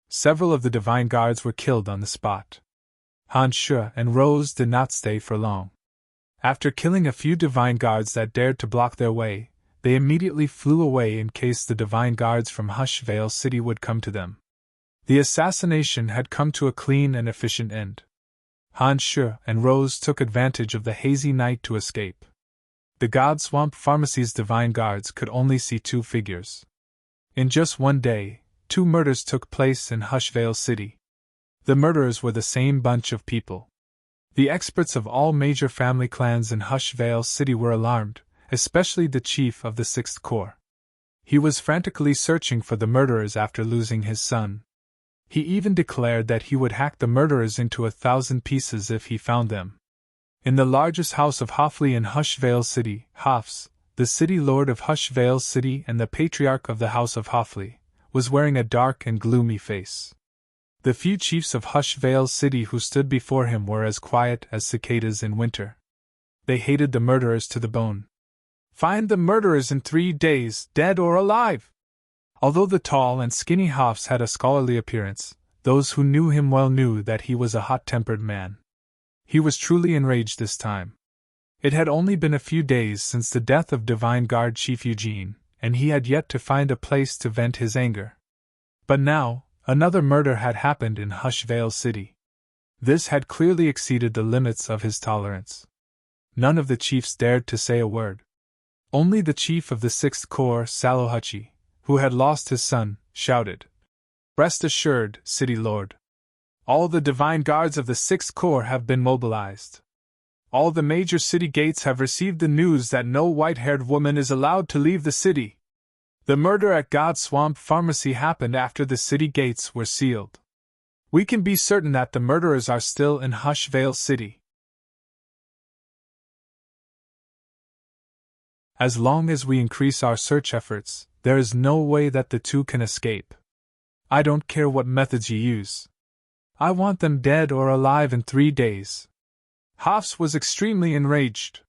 Several of the divine guards were killed on the spot. Han Sho and Rose did not stay for long. After killing a few divine guards that dared to block their way, they immediately flew away in case the divine guards from Hushvale City would come to them. The assassination had come to a clean and efficient end. Han Sho and Rose took advantage of the hazy night to escape. The God Swamp Pharmacy's divine guards could only see 2 figures. In just one day, 2 murders took place in Hushvale City. The murderers were the same bunch of people. The experts of all major family clans in Hushvale City were alarmed, especially the chief of the 6th Corps. He was frantically searching for the murderers after losing his son. He even declared that he would hack the murderers into 1,000 pieces if he found them. In the largest house of Hoffley in Hushvale City, Hofs, the city lord of Hushvale City and the patriarch of the house of Hoffley, was wearing a dark and gloomy face. The few chiefs of Hushvale City who stood before him were as quiet as cicadas in winter. They hated the murderers to the bone. "Find the murderers in 3 days, dead or alive!" Although the tall and skinny Hofs had a scholarly appearance, those who knew him well knew that he was a hot-tempered man. He was truly enraged this time. It had only been a few days since the death of Divine Guard Chief Eugene, and he had yet to find a place to vent his anger. But now, another murder had happened in Hushvale City. This had clearly exceeded the limits of his tolerance. None of the chiefs dared to say a word. Only the chief of the 6th Corps, Salohutchi, who had lost his son, shouted, "Rest assured, City Lord. All the divine guards of the 6th Corps have been mobilized. All the major city gates have received the news that no white-haired woman is allowed to leave the city. The murder at God's Swamp Pharmacy happened after the city gates were sealed. We can be certain that the murderers are still in Hushvale City. As long as we increase our search efforts, there is no way that the two can escape. I don't care what methods you use. I want them dead or alive in 3 days." Hafs was extremely enraged.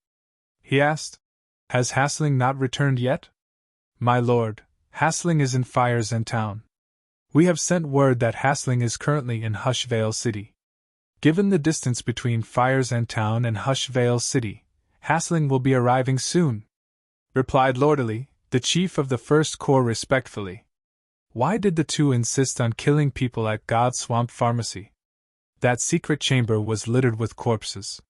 He asked, "Has Hasling not returned yet?" "My lord, Hasling is in Fires and Town. We have sent word that Hasling is currently in Hushvale City. Given the distance between Fires and Town and Hushvale City, Hasling will be arriving soon," replied Lordily, the chief of the 1st Corps respectfully. Why did the two insist on killing people at God's Swamp Pharmacy? That secret chamber was littered with corpses.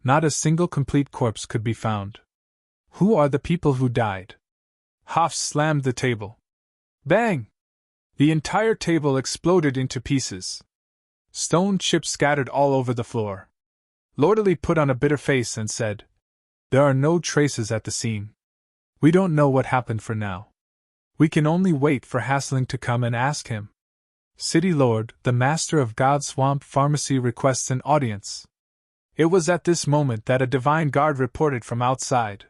Not a single complete corpse could be found. Who are the people who died? Hafs slammed the table. Bang! The entire table exploded into pieces. Stone chips scattered all over the floor. Lordily put on a bitter face and said, "There are no traces at the scene. We don't know what happened for now. We can only wait for Hasling to come and ask him. City Lord, the master of God's Swamp Pharmacy requests an audience." It was at this moment that a divine guard reported from outside.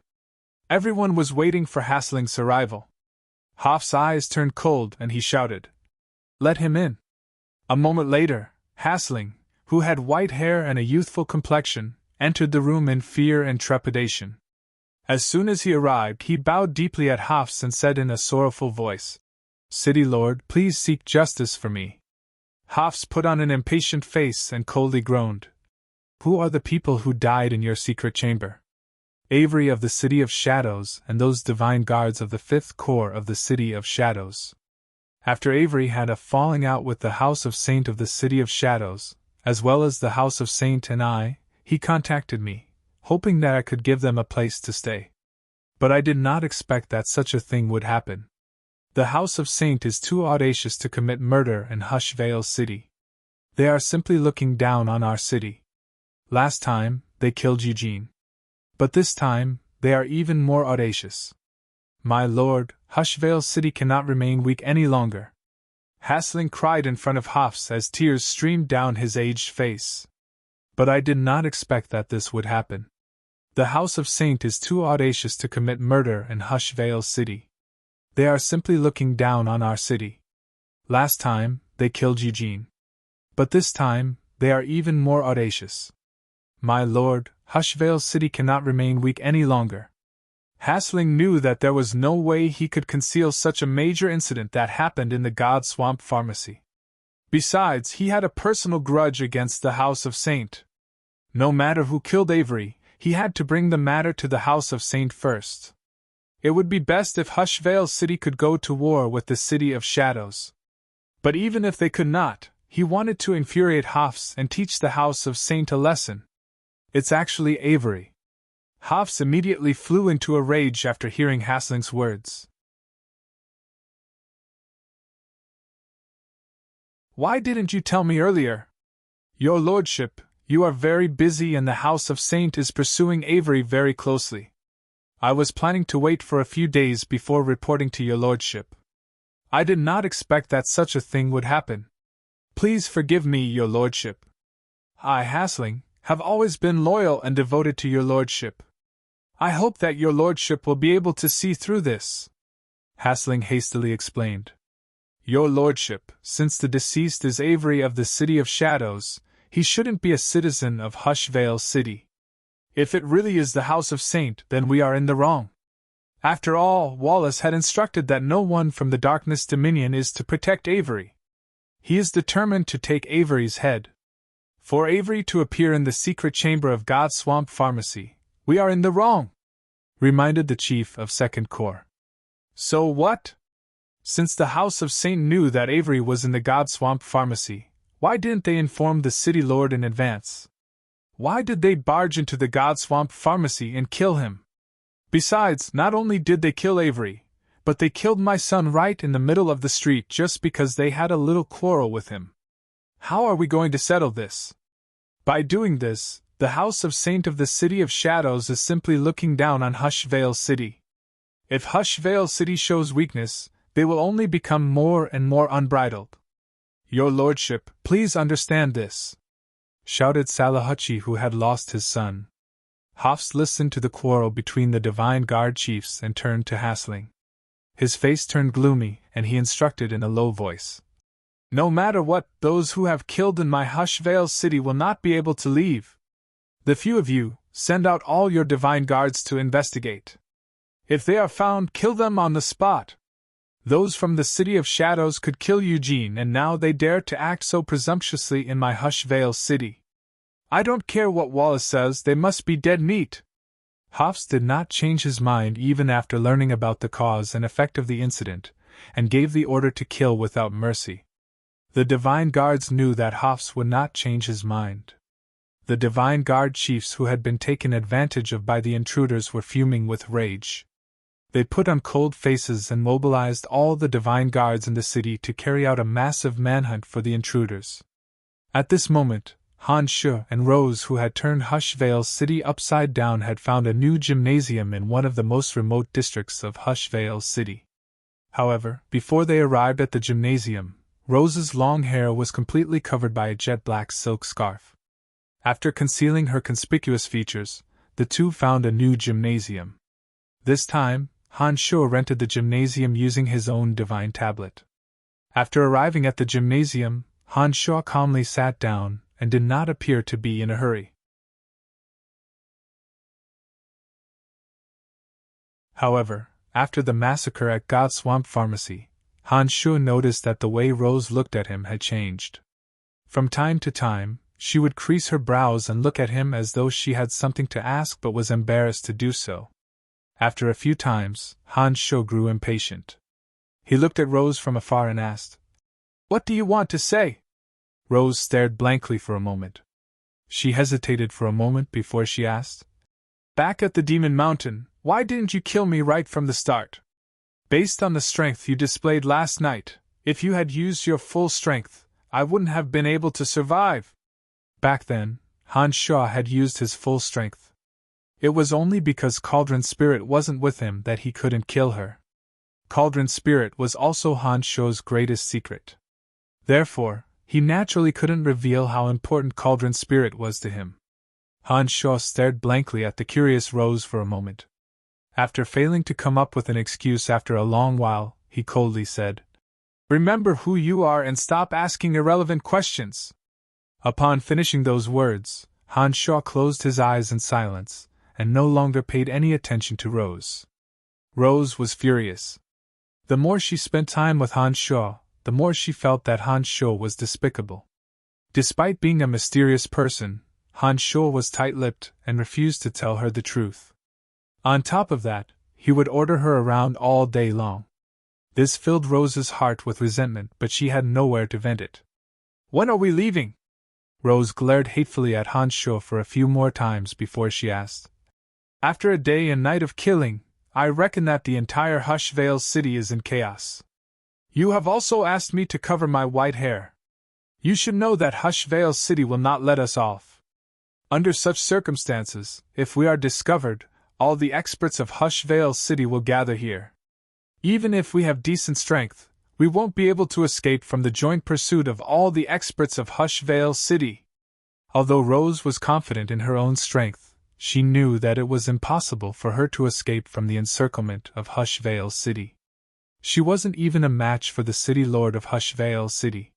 Everyone was waiting for Hasling's arrival. Haf's eyes turned cold and he shouted, "Let him in." A moment later, Hasling, who had white hair and a youthful complexion, entered the room in fear and trepidation. As soon as he arrived, he bowed deeply at Hafs and said in a sorrowful voice, "City Lord, please seek justice for me." Hafs put on an impatient face and coldly groaned, "Who are the people who died in your secret chamber?" "Avery of the City of Shadows and those divine guards of the 5th Corps of the City of Shadows. After Avery had a falling out with the House of Saint of the City of Shadows, as well as the House of Saint and I, he contacted me, hoping that I could give them a place to stay. But I did not expect that such a thing would happen. The House of Saint is too audacious to commit murder in Hushvale City. They are simply looking down on our city. Last time, they killed Eugene. But this time, they are even more audacious. My lord, Hushvale City cannot remain weak any longer." Hasling cried in front of Hafs as tears streamed down his aged face. "But I did not expect that this would happen. The House of Saint is too audacious to commit murder in Hushvale City. They are simply looking down on our city. Last time, they killed Eugene. But this time, they are even more audacious. My lord, Hushvale City cannot remain weak any longer." Hasling knew that there was no way he could conceal such a major incident that happened in the God Swamp Pharmacy. Besides, he had a personal grudge against the House of Saint. No matter who killed Avery, he had to bring the matter to the House of Saint first. It would be best if Hushvale City could go to war with the City of Shadows. But even if they could not, he wanted to infuriate Hafs and teach the House of Saint a lesson. "It's actually Avery." Hafs immediately flew into a rage after hearing Hasling's words. "Why didn't you tell me earlier? Your lordship, you are very busy and the House of Saint is pursuing Avery very closely. I was planning to wait for a few days before reporting to your lordship. I did not expect that such a thing would happen. Please forgive me, your lordship. I, Hasling, have always been loyal and devoted to your lordship. I hope that your lordship will be able to see through this," Hasling hastily explained. "Your lordship, since the deceased is Avery of the City of Shadows, he shouldn't be a citizen of Hushvale City. If it really is the House of Saint, then we are in the wrong. After all, Wallace had instructed that no one from the Darkness Dominion is to protect Avery. He is determined to take Avery's head. For Avery to appear in the secret chamber of God's Swamp Pharmacy, we are in the wrong," reminded the chief of 2nd Corps. "So what? Since the House of Saint knew that Avery was in the God Swamp Pharmacy, why didn't they inform the city lord in advance? Why did they barge into the God Swamp Pharmacy and kill him? Besides, not only did they kill Avery, but they killed my son right in the middle of the street just because they had a little quarrel with him. How are we going to settle this? By doing this, the House of Saint of the City of Shadows is simply looking down on Hushvale City. If Hushvale City shows weakness, they will only become more and more unbridled. Your lordship, please understand this, shouted Salahuchi, who had lost his son. Hofs listened to the quarrel between the Divine Guard chiefs and turned to Hasling. His face turned gloomy, and he instructed in a low voice. No matter what, those who have killed in my Hushvale City will not be able to leave. The few of you, send out all your Divine Guards to investigate. If they are found, kill them on the spot. Those from the City of Shadows could kill Eugene, and now they dare to act so presumptuously in my Hushvale City. I don't care what Wallace says, they must be dead meat. Hofs did not change his mind even after learning about the cause and effect of the incident, and gave the order to kill without mercy. The Divine Guards knew that Hofs would not change his mind. The Divine Guard chiefs who had been taken advantage of by the intruders were fuming with rage. They put on cold faces and mobilized all the Divine Guards in the city to carry out a massive manhunt for the intruders. At this moment, Han Shu and Rose, who had turned Hushvale City upside down, had found a new gymnasium in one of the most remote districts of Hushvale City. However, before they arrived at the gymnasium, Rose's long hair was completely covered by a jet-black silk scarf. After concealing her conspicuous features, the two found a new gymnasium. This time, Han Shu rented the gymnasium using his own divine tablet. After arriving at the gymnasium, Han Shu calmly sat down and did not appear to be in a hurry. However, after the massacre at God Swamp Pharmacy, Han Shu noticed that the way Rose looked at him had changed. From time to time, she would crease her brows and look at him as though she had something to ask but was embarrassed to do so. After a few times, Han Shu grew impatient. He looked at Rose from afar and asked, "What do you want to say?" Rose stared blankly for a moment. She hesitated for a moment before she asked, "Back at the Demon Mountain, why didn't you kill me right from the start? Based on the strength you displayed last night, if you had used your full strength, I wouldn't have been able to survive." Back then, Han Shu had used his full strength. It was only because Cauldron Spirit wasn't with him that he couldn't kill her. Cauldron Spirit was also Han Shu's greatest secret. Therefore, he naturally couldn't reveal how important Cauldron Spirit was to him. Han Shu stared blankly at the curious Rose for a moment. After failing to come up with an excuse after a long while, he coldly said, "Remember who you are and stop asking irrelevant questions." Upon finishing those words, Han Shu closed his eyes in silence, and no longer paid any attention to Rose. Rose was furious. The more she spent time with Han Shu, the more she felt that Han Shu was despicable. Despite being a mysterious person, Han Shu was tight-lipped and refused to tell her the truth. On top of that, he would order her around all day long. This filled Rose's heart with resentment, but she had nowhere to vent it. "When are we leaving?" Rose glared hatefully at Han Shu for a few more times before she asked. "After a day and night of killing, I reckon that the entire Hushvale City is in chaos. You have also asked me to cover my white hair. You should know that Hushvale City will not let us off. Under such circumstances, if we are discovered, all the experts of Hushvale City will gather here. Even if we have decent strength, we won't be able to escape from the joint pursuit of all the experts of Hushvale City." Although Rose was confident in her own strength, she knew that it was impossible for her to escape from the encirclement of Hushvale City. She wasn't even a match for the City Lord of Hushvale City.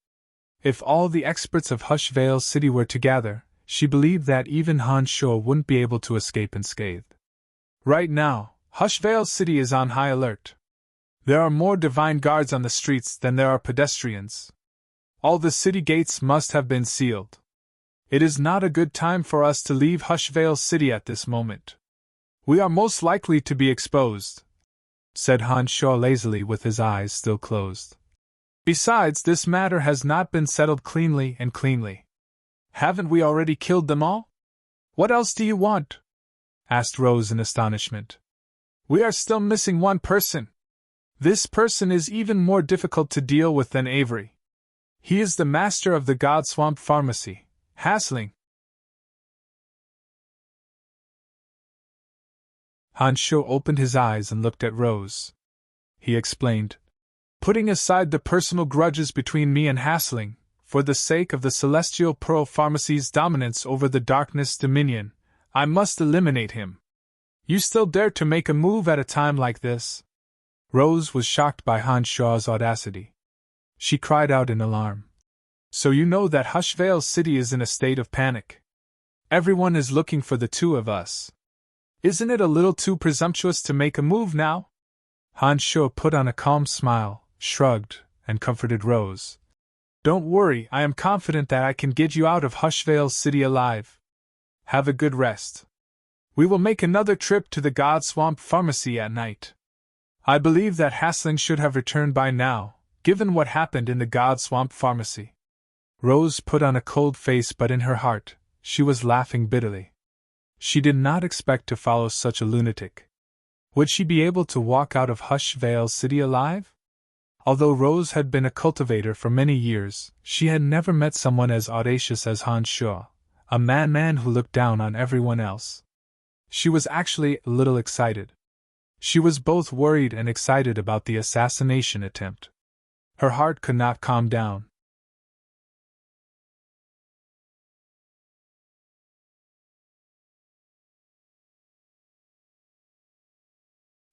If all the experts of Hushvale City were to gather, she believed that even Han Shu wouldn't be able to escape unscathed. Right now, Hushvale City is on high alert. There are more Divine Guards on the streets than there are pedestrians. All the city gates must have been sealed. It is not a good time for us to leave Hushvale City at this moment. We are most likely to be exposed," said Han Shu lazily with his eyes still closed. "Besides, this matter has not been settled cleanly. Haven't we already killed them all? What else do you want?" asked Rose in astonishment. We are still missing one person. This person is even more difficult to deal with than Avery. He is the master of the God Swamp Pharmacy, Hassling. Han Sho opened his eyes and looked at Rose. He explained, "Putting aside the personal grudges between me and Hassling, for the sake of the Celestial Pearl Pharmacy's dominance over the Darkness Dominion, I must eliminate him. You still dare to make a move at a time like this?" Rose was shocked by Han Shaw's audacity. She cried out in alarm. "So you know that Hushvale City is in a state of panic. Everyone is looking for the two of us. Isn't it a little too presumptuous to make a move now?" Han Sho put on a calm smile, shrugged, and comforted Rose. "Don't worry, I am confident that I can get you out of Hushvale City alive. Have a good rest. We will make another trip to the God Swamp Pharmacy at night. I believe that Hassling should have returned by now, given what happened in the God Swamp Pharmacy." Rose put on a cold face, but in her heart, she was laughing bitterly. She did not expect to follow such a lunatic. Would she be able to walk out of Hushvale City alive? Although Rose had been a cultivator for many years, she had never met someone as audacious as Han Sho, a man who looked down on everyone else. She was actually a little excited. She was both worried and excited about the assassination attempt. Her heart could not calm down.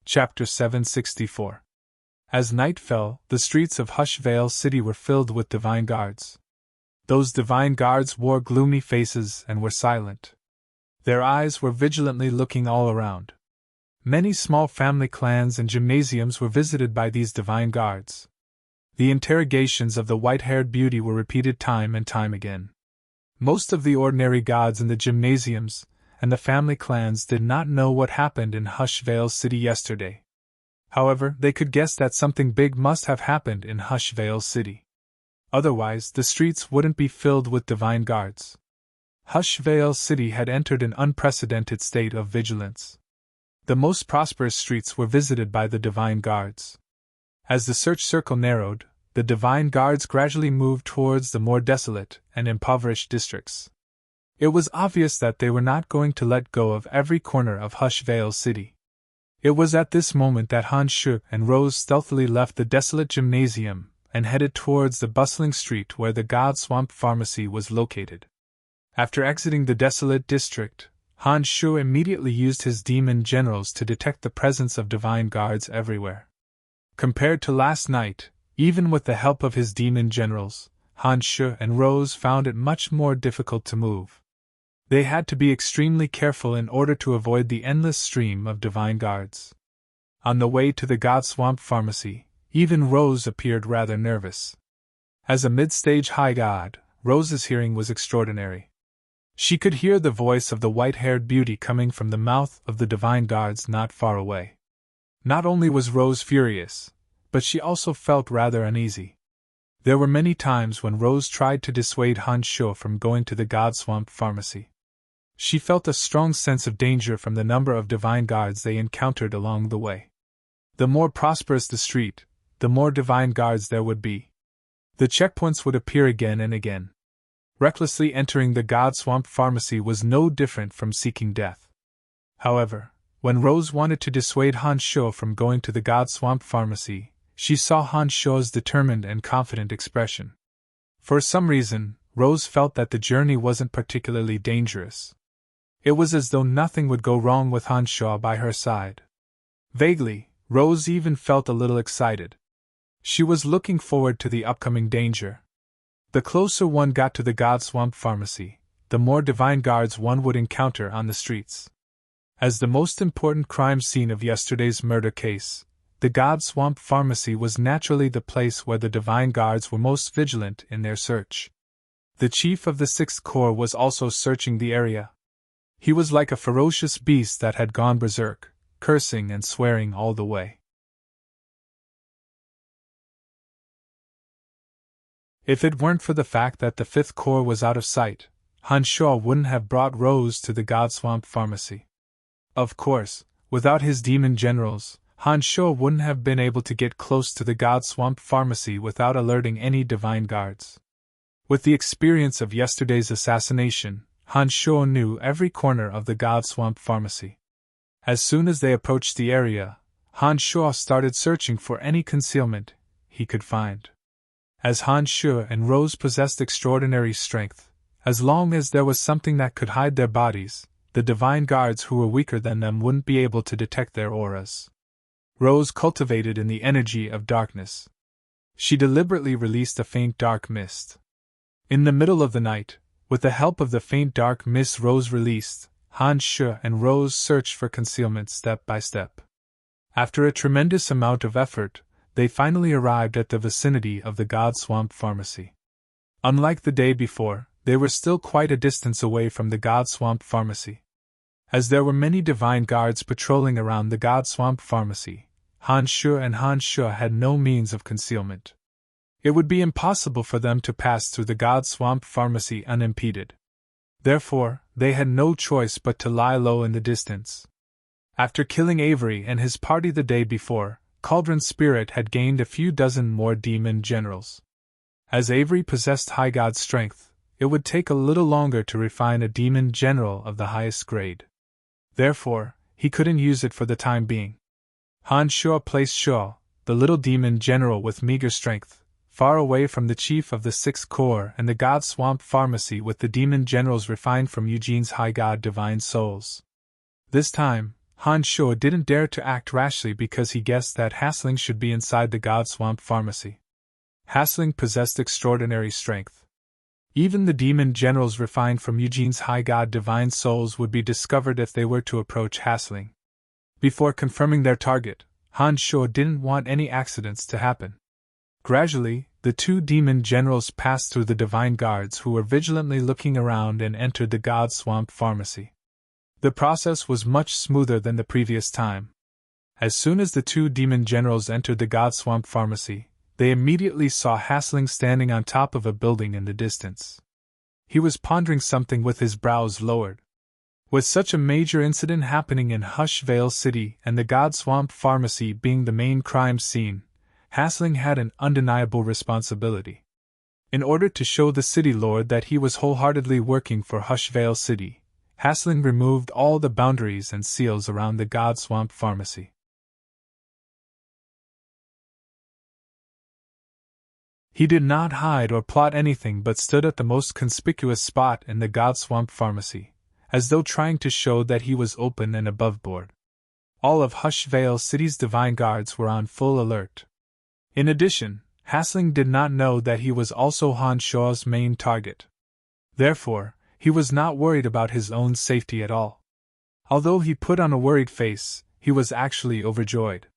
Chapter 764. As night fell, the streets of Hushvale City were filled with divine guards. Those divine guards wore gloomy faces and were silent. Their eyes were vigilantly looking all around. Many small family clans and gymnasiums were visited by these divine guards. The interrogations of the white-haired beauty were repeated time and time again. Most of the ordinary gods in the gymnasiums and the family clans did not know what happened in Hushvale City yesterday. However, they could guess that something big must have happened in Hushvale City. Otherwise, the streets wouldn't be filled with divine guards. Hushvale City had entered an unprecedented state of vigilance. The most prosperous streets were visited by the divine guards. As the search circle narrowed, the divine guards gradually moved towards the more desolate and impoverished districts. It was obvious that they were not going to let go of every corner of Hushvale City. It was at this moment that Han Sho and Rose stealthily left the desolate gymnasium and headed towards the bustling street where the God Swamp Pharmacy was located. After exiting the desolate district, Han Sho immediately used his demon generals to detect the presence of divine guards everywhere. Compared to last night, even with the help of his demon generals, Han Sho and Rose found it much more difficult to move. They had to be extremely careful in order to avoid the endless stream of divine guards. On the way to the God Swamp Pharmacy, even Rose appeared rather nervous. As a mid-stage high god, Rose's hearing was extraordinary. She could hear the voice of the white-haired beauty coming from the mouth of the divine guards not far away. Not only was Rose furious, but she also felt rather uneasy. There were many times when Rose tried to dissuade Han Sho from going to the God Swamp Pharmacy. She felt a strong sense of danger from the number of divine guards they encountered along the way. The more prosperous the street, the more divine guards there would be. The checkpoints would appear again and again. Recklessly entering the God Swamp Pharmacy was no different from seeking death. However, when Rose wanted to dissuade Han Sho from going to the God Swamp Pharmacy, she saw Han Sho's determined and confident expression. For some reason, Rose felt that the journey wasn't particularly dangerous. It was as though nothing would go wrong with Han Sho by her side. Vaguely, Rose even felt a little excited. She was looking forward to the upcoming danger. The closer one got to the God Swamp Pharmacy, the more divine guards one would encounter on the streets. As the most important crime scene of yesterday's murder case, the God Swamp Pharmacy was naturally the place where the divine guards were most vigilant in their search. The chief of the Sixth Corps was also searching the area. He was like a ferocious beast that had gone berserk, cursing and swearing all the way. If it weren't for the fact that the Fifth Corps was out of sight, Han Sho wouldn't have brought Rose to the God Swamp Pharmacy. Of course, without his demon generals, Han Shuo wouldn't have been able to get close to the God Swamp Pharmacy without alerting any divine guards. With the experience of yesterday's assassination, Han Shuo knew every corner of the God Swamp Pharmacy. As soon as they approached the area, Han Shuo started searching for any concealment he could find. As Han Shuo and Rose possessed extraordinary strength, as long as there was something that could hide their bodies, the divine guards who were weaker than them wouldn't be able to detect their auras. Rose cultivated in the energy of darkness. She deliberately released a faint dark mist. In the middle of the night, with the help of the faint dark mist Rose released, Han Shuo and Rose searched for concealment step by step. After a tremendous amount of effort, they finally arrived at the vicinity of the God Swamp Pharmacy. Unlike the day before, they were still quite a distance away from the God Swamp Pharmacy. As there were many divine guards patrolling around the God Swamp Pharmacy, Han Shuo had no means of concealment. It would be impossible for them to pass through the God Swamp Pharmacy unimpeded. Therefore, they had no choice but to lie low in the distance. After killing Avery and his party the day before, Cauldron's spirit had gained a few dozen more demon generals. As Avery possessed high god strength, it would take a little longer to refine a demon general of the highest grade. Therefore, he couldn't use it for the time being. Han Shuo placed Shuo, the little demon general with meager strength, far away from the chief of the Sixth Corps and the God Swamp Pharmacy with the demon generals refined from Eugene's high god divine souls. This time, Han Shuo didn't dare to act rashly because he guessed that Hasling should be inside the God Swamp Pharmacy. Hasling possessed extraordinary strength. Even the demon generals refined from Eugene's high god divine souls would be discovered if they were to approach Hasling. Before confirming their target, Han Shuo didn't want any accidents to happen. Gradually, the two demon generals passed through the divine guards who were vigilantly looking around and entered the God Swamp Pharmacy. The process was much smoother than the previous time. As soon as the two demon generals entered the God Swamp Pharmacy, they immediately saw Hasling standing on top of a building in the distance. He was pondering something with his brows lowered. With such a major incident happening in Hushvale City and the God Swamp Pharmacy being the main crime scene, Hasling had an undeniable responsibility. In order to show the city lord that he was wholeheartedly working for Hushvale City, Hasling removed all the boundaries and seals around the God Swamp Pharmacy. He did not hide or plot anything but stood at the most conspicuous spot in the God Swamp Pharmacy, as though trying to show that he was open and aboveboard. All of Hushvale City's divine guards were on full alert. In addition, Hasling did not know that he was also Han Shuo's main target. Therefore, he was not worried about his own safety at all. Although he put on a worried face, he was actually overjoyed.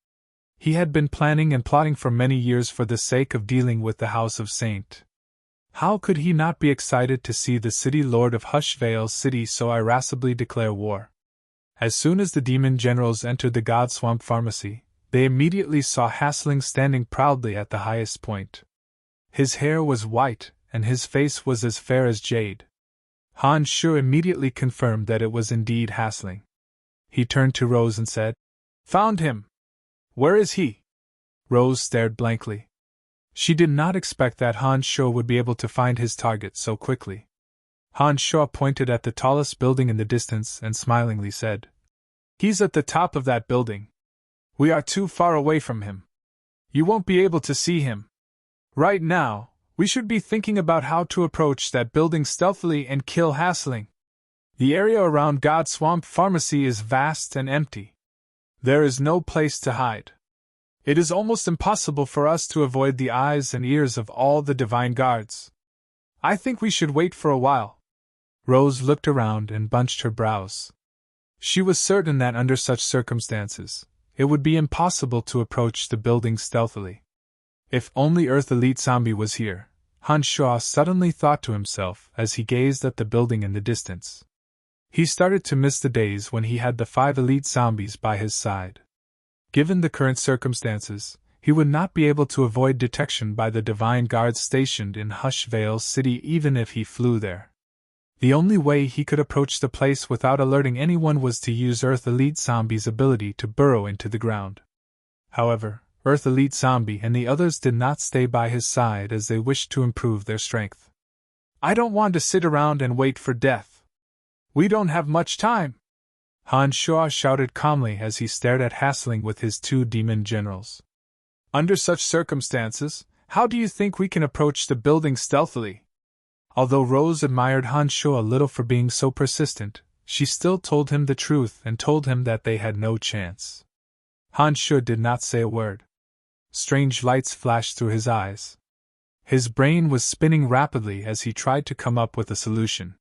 He had been planning and plotting for many years for the sake of dealing with the House of Saint. How could he not be excited to see the city lord of Hushvale City so irascibly declare war? As soon as the demon generals entered the God Swamp Pharmacy, they immediately saw Hasling standing proudly at the highest point. His hair was white, and his face was as fair as jade. Han Shuo immediately confirmed that it was indeed Hasling. He turned to Rose and said, "Found him! Where is he?" Rose stared blankly. She did not expect that Han Shuo would be able to find his target so quickly. Han Shuo pointed at the tallest building in the distance and smilingly said, "He's at the top of that building. We are too far away from him. You won't be able to see him. Right now, we should be thinking about how to approach that building stealthily and kill Hasling. The area around God Swamp Pharmacy is vast and empty. There is no place to hide. It is almost impossible for us to avoid the eyes and ears of all the divine guards. I think we should wait for a while." Rose looked around and bunched her brows. She was certain that under such circumstances, it would be impossible to approach the building stealthily. If only Earth Elite Zombie was here, Han Shuo suddenly thought to himself as he gazed at the building in the distance. He started to miss the days when he had the 5 elite zombies by his side. Given the current circumstances, he would not be able to avoid detection by the divine guards stationed in Hushvale City even if he flew there. The only way he could approach the place without alerting anyone was to use Earth Elite Zombie's ability to burrow into the ground. However, Earth Elite Zombie and the others did not stay by his side as they wished to improve their strength. "I don't want to sit around and wait for death. We don't have much time," Han Shuo shouted calmly as he stared at hassling with his two demon generals. "Under such circumstances, how do you think we can approach the building stealthily?" Although Rose admired Han Shuo a little for being so persistent, she still told him the truth and told him that they had no chance. Han Shuo did not say a word. Strange lights flashed through his eyes. His brain was spinning rapidly as he tried to come up with a solution.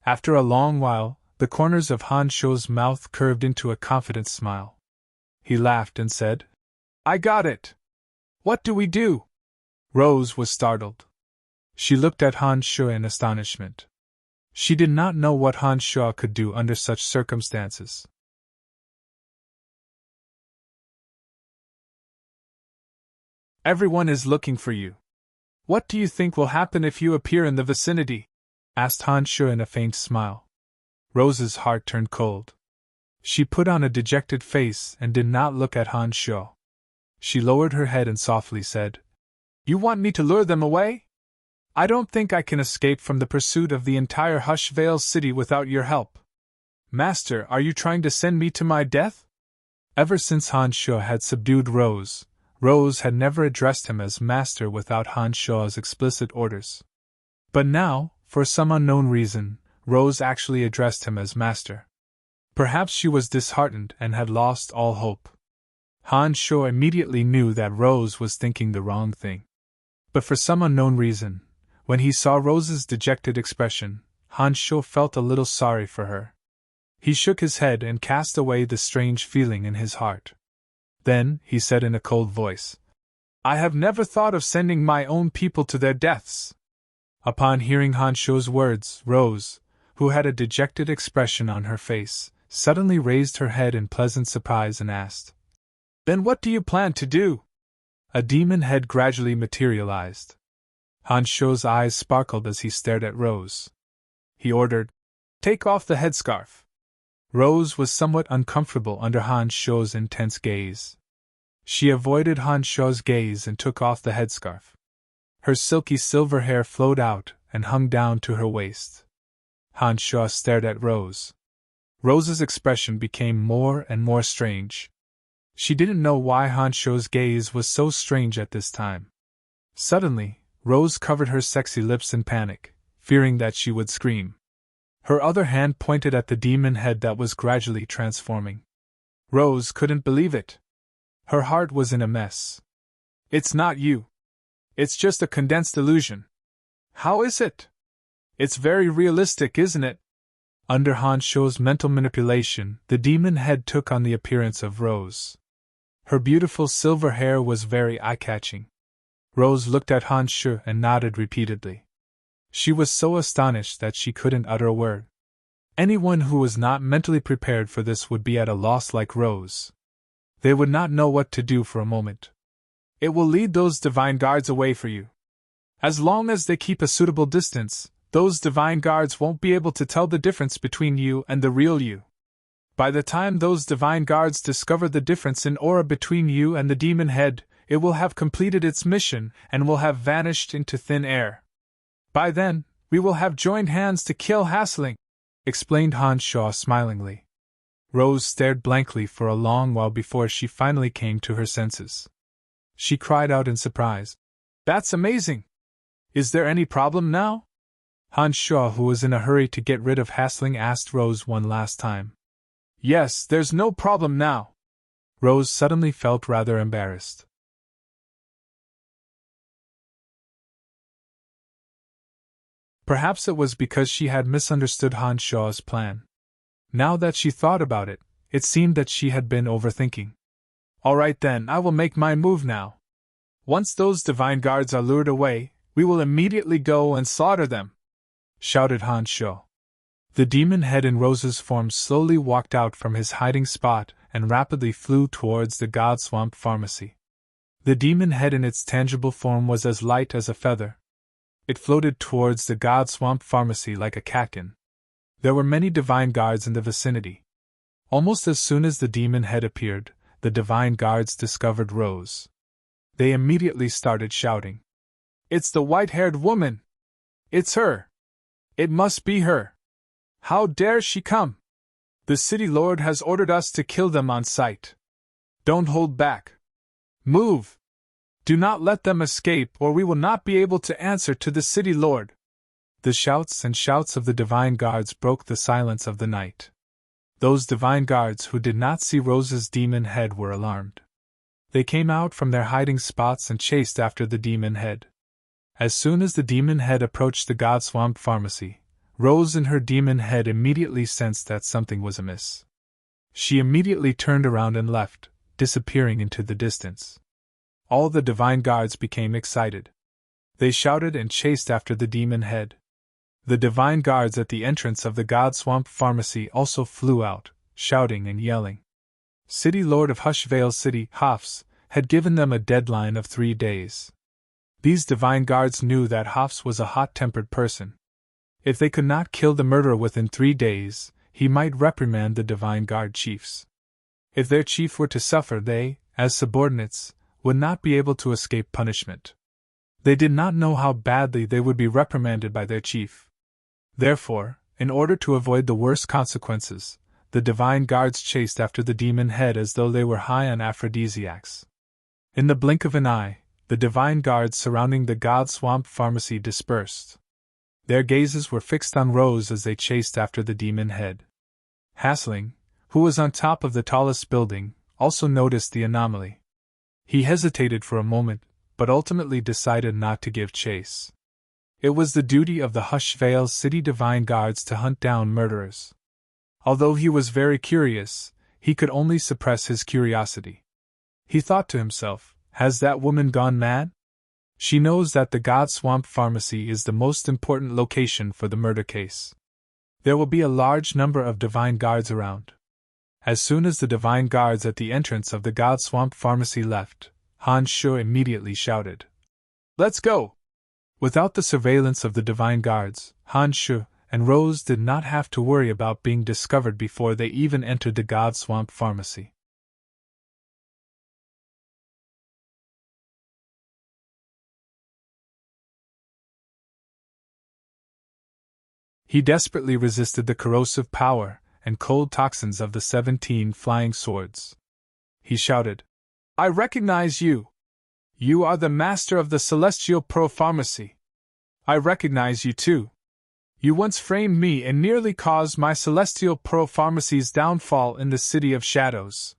After a long while, the corners of Han Shuo's mouth curved into a confident smile. He laughed and said, "I got it! What do we do?" Rose was startled. She looked at Han Shuo in astonishment. She did not know what Han Shuo could do under such circumstances. "Everyone is looking for you. What do you think will happen if you appear in the vicinity?" asked Han Shuo in a faint smile. Rose's heart turned cold. She put on a dejected face and did not look at Han Shuo. She lowered her head and softly said, "You want me to lure them away? I don't think I can escape from the pursuit of the entire Hushvale city without your help. Master, are you trying to send me to my death?" Ever since Han Shuo had subdued Rose, Rose had never addressed him as master without Han Shuo's explicit orders. But now, for some unknown reason, Rose actually addressed him as master. Perhaps she was disheartened and had lost all hope. Han Shuo immediately knew that Rose was thinking the wrong thing. But for some unknown reason, when he saw Rose's dejected expression, Han Shuo felt a little sorry for her. He shook his head and cast away the strange feeling in his heart. Then, he said in a cold voice, "I have never thought of sending my own people to their deaths." Upon hearing Han Shuo's words, Rose, who had a dejected expression on her face, suddenly raised her head in pleasant surprise and asked, "Then what do you plan to do?" A demon head gradually materialized. Han Shuo's eyes sparkled as he stared at Rose. He ordered, "Take off the headscarf." Rose was somewhat uncomfortable under Han Shuo's intense gaze. She avoided Han Shuo's gaze and took off the headscarf. Her silky silver hair flowed out and hung down to her waist. Han Shuo stared at Rose. Rose's expression became more and more strange. She didn't know why Han Shuo's gaze was so strange at this time. Suddenly, Rose covered her sexy lips in panic, fearing that she would scream. Her other hand pointed at the demon head that was gradually transforming. Rose couldn't believe it. Her heart was in a mess. "It's not you. It's just a condensed illusion." "How is it?" "It's very realistic, isn't it?" Under Han Shuo's mental manipulation, the demon head took on the appearance of Rose. Her beautiful silver hair was very eye-catching. Rose looked at Han Shuo and nodded repeatedly. She was so astonished that she couldn't utter a word. Anyone who was not mentally prepared for this would be at a loss like Rose. They would not know what to do for a moment. "It will lead those divine guards away for you. As long as they keep a suitable distance, those divine guards won't be able to tell the difference between you and the real you. By the time those divine guards discover the difference in aura between you and the demon head, it will have completed its mission and will have vanished into thin air. By then, we will have joined hands to kill Hassling," explained Han Shuo smilingly. Rose stared blankly for a long while before she finally came to her senses. She cried out in surprise, "That's amazing! Is there any problem now?" Han Shuo, who was in a hurry to get rid of Hassling, asked Rose one last time. "Yes, there's no problem now." Rose suddenly felt rather embarrassed. Perhaps it was because she had misunderstood Han Shuo's plan. Now that she thought about it, it seemed that she had been overthinking. "All right then, I will make my move now. Once those divine guards are lured away, we will immediately go and slaughter them," shouted Han Shuo. The demon head in Rose's form slowly walked out from his hiding spot and rapidly flew towards the God Swamp Pharmacy. The demon head in its tangible form was as light as a feather. It floated towards the God Swamp Pharmacy like a catkin. There were many divine guards in the vicinity. Almost as soon as the demon head appeared, the divine guards discovered Rose. They immediately started shouting, "It's the white-haired woman! It's her! It must be her! How dare she come? The city lord has ordered us to kill them on sight. Don't hold back. Move! Do not let them escape, or we will not be able to answer to the city lord." The shouts and shouts of the divine guards broke the silence of the night. Those divine guards who did not see Rose's demon head were alarmed. They came out from their hiding spots and chased after the demon head. As soon as the demon head approached the God Swamp Pharmacy, Rose in her demon head immediately sensed that something was amiss. She immediately turned around and left, disappearing into the distance. All the divine guards became excited. They shouted and chased after the demon head. The divine guards at the entrance of the God Swamp Pharmacy also flew out, shouting and yelling. City Lord of Hushvale City, Hafs, had given them a deadline of 3 days. These divine guards knew that Hafs was a hot-tempered person. If they could not kill the murderer within 3 days, he might reprimand the divine guard chiefs. If their chief were to suffer, they, as subordinates, would not be able to escape punishment. They did not know how badly they would be reprimanded by their chief. Therefore, in order to avoid the worst consequences, the divine guards chased after the demon head as though they were high on aphrodisiacs. In the blink of an eye, the divine guards surrounding the God Swamp Pharmacy dispersed. Their gazes were fixed on Rose as they chased after the demon head. Hasling, who was on top of the tallest building, also noticed the anomaly. He hesitated for a moment, but ultimately decided not to give chase. It was the duty of the Hushvale City Divine Guards to hunt down murderers. Although he was very curious, he could only suppress his curiosity. He thought to himself, "Has that woman gone mad? She knows that the God Swamp Pharmacy is the most important location for the murder case. There will be a large number of divine guards around." As soon as the divine guards at the entrance of the God Swamp Pharmacy left, Han Shu immediately shouted, "Let's go!" Without the surveillance of the divine guards, Han Shu and Rose did not have to worry about being discovered before they even entered the God Swamp Pharmacy. He desperately resisted the corrosive power and cold toxins of the 17 flying swords. He shouted, "I recognize you! You are the master of the Celestial Pro Pharmacy. I recognize you too. You once framed me and nearly caused my Celestial Pro Pharmacy's downfall in the City of Shadows.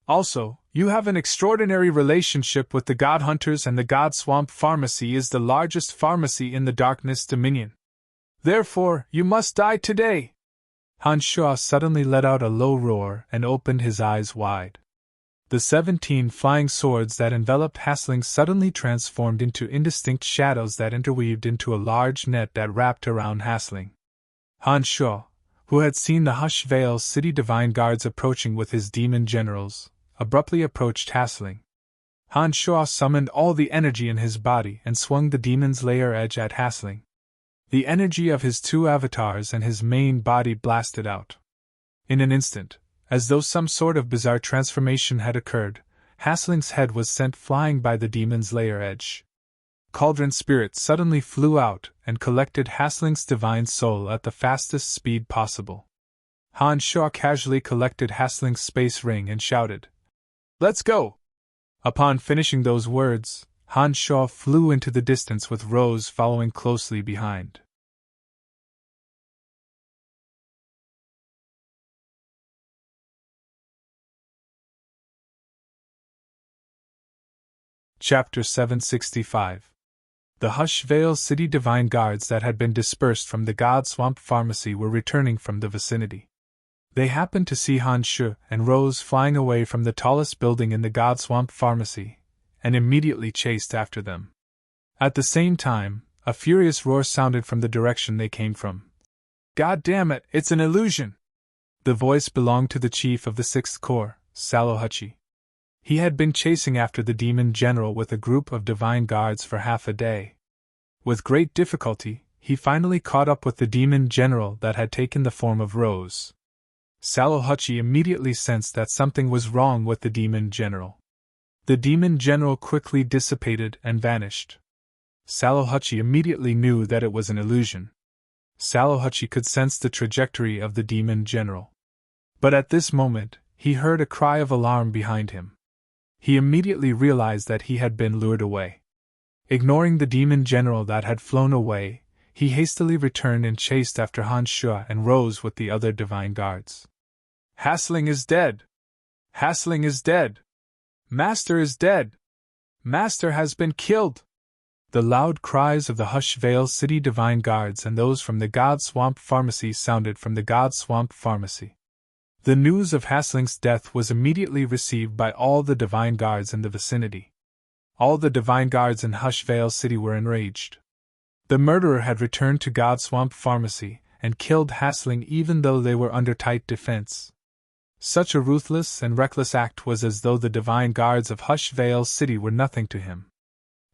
Also, you have an extraordinary relationship with the God Hunters, and the God Swamp Pharmacy is the largest pharmacy in the Darkness Dominion. Therefore, you must die today!" Han Shu suddenly let out a low roar and opened his eyes wide. The 17 flying swords that enveloped Hasling suddenly transformed into indistinct shadows that interweaved into a large net that wrapped around Hasling. Han Shu, who had seen the Hushvale City Divine Guards approaching with his demon generals, abruptly approached Hasling. Han Shu summoned all the energy in his body and swung the demon's lair edge at Hasling. The energy of his 2 avatars and his main body blasted out. In an instant, as though some sort of bizarre transformation had occurred, Hasling's head was sent flying by the demon's lair edge. Cauldron Spirit suddenly flew out and collected Hasling's divine soul at the fastest speed possible. Han Shu casually collected Hasling's space ring and shouted, "Let's go!" Upon finishing those words, Han Shu flew into the distance with Rose following closely behind. Chapter 765. The Hushvale City Divine Guards that had been dispersed from the God Swamp Pharmacy were returning from the vicinity. They happened to see Han Shu and Rose flying away from the tallest building in the God Swamp Pharmacy, and immediately chased after them. At the same time, a furious roar sounded from the direction they came from. "God damn it, it's an illusion!" The voice belonged to the chief of the 6th Corps, Salohachi. He had been chasing after the demon general with a group of divine guards for half a day. With great difficulty, he finally caught up with the demon general that had taken the form of Rose. Sallow-Hutchie immediately sensed that something was wrong with the demon general. The demon general quickly dissipated and vanished. Sallow-Hutchie immediately knew that it was an illusion. Sallow-Hutchie could sense the trajectory of the demon general. But at this moment, he heard a cry of alarm behind him. He immediately realized that he had been lured away. Ignoring the demon general that had flown away, he hastily returned and chased after Han Shui and Rose with the other divine guards. "Hasling is dead! Hasling is dead! Master is dead! Master has been killed!" The loud cries of the Hushvale City divine guards and those from the God Swamp Pharmacy sounded from the God Swamp Pharmacy. The news of Hasling's death was immediately received by all the divine guards in the vicinity. All the divine guards in Hushvale City were enraged. The murderer had returned to God Swamp Pharmacy and killed Hasling even though they were under tight defense. Such a ruthless and reckless act was as though the divine guards of Hushvale City were nothing to him.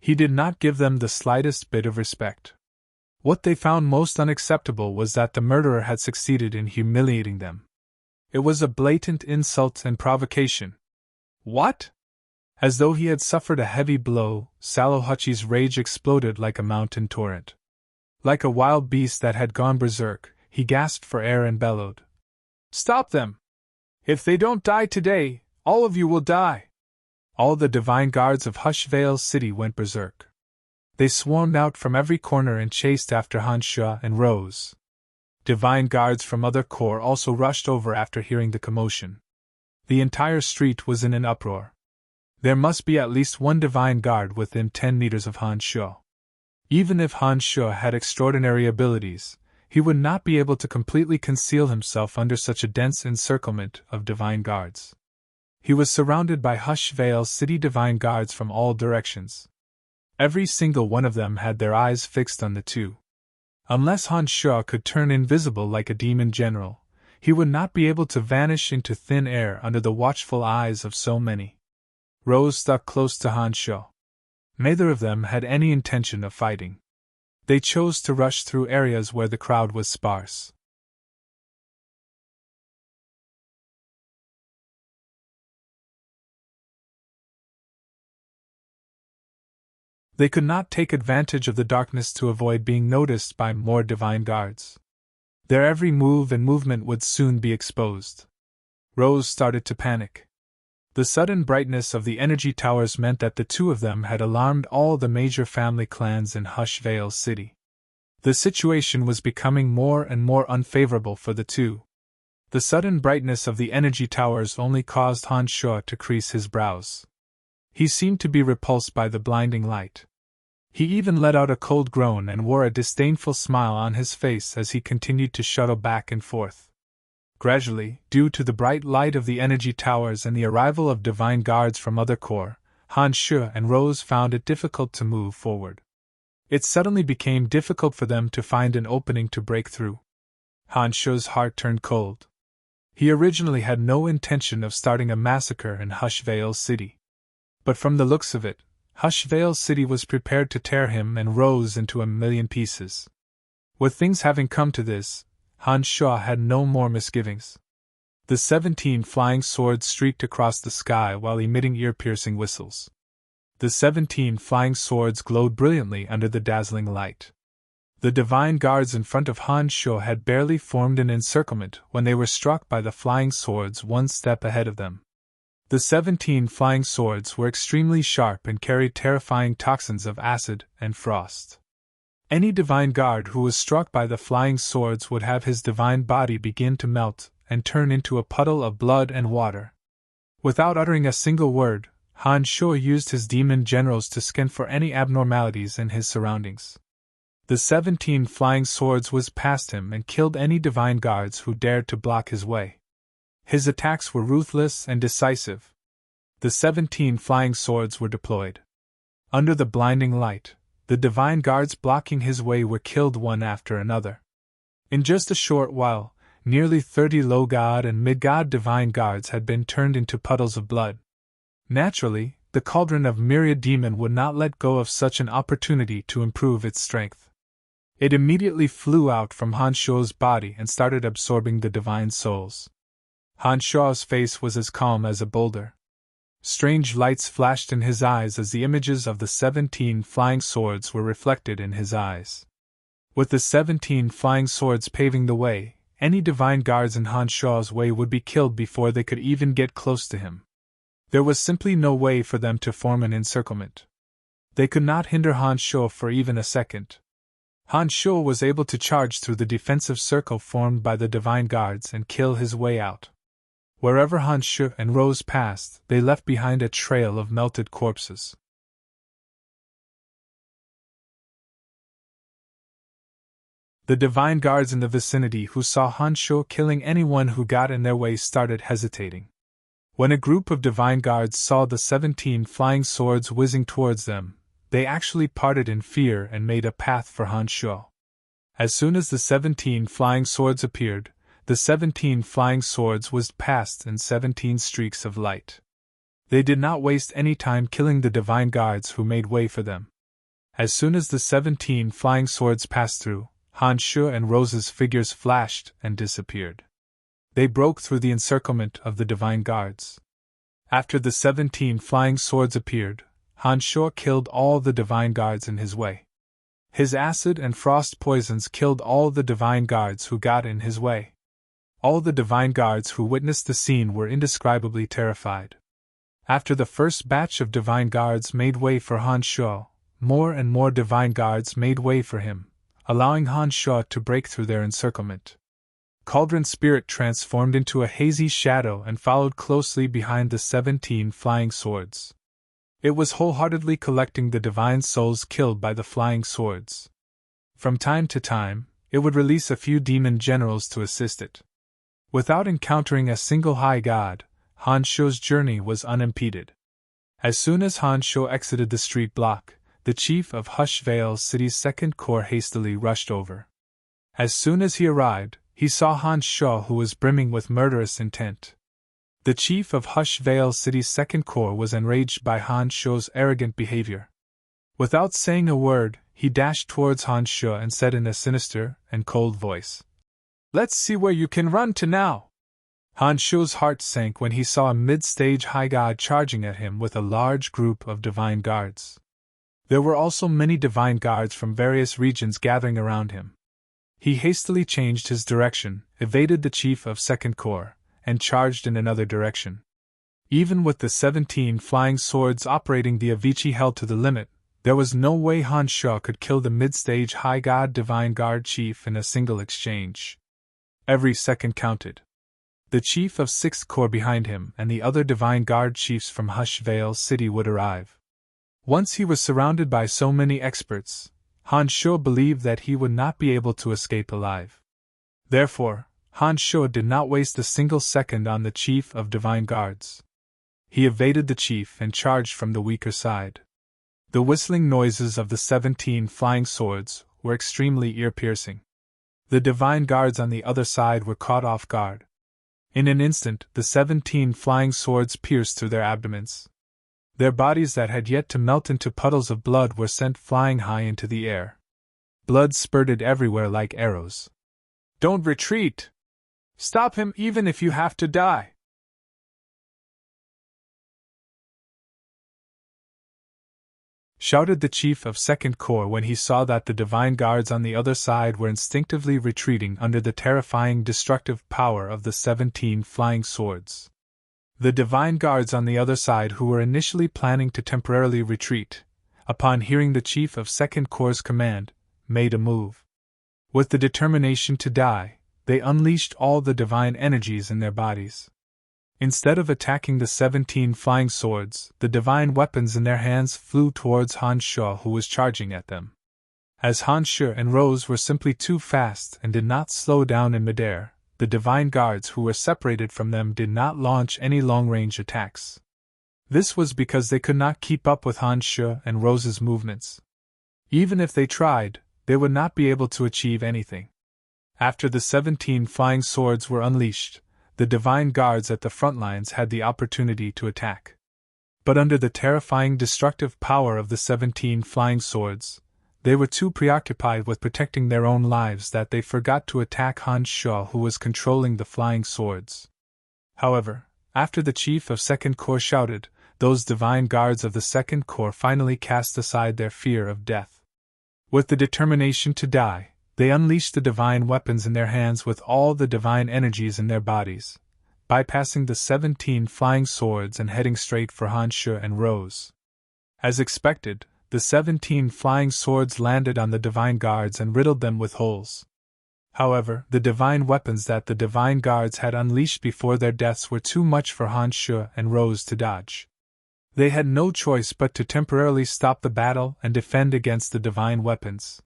He did not give them the slightest bit of respect. What they found most unacceptable was that the murderer had succeeded in humiliating them. It was a blatant insult and provocation. What? As though he had suffered a heavy blow, Sallow-Hutchie's rage exploded like a mountain torrent. Like a wild beast that had gone berserk, he gasped for air and bellowed. "Stop them! If they don't die today, all of you will die!" All the divine guards of Hushvale City went berserk. They swarmed out from every corner and chased after Han Shui and Rose. Divine guards from other corps also rushed over after hearing the commotion. The entire street was in an uproar. There must be at least one divine guard within 10 meters of Han Shui. Even if Han Shui had extraordinary abilities, he would not be able to completely conceal himself under such a dense encirclement of divine guards. He was surrounded by Hushvale City divine guards from all directions. Every single one of them had their eyes fixed on the two. Unless Han Shui could turn invisible like a demon general, he would not be able to vanish into thin air under the watchful eyes of so many. Rose stuck close to Han Shui. Neither of them had any intention of fighting. They chose to rush through areas where the crowd was sparse. They could not take advantage of the darkness to avoid being noticed by more divine guards. Their every move and movement would soon be exposed. Rose started to panic. The sudden brightness of the energy towers meant that the two of them had alarmed all the major family clans in Hushvale City. The situation was becoming more and more unfavorable for the two. The sudden brightness of the energy towers only caused Han Shui to crease his brows. He seemed to be repulsed by the blinding light. He even let out a cold groan and wore a disdainful smile on his face as he continued to shuttle back and forth. Gradually, due to the bright light of the energy towers and the arrival of divine guards from other corps, Han Shui and Rose found it difficult to move forward. It suddenly became difficult for them to find an opening to break through. Han Shui's heart turned cold. He originally had no intention of starting a massacre in Hushvale City. But from the looks of it, Hushvale City was prepared to tear him and Rose into a million pieces. With things having come to this, Han Shui had no more misgivings. The 17 flying swords streaked across the sky while emitting ear-piercing whistles. The 17 flying swords glowed brilliantly under the dazzling light. The divine guards in front of Han Shui had barely formed an encirclement when they were struck by the flying swords one step ahead of them. The 17 flying swords were extremely sharp and carried terrifying toxins of acid and frost. Any divine guard who was struck by the flying swords would have his divine body begin to melt and turn into a puddle of blood and water. Without uttering a single word, Han Shui used his demon generals to scan for any abnormalities in his surroundings. The 17 flying swords whizzed past him and killed any divine guards who dared to block his way. His attacks were ruthless and decisive. The 17 flying swords were deployed. Under the blinding light, the divine guards blocking his way were killed one after another. In just a short while, nearly 30 low god and mid god divine guards had been turned into puddles of blood. Naturally, the cauldron of myriad demon would not let go of such an opportunity to improve its strength. It immediately flew out from Han Shuo's body and started absorbing the divine souls. Han Shuo's face was as calm as a boulder. Strange lights flashed in his eyes as the images of the 17 flying swords were reflected in his eyes. With the 17 flying swords paving the way, any divine guards in Han Shuo's way would be killed before they could even get close to him. There was simply no way for them to form an encirclement. They could not hinder Han Shuo for even a second. Han Shuo was able to charge through the defensive circle formed by the divine guards and kill his way out. Wherever Han Shuo and Rose passed, they left behind a trail of melted corpses. The divine guards in the vicinity who saw Han Shuo killing anyone who got in their way started hesitating. When a group of divine guards saw the 17 flying swords whizzing towards them, they actually parted in fear and made a path for Han Shuo. As soon as the 17 flying swords appeared, the 17 flying swords whizzed past in 17 streaks of light. They did not waste any time killing the divine guards who made way for them. As soon as the 17 flying swords passed through, Han Shuo and Rose's figures flashed and disappeared. They broke through the encirclement of the divine guards. After the 17 flying swords appeared, Han Shuo killed all the divine guards in his way. His acid and frost poisons killed all the divine guards who got in his way. All the divine guards who witnessed the scene were indescribably terrified. After the first batch of divine guards made way for Han Shuo, more and more divine guards made way for him, allowing Han Shuo to break through their encirclement. Cauldron Spirit transformed into a hazy shadow and followed closely behind the 17 flying swords. It was wholeheartedly collecting the divine souls killed by the flying swords. From time to time, it would release a few demon generals to assist it. Without encountering a single high god, Han Shuo's journey was unimpeded. As soon as Han Shuo exited the street block, the chief of Hushvale City's second corps hastily rushed over. As soon as he arrived, he saw Han Shuo, who was brimming with murderous intent. The chief of Hushvale City's second corps was enraged by Han Shuo's arrogant behavior. Without saying a word, he dashed towards Han Shuo and said in a sinister and cold voice, "Let's see where you can run to now." Han Shuo's heart sank when he saw a mid-stage high god charging at him with a large group of divine guards. There were also many divine guards from various regions gathering around him. He hastily changed his direction, evaded the chief of Second Corps, and charged in another direction. Even with the 17 flying swords operating the Avicii held to the limit, there was no way Han Shuo could kill the mid-stage high god divine guard chief in a single exchange. Every second counted. The chief of 6th Corps behind him and the other divine guard chiefs from Hushvale City would arrive. Once he was surrounded by so many experts, Han Shuo believed that he would not be able to escape alive. Therefore, Han Shuo did not waste a single second on the chief of divine guards. He evaded the chief and charged from the weaker side. The whistling noises of the 17 flying swords were extremely ear-piercing. The divine guards on the other side were caught off guard. In an instant, the 17 flying swords pierced through their abdomens. Their bodies that had yet to melt into puddles of blood were sent flying high into the air. Blood spurted everywhere like arrows. "Don't retreat! Stop him even if you have to die!" shouted the chief of Second Corps when he saw that the divine guards on the other side were instinctively retreating under the terrifying destructive power of the 17 flying swords. The divine guards on the other side who were initially planning to temporarily retreat, upon hearing the chief of Second Corps' command, made a move. With the determination to die, they unleashed all the divine energies in their bodies. Instead of attacking the 17 flying swords, the divine weapons in their hands flew towards Han Shuo, who was charging at them. As Han Shuo and Rose were simply too fast and did not slow down in midair, the divine guards who were separated from them did not launch any long-range attacks. This was because they could not keep up with Han Shuo and Rose's movements. Even if they tried, they would not be able to achieve anything. After the 17 flying swords were unleashed, the divine guards at the front lines had the opportunity to attack. But under the terrifying destructive power of the 17 flying swords, they were too preoccupied with protecting their own lives that they forgot to attack Han Sho, who was controlling the flying swords. However, after the chief of Second Corps shouted, those divine guards of the Second Corps finally cast aside their fear of death. With the determination to die, they unleashed the divine weapons in their hands with all the divine energies in their bodies, bypassing the 17 flying swords and heading straight for Han Sho and Rose. As expected, the 17 flying swords landed on the divine guards and riddled them with holes. However, the divine weapons that the divine guards had unleashed before their deaths were too much for Han Sho and Rose to dodge. They had no choice but to temporarily stop the battle and defend against the divine weapons.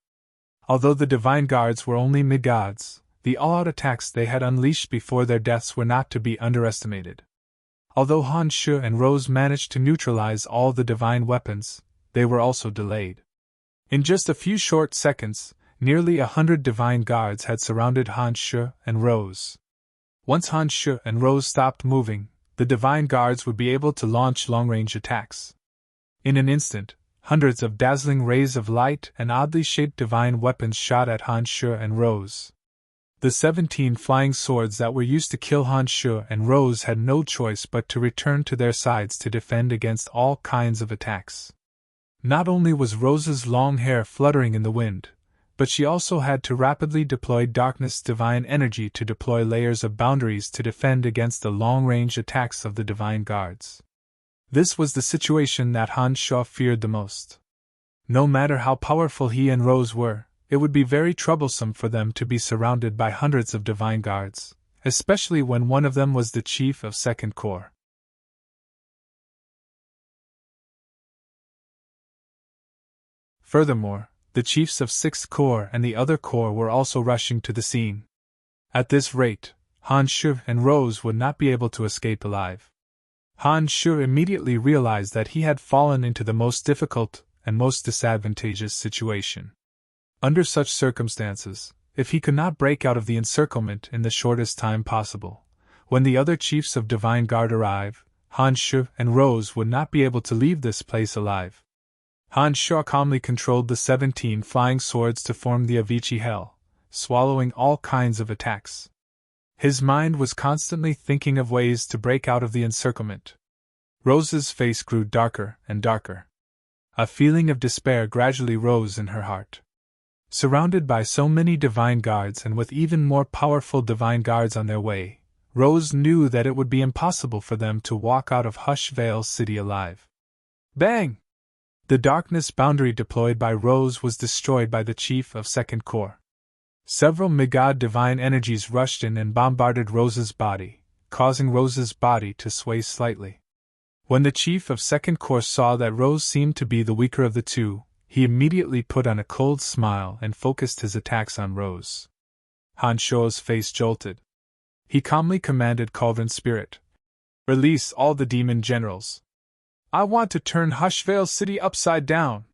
Although the divine guards were only mid-gods, the all-out attacks they had unleashed before their deaths were not to be underestimated. Although Han Sho and Rose managed to neutralize all the divine weapons, they were also delayed. In just a few short seconds, nearly 100 divine guards had surrounded Han Sho and Rose. Once Han Sho and Rose stopped moving, the divine guards would be able to launch long-range attacks. In an instant, hundreds of dazzling rays of light and oddly shaped divine weapons shot at Han Sho and Rose. The 17 flying swords that were used to kill Han Sho and Rose had no choice but to return to their sides to defend against all kinds of attacks. Not only was Rose's long hair fluttering in the wind, but she also had to rapidly deploy darkness divine energy to deploy layers of boundaries to defend against the long-range attacks of the divine guards. This was the situation that Han Sho feared the most. No matter how powerful he and Rose were, it would be very troublesome for them to be surrounded by hundreds of divine guards, especially when one of them was the chief of Second Corps. Furthermore, the chiefs of Sixth Corps and the other corps were also rushing to the scene. At this rate, Han Sho and Rose would not be able to escape alive. Han Sho immediately realized that he had fallen into the most difficult and most disadvantageous situation. Under such circumstances, if he could not break out of the encirclement in the shortest time possible, when the other chiefs of Divine Guard arrive, Han Sho and Rose would not be able to leave this place alive. Han Sho calmly controlled the 17 flying swords to form the Avicii Hell, swallowing all kinds of attacks. His mind was constantly thinking of ways to break out of the encirclement. Rose's face grew darker and darker. A feeling of despair gradually rose in her heart. Surrounded by so many divine guards and with even more powerful divine guards on their way, Rose knew that it would be impossible for them to walk out of Hushvale City alive. Bang! The darkness boundary deployed by Rose was destroyed by the chief of Second Corps. Several Megad divine energies rushed in and bombarded Rose's body, causing Rose's body to sway slightly. When the chief of Second Corps saw that Rose seemed to be the weaker of the two, he immediately put on a cold smile and focused his attacks on Rose. Han Sho's face jolted. He calmly commanded Cauldron Spirit, "Release all the demon generals. I want to turn Hushvale City upside down."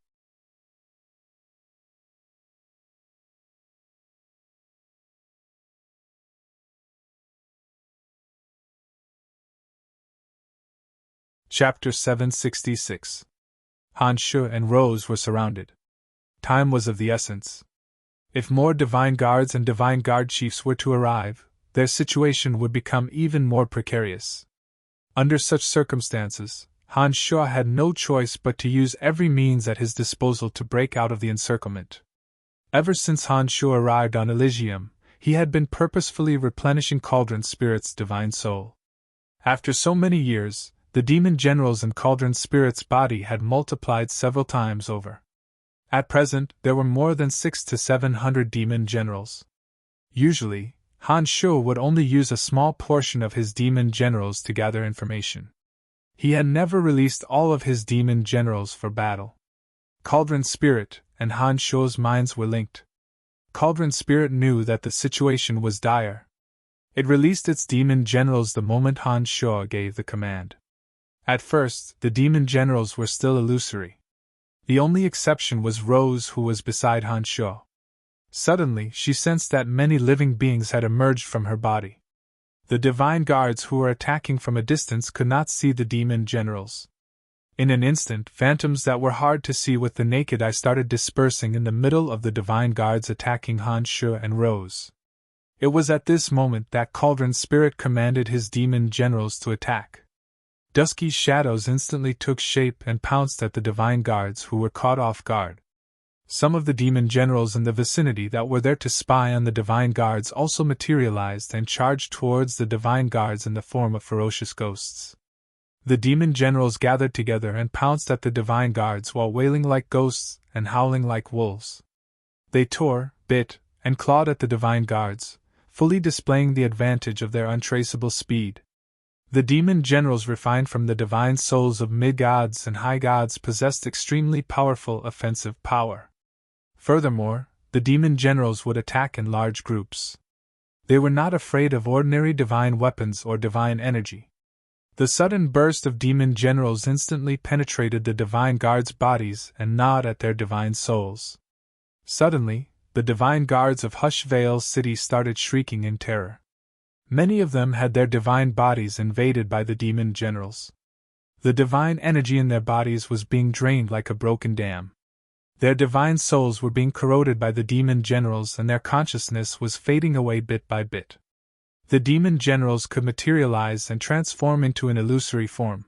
Chapter 766. Han Sho and Rose were surrounded. Time was of the essence. If more Divine Guards and Divine Guard chiefs were to arrive, their situation would become even more precarious. Under such circumstances, Han Sho had no choice but to use every means at his disposal to break out of the encirclement. Ever since Han Sho arrived on Elysium, he had been purposefully replenishing Cauldron Spirit's divine soul. After so many years, the demon generals in Cauldron Spirit's body had multiplied several times over. At present, there were more than 600 to 700 demon generals. Usually, Han Sho would only use a small portion of his demon generals to gather information. He had never released all of his demon generals for battle. Cauldron Spirit and Han Sho's minds were linked. Cauldron Spirit knew that the situation was dire. It released its demon generals the moment Han Sho gave the command. At first, the demon generals were still illusory. The only exception was Rose, who was beside Han Sho. Suddenly, she sensed that many living beings had emerged from her body. The divine guards who were attacking from a distance could not see the demon generals. In an instant, phantoms that were hard to see with the naked eye started dispersing in the middle of the divine guards attacking Han Shu and Rose. It was at this moment that Cauldron Spirit commanded his demon generals to attack. Dusky shadows instantly took shape and pounced at the divine guards who were caught off guard. Some of the demon generals in the vicinity that were there to spy on the divine guards also materialized and charged towards the divine guards in the form of ferocious ghosts. The demon generals gathered together and pounced at the divine guards while wailing like ghosts and howling like wolves. They tore, bit, and clawed at the divine guards, fully displaying the advantage of their untraceable speed. The demon generals refined from the divine souls of mid-gods and high-gods possessed extremely powerful offensive power. Furthermore, the demon generals would attack in large groups. They were not afraid of ordinary divine weapons or divine energy. The sudden burst of demon generals instantly penetrated the divine guards' bodies and gnawed at their divine souls. Suddenly, the divine guards of Hushvale City started shrieking in terror. Many of them had their divine bodies invaded by the demon generals. The divine energy in their bodies was being drained like a broken dam. Their divine souls were being corroded by the demon generals and their consciousness was fading away bit by bit. The demon generals could materialize and transform into an illusory form.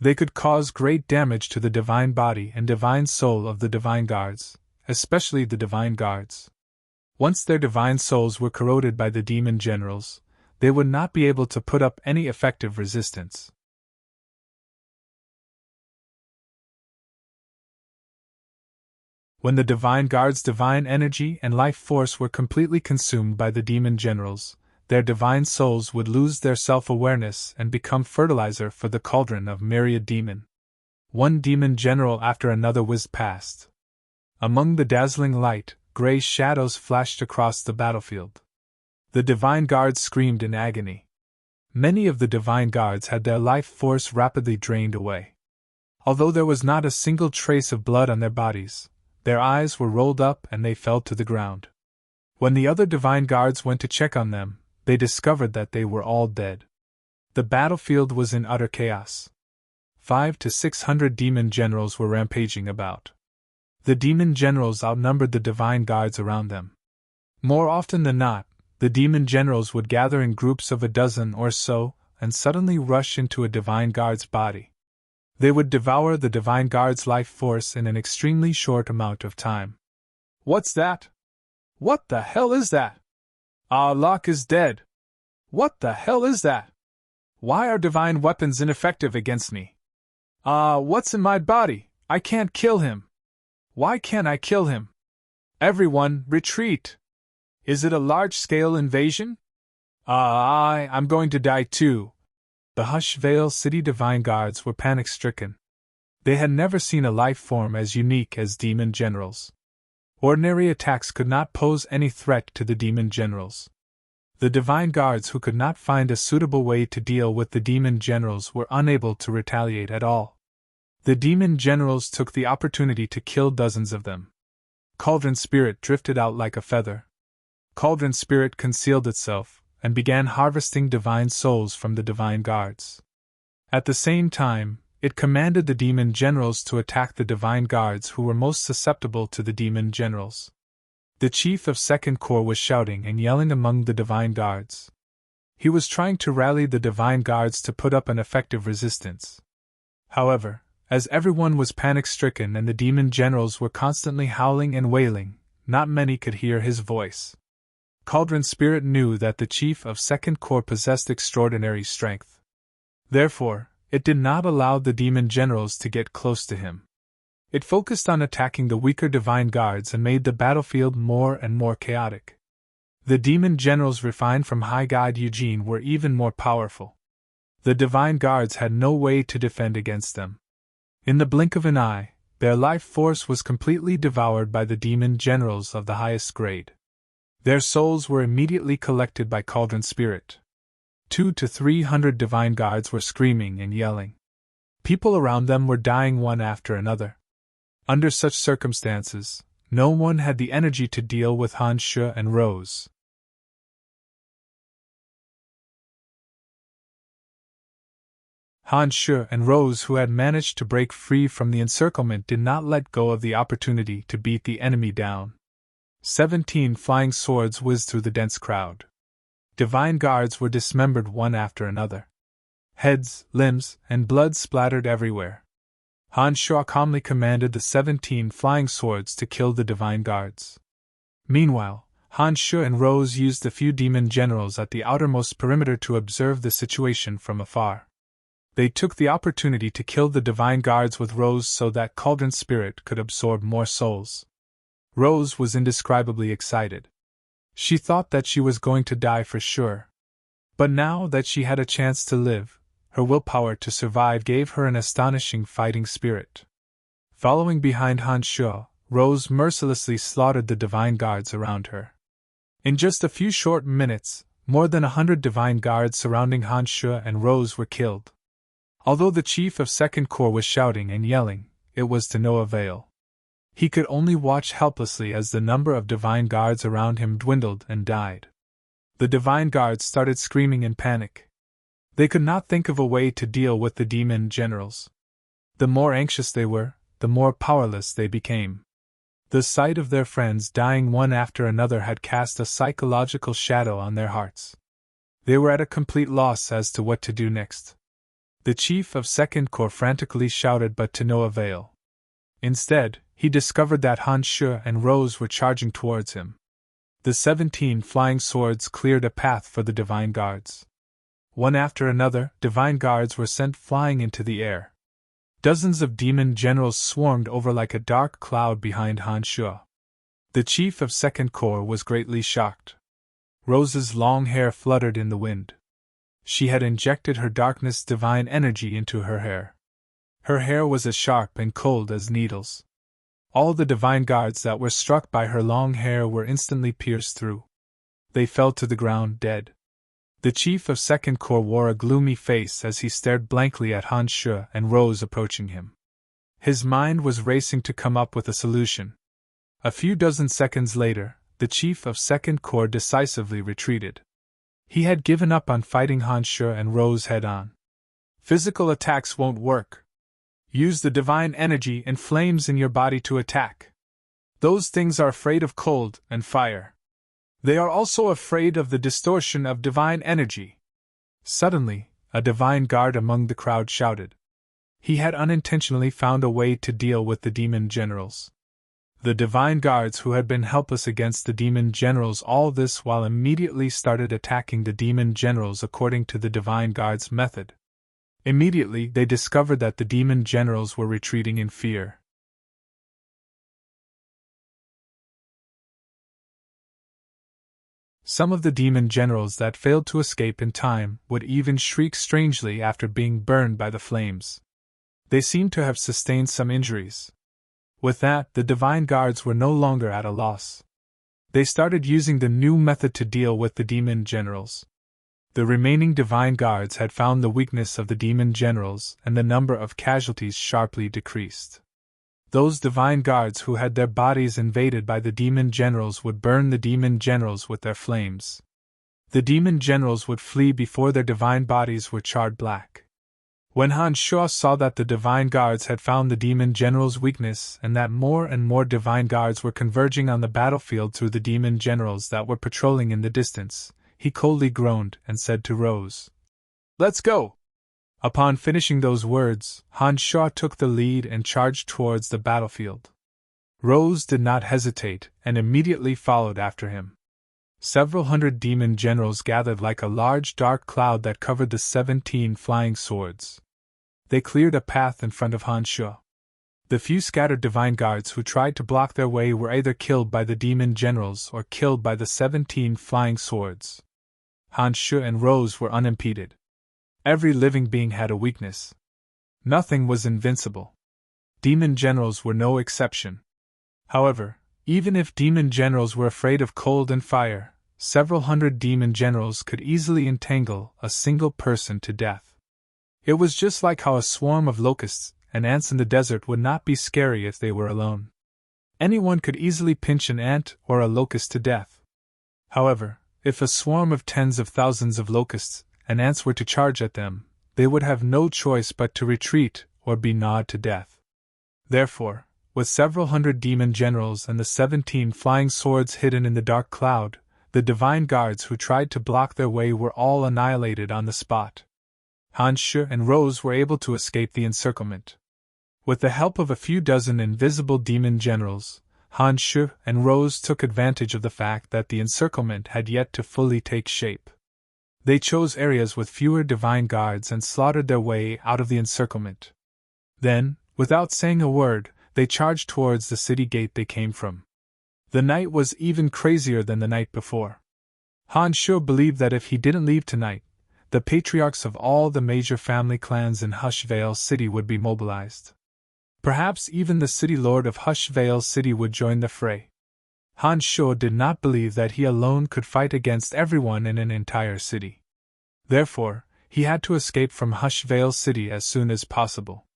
They could cause great damage to the divine body and divine soul of the divine guards, especially the divine guards. Once their divine souls were corroded by the demon generals, they would not be able to put up any effective resistance. When the divine guards' divine energy and life force were completely consumed by the demon generals, their divine souls would lose their self-awareness and become fertilizer for the cauldron of myriad demon. One demon general after another whizzed past. Among the dazzling light, gray shadows flashed across the battlefield. The divine guards screamed in agony. Many of the divine guards had their life force rapidly drained away. Although there was not a single trace of blood on their bodies, their eyes were rolled up and they fell to the ground. When the other divine guards went to check on them, they discovered that they were all dead. The battlefield was in utter chaos. 500 to 600 demon generals were rampaging about. The demon generals outnumbered the divine guards around them. More often than not, the demon generals would gather in groups of a dozen or so and suddenly rush into a divine guard's body. They would devour the divine guard's life force in an extremely short amount of time. What's that? What the hell is that? Ah, Locke is dead. What the hell is that? Why are divine weapons ineffective against me? What's in my body? I can't kill him. Why can't I kill him? Everyone, retreat! Is it a large-scale invasion? I'm going to die too. The Hushvale City Divine Guards were panic-stricken. They had never seen a life form as unique as demon generals. Ordinary attacks could not pose any threat to the demon generals. The divine guards who could not find a suitable way to deal with the demon generals were unable to retaliate at all. The demon generals took the opportunity to kill dozens of them. Cauldron Spirit drifted out like a feather. Cauldron Spirit concealed itself and began harvesting divine souls from the divine guards. At the same time, it commanded the demon generals to attack the divine guards who were most susceptible to the demon generals. The chief of Second Corps was shouting and yelling among the divine guards. He was trying to rally the divine guards to put up an effective resistance. However, as everyone was panic-stricken and the demon generals were constantly howling and wailing, not many could hear his voice. Cauldron Spirit knew that the chief of Second Corps possessed extraordinary strength. Therefore, it did not allow the demon generals to get close to him. It focused on attacking the weaker divine guards and made the battlefield more and more chaotic. The demon generals refined from High God Eugene were even more powerful. The divine guards had no way to defend against them. In the blink of an eye, their life force was completely devoured by the demon generals of the highest grade. Their souls were immediately collected by Cauldron Spirit. 200 to 300 divine guards were screaming and yelling. People around them were dying one after another. Under such circumstances, no one had the energy to deal with Han Shu and Rose. Han Shu and Rose, who had managed to break free from the encirclement, did not let go of the opportunity to beat the enemy down. 17 flying swords whizzed through the dense crowd. Divine guards were dismembered one after another. Heads, limbs, and blood splattered everywhere. Han Shu calmly commanded the 17 flying swords to kill the divine guards. Meanwhile, Han Shu and Rose used the few demon generals at the outermost perimeter to observe the situation from afar. They took the opportunity to kill the divine guards with Rose so that Cauldron Spirit could absorb more souls. Rose was indescribably excited. She thought that she was going to die for sure. But now that she had a chance to live, her willpower to survive gave her an astonishing fighting spirit. Following behind Han Shu, Rose mercilessly slaughtered the divine guards around her. In just a few short minutes, more than 100 divine guards surrounding Han Shu and Rose were killed. Although the chief of Second Corps was shouting and yelling, it was to no avail. He could only watch helplessly as the number of divine guards around him dwindled and died. The divine guards started screaming in panic. They could not think of a way to deal with the demon generals. The more anxious they were, the more powerless they became. The sight of their friends dying one after another had cast a psychological shadow on their hearts. They were at a complete loss as to what to do next. The chief of Second Corps frantically shouted, but to no avail. Instead, he discovered that Han Shu and Rose were charging towards him. The 17 flying swords cleared a path for the divine guards. One after another, divine guards were sent flying into the air. Dozens of demon generals swarmed over like a dark cloud behind Han Shu. The chief of Second Corps was greatly shocked. Rose's long hair fluttered in the wind. She had injected her darkness divine energy into her hair. Her hair was as sharp and cold as needles. All the divine guards that were struck by her long hair were instantly pierced through. They fell to the ground dead. The chief of Second Corps wore a gloomy face as he stared blankly at Han Shu and Rose approaching him. His mind was racing to come up with a solution. A few dozen seconds later, the chief of Second Corps decisively retreated. He had given up on fighting Han Shu and Rose head-on. Physical attacks won't work. Use the divine energy and flames in your body to attack. Those things are afraid of cold and fire. They are also afraid of the distortion of divine energy. Suddenly, a divine guard among the crowd shouted. He had unintentionally found a way to deal with the demon generals. The divine guards who had been helpless against the demon generals all this while immediately started attacking the demon generals according to the divine guards' method. Immediately they discovered that the demon generals were retreating in fear. Some of the demon generals that failed to escape in time would even shriek strangely after being burned by the flames. They seemed to have sustained some injuries. With that, the divine guards were no longer at a loss. They started using the new method to deal with the demon generals. The remaining divine guards had found the weakness of the demon generals, and the number of casualties sharply decreased. Those divine guards who had their bodies invaded by the demon generals would burn the demon generals with their flames. The demon generals would flee before their divine bodies were charred black. When Han Shu saw that the divine guards had found the demon generals' weakness and that more and more divine guards were converging on the battlefield through the demon generals that were patrolling in the distance, he coldly groaned and said to Rose, "Let's go!" Upon finishing those words, Han Shu took the lead and charged towards the battlefield. Rose did not hesitate and immediately followed after him. Several hundred demon generals gathered like a large dark cloud that covered the 17 flying swords. They cleared a path in front of Han Shu. The few scattered divine guards who tried to block their way were either killed by the demon generals or killed by the 17 flying swords. Han Shu and Rose were unimpeded. Every living being had a weakness. Nothing was invincible. Demon generals were no exception. However, even if demon generals were afraid of cold and fire, several hundred demon generals could easily entangle a single person to death. It was just like how a swarm of locusts and ants in the desert would not be scary if they were alone. Anyone could easily pinch an ant or a locust to death. However, if a swarm of tens of thousands of locusts and ants were to charge at them, they would have no choice but to retreat or be gnawed to death. Therefore, with several hundred demon generals and the 17 flying swords hidden in the dark cloud, the divine guards who tried to block their way were all annihilated on the spot. Hans Sche and Rose were able to escape the encirclement. With the help of a few dozen invisible demon generals, Hans Sche and Rose took advantage of the fact that the encirclement had yet to fully take shape. They chose areas with fewer divine guards and slaughtered their way out of the encirclement. Then, without saying a word, they charged towards the city gate they came from. The night was even crazier than the night before. Hans Sche believed that if he didn't leave tonight, the patriarchs of all the major family clans in Hushvale City would be mobilized. Perhaps even the city lord of Hushvale City would join the fray. Hans Sche did not believe that he alone could fight against everyone in an entire city. Therefore, he had to escape from Hushvale City as soon as possible.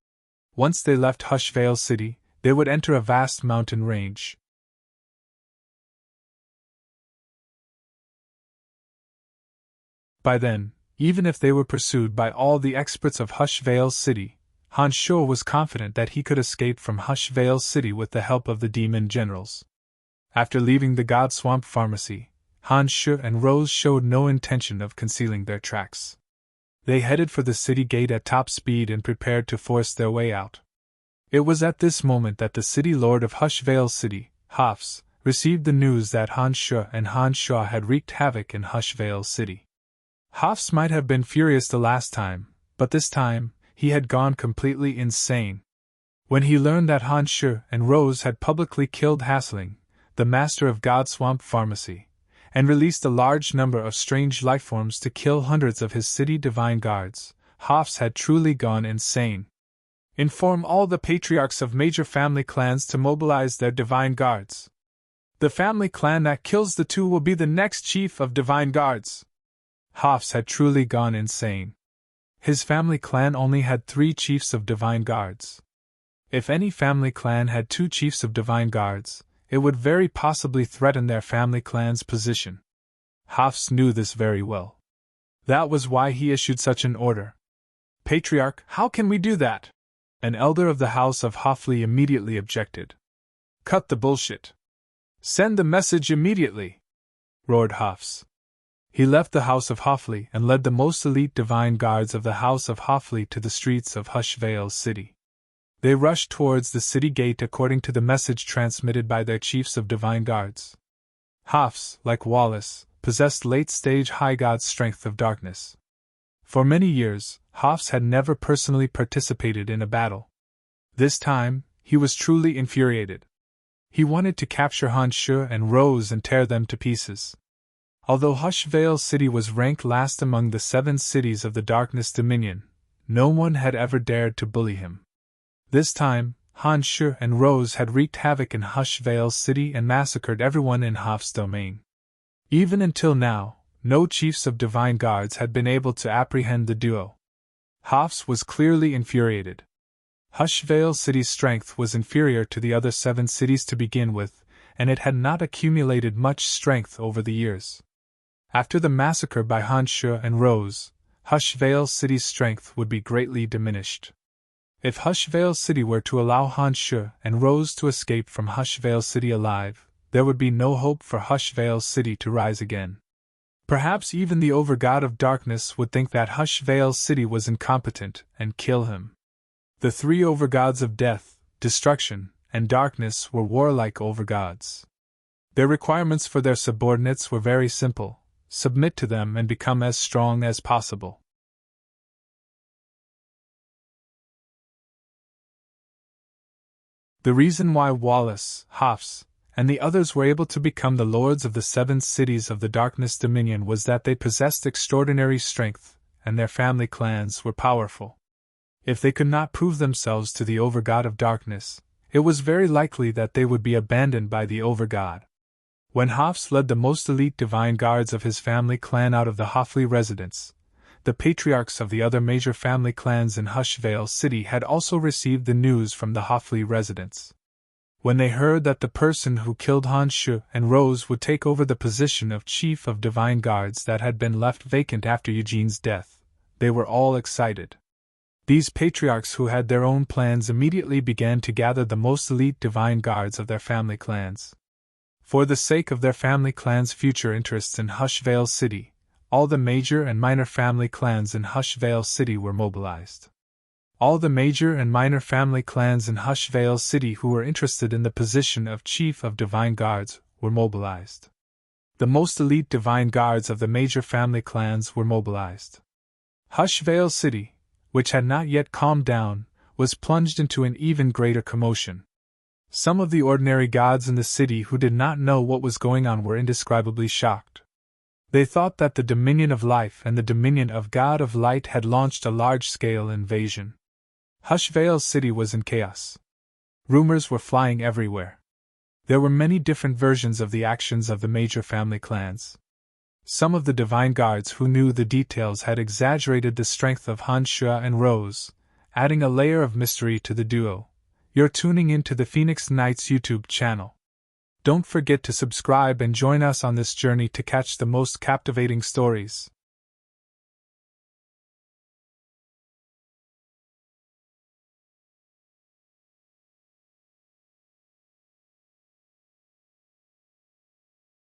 Once they left Hushvale City, they would enter a vast mountain range. By then, even if they were pursued by all the experts of Hushvale City, Hans Sche was confident that he could escape from Hushvale City with the help of the demon generals. After leaving the God Swamp Pharmacy, Hans Sche and Rose showed no intention of concealing their tracks. They headed for the city gate at top speed and prepared to force their way out. It was at this moment that the city lord of Hushvale City, Hafs, received the news that Hans Sche and Hans Shaw had wreaked havoc in Hushvale City. Hafs might have been furious the last time, but this time, he had gone completely insane. When he learned that Hans Sche and Rose had publicly killed Hasling, the master of God Swamp Pharmacy, and released a large number of strange lifeforms to kill hundreds of his city divine guards, Hafs had truly gone insane. Inform all the patriarchs of major family clans to mobilize their divine guards. The family clan that kills the two will be the next chief of divine guards. Hafs had truly gone insane. His family clan only had 3 chiefs of divine guards. If any family clan had 2 chiefs of divine guards, it would very possibly threaten their family clan's position. Hafs knew this very well. That was why he issued such an order. Patriarch, how can we do that? An elder of the house of Hoffley immediately objected. Cut the bullshit. Send the message immediately, roared Hafs. He left the house of Hoffley and led the most elite divine guards of the house of Hoffley to the streets of Hushvale City. They rushed towards the city gate according to the message transmitted by their chiefs of divine guards. Hafs, like Wallace, possessed late-stage high god strength of darkness. For many years, Hafs had never personally participated in a battle. This time, he was truly infuriated. He wanted to capture Hans Sche and Rose and tear them to pieces. Although Hushvale City was ranked last among the 7 cities of the Darkness Dominion, no one had ever dared to bully him. This time, Hans Sche and Rose had wreaked havoc in Hushvale City and massacred everyone in Haf's domain. Even until now, no chiefs of divine guards had been able to apprehend the duo. Hafs was clearly infuriated. Hushvale City's strength was inferior to the other 7 cities to begin with, and it had not accumulated much strength over the years. After the massacre by Hans Sche and Rose, Hushvale City's strength would be greatly diminished. If Hushvale City were to allow Hans Sche and Rose to escape from Hushvale City alive, there would be no hope for Hushvale City to rise again. Perhaps even the Overgod of Darkness would think that Hushvale City was incompetent and kill him. The 3 Overgods of Death, Destruction, and Darkness were warlike Overgods. Their requirements for their subordinates were very simple: submit to them and become as strong as possible. The reason why Wallace, Hafs, and the others were able to become the lords of the 7 cities of the Darkness Dominion was that they possessed extraordinary strength, and their family clans were powerful. If they could not prove themselves to the Overgod of Darkness, it was very likely that they would be abandoned by the Overgod. When Hafs led the most elite divine guards of his family clan out of the Hoffley residence, the patriarchs of the other major family clans in Hushvale City had also received the news from the Hoffley residence. When they heard that the person who killed Hans Sche and Rose would take over the position of chief of divine guards that had been left vacant after Eugene's death, they were all excited. These patriarchs who had their own plans immediately began to gather the most elite divine guards of their family clans. For the sake of their family clans' future interests in Hushvale City, all the major and minor family clans in Hushvale City were mobilized. All the major and minor family clans in Hushvale City who were interested in the position of Chief of Divine Guards were mobilized. The most elite divine guards of the major family clans were mobilized. Hushvale City, which had not yet calmed down, was plunged into an even greater commotion. Some of the ordinary gods in the city who did not know what was going on were indescribably shocked. They thought that the Dominion of Life and the Dominion of God of Light had launched a large-scale invasion. Hushvale City was in chaos. Rumors were flying everywhere. There were many different versions of the actions of the major family clans. Some of the divine guards who knew the details had exaggerated the strength of Hanshua and Rose, adding a layer of mystery to the duo. You're tuning into the Phoenix Knights YouTube channel. Don't forget to subscribe and join us on this journey to catch the most captivating stories.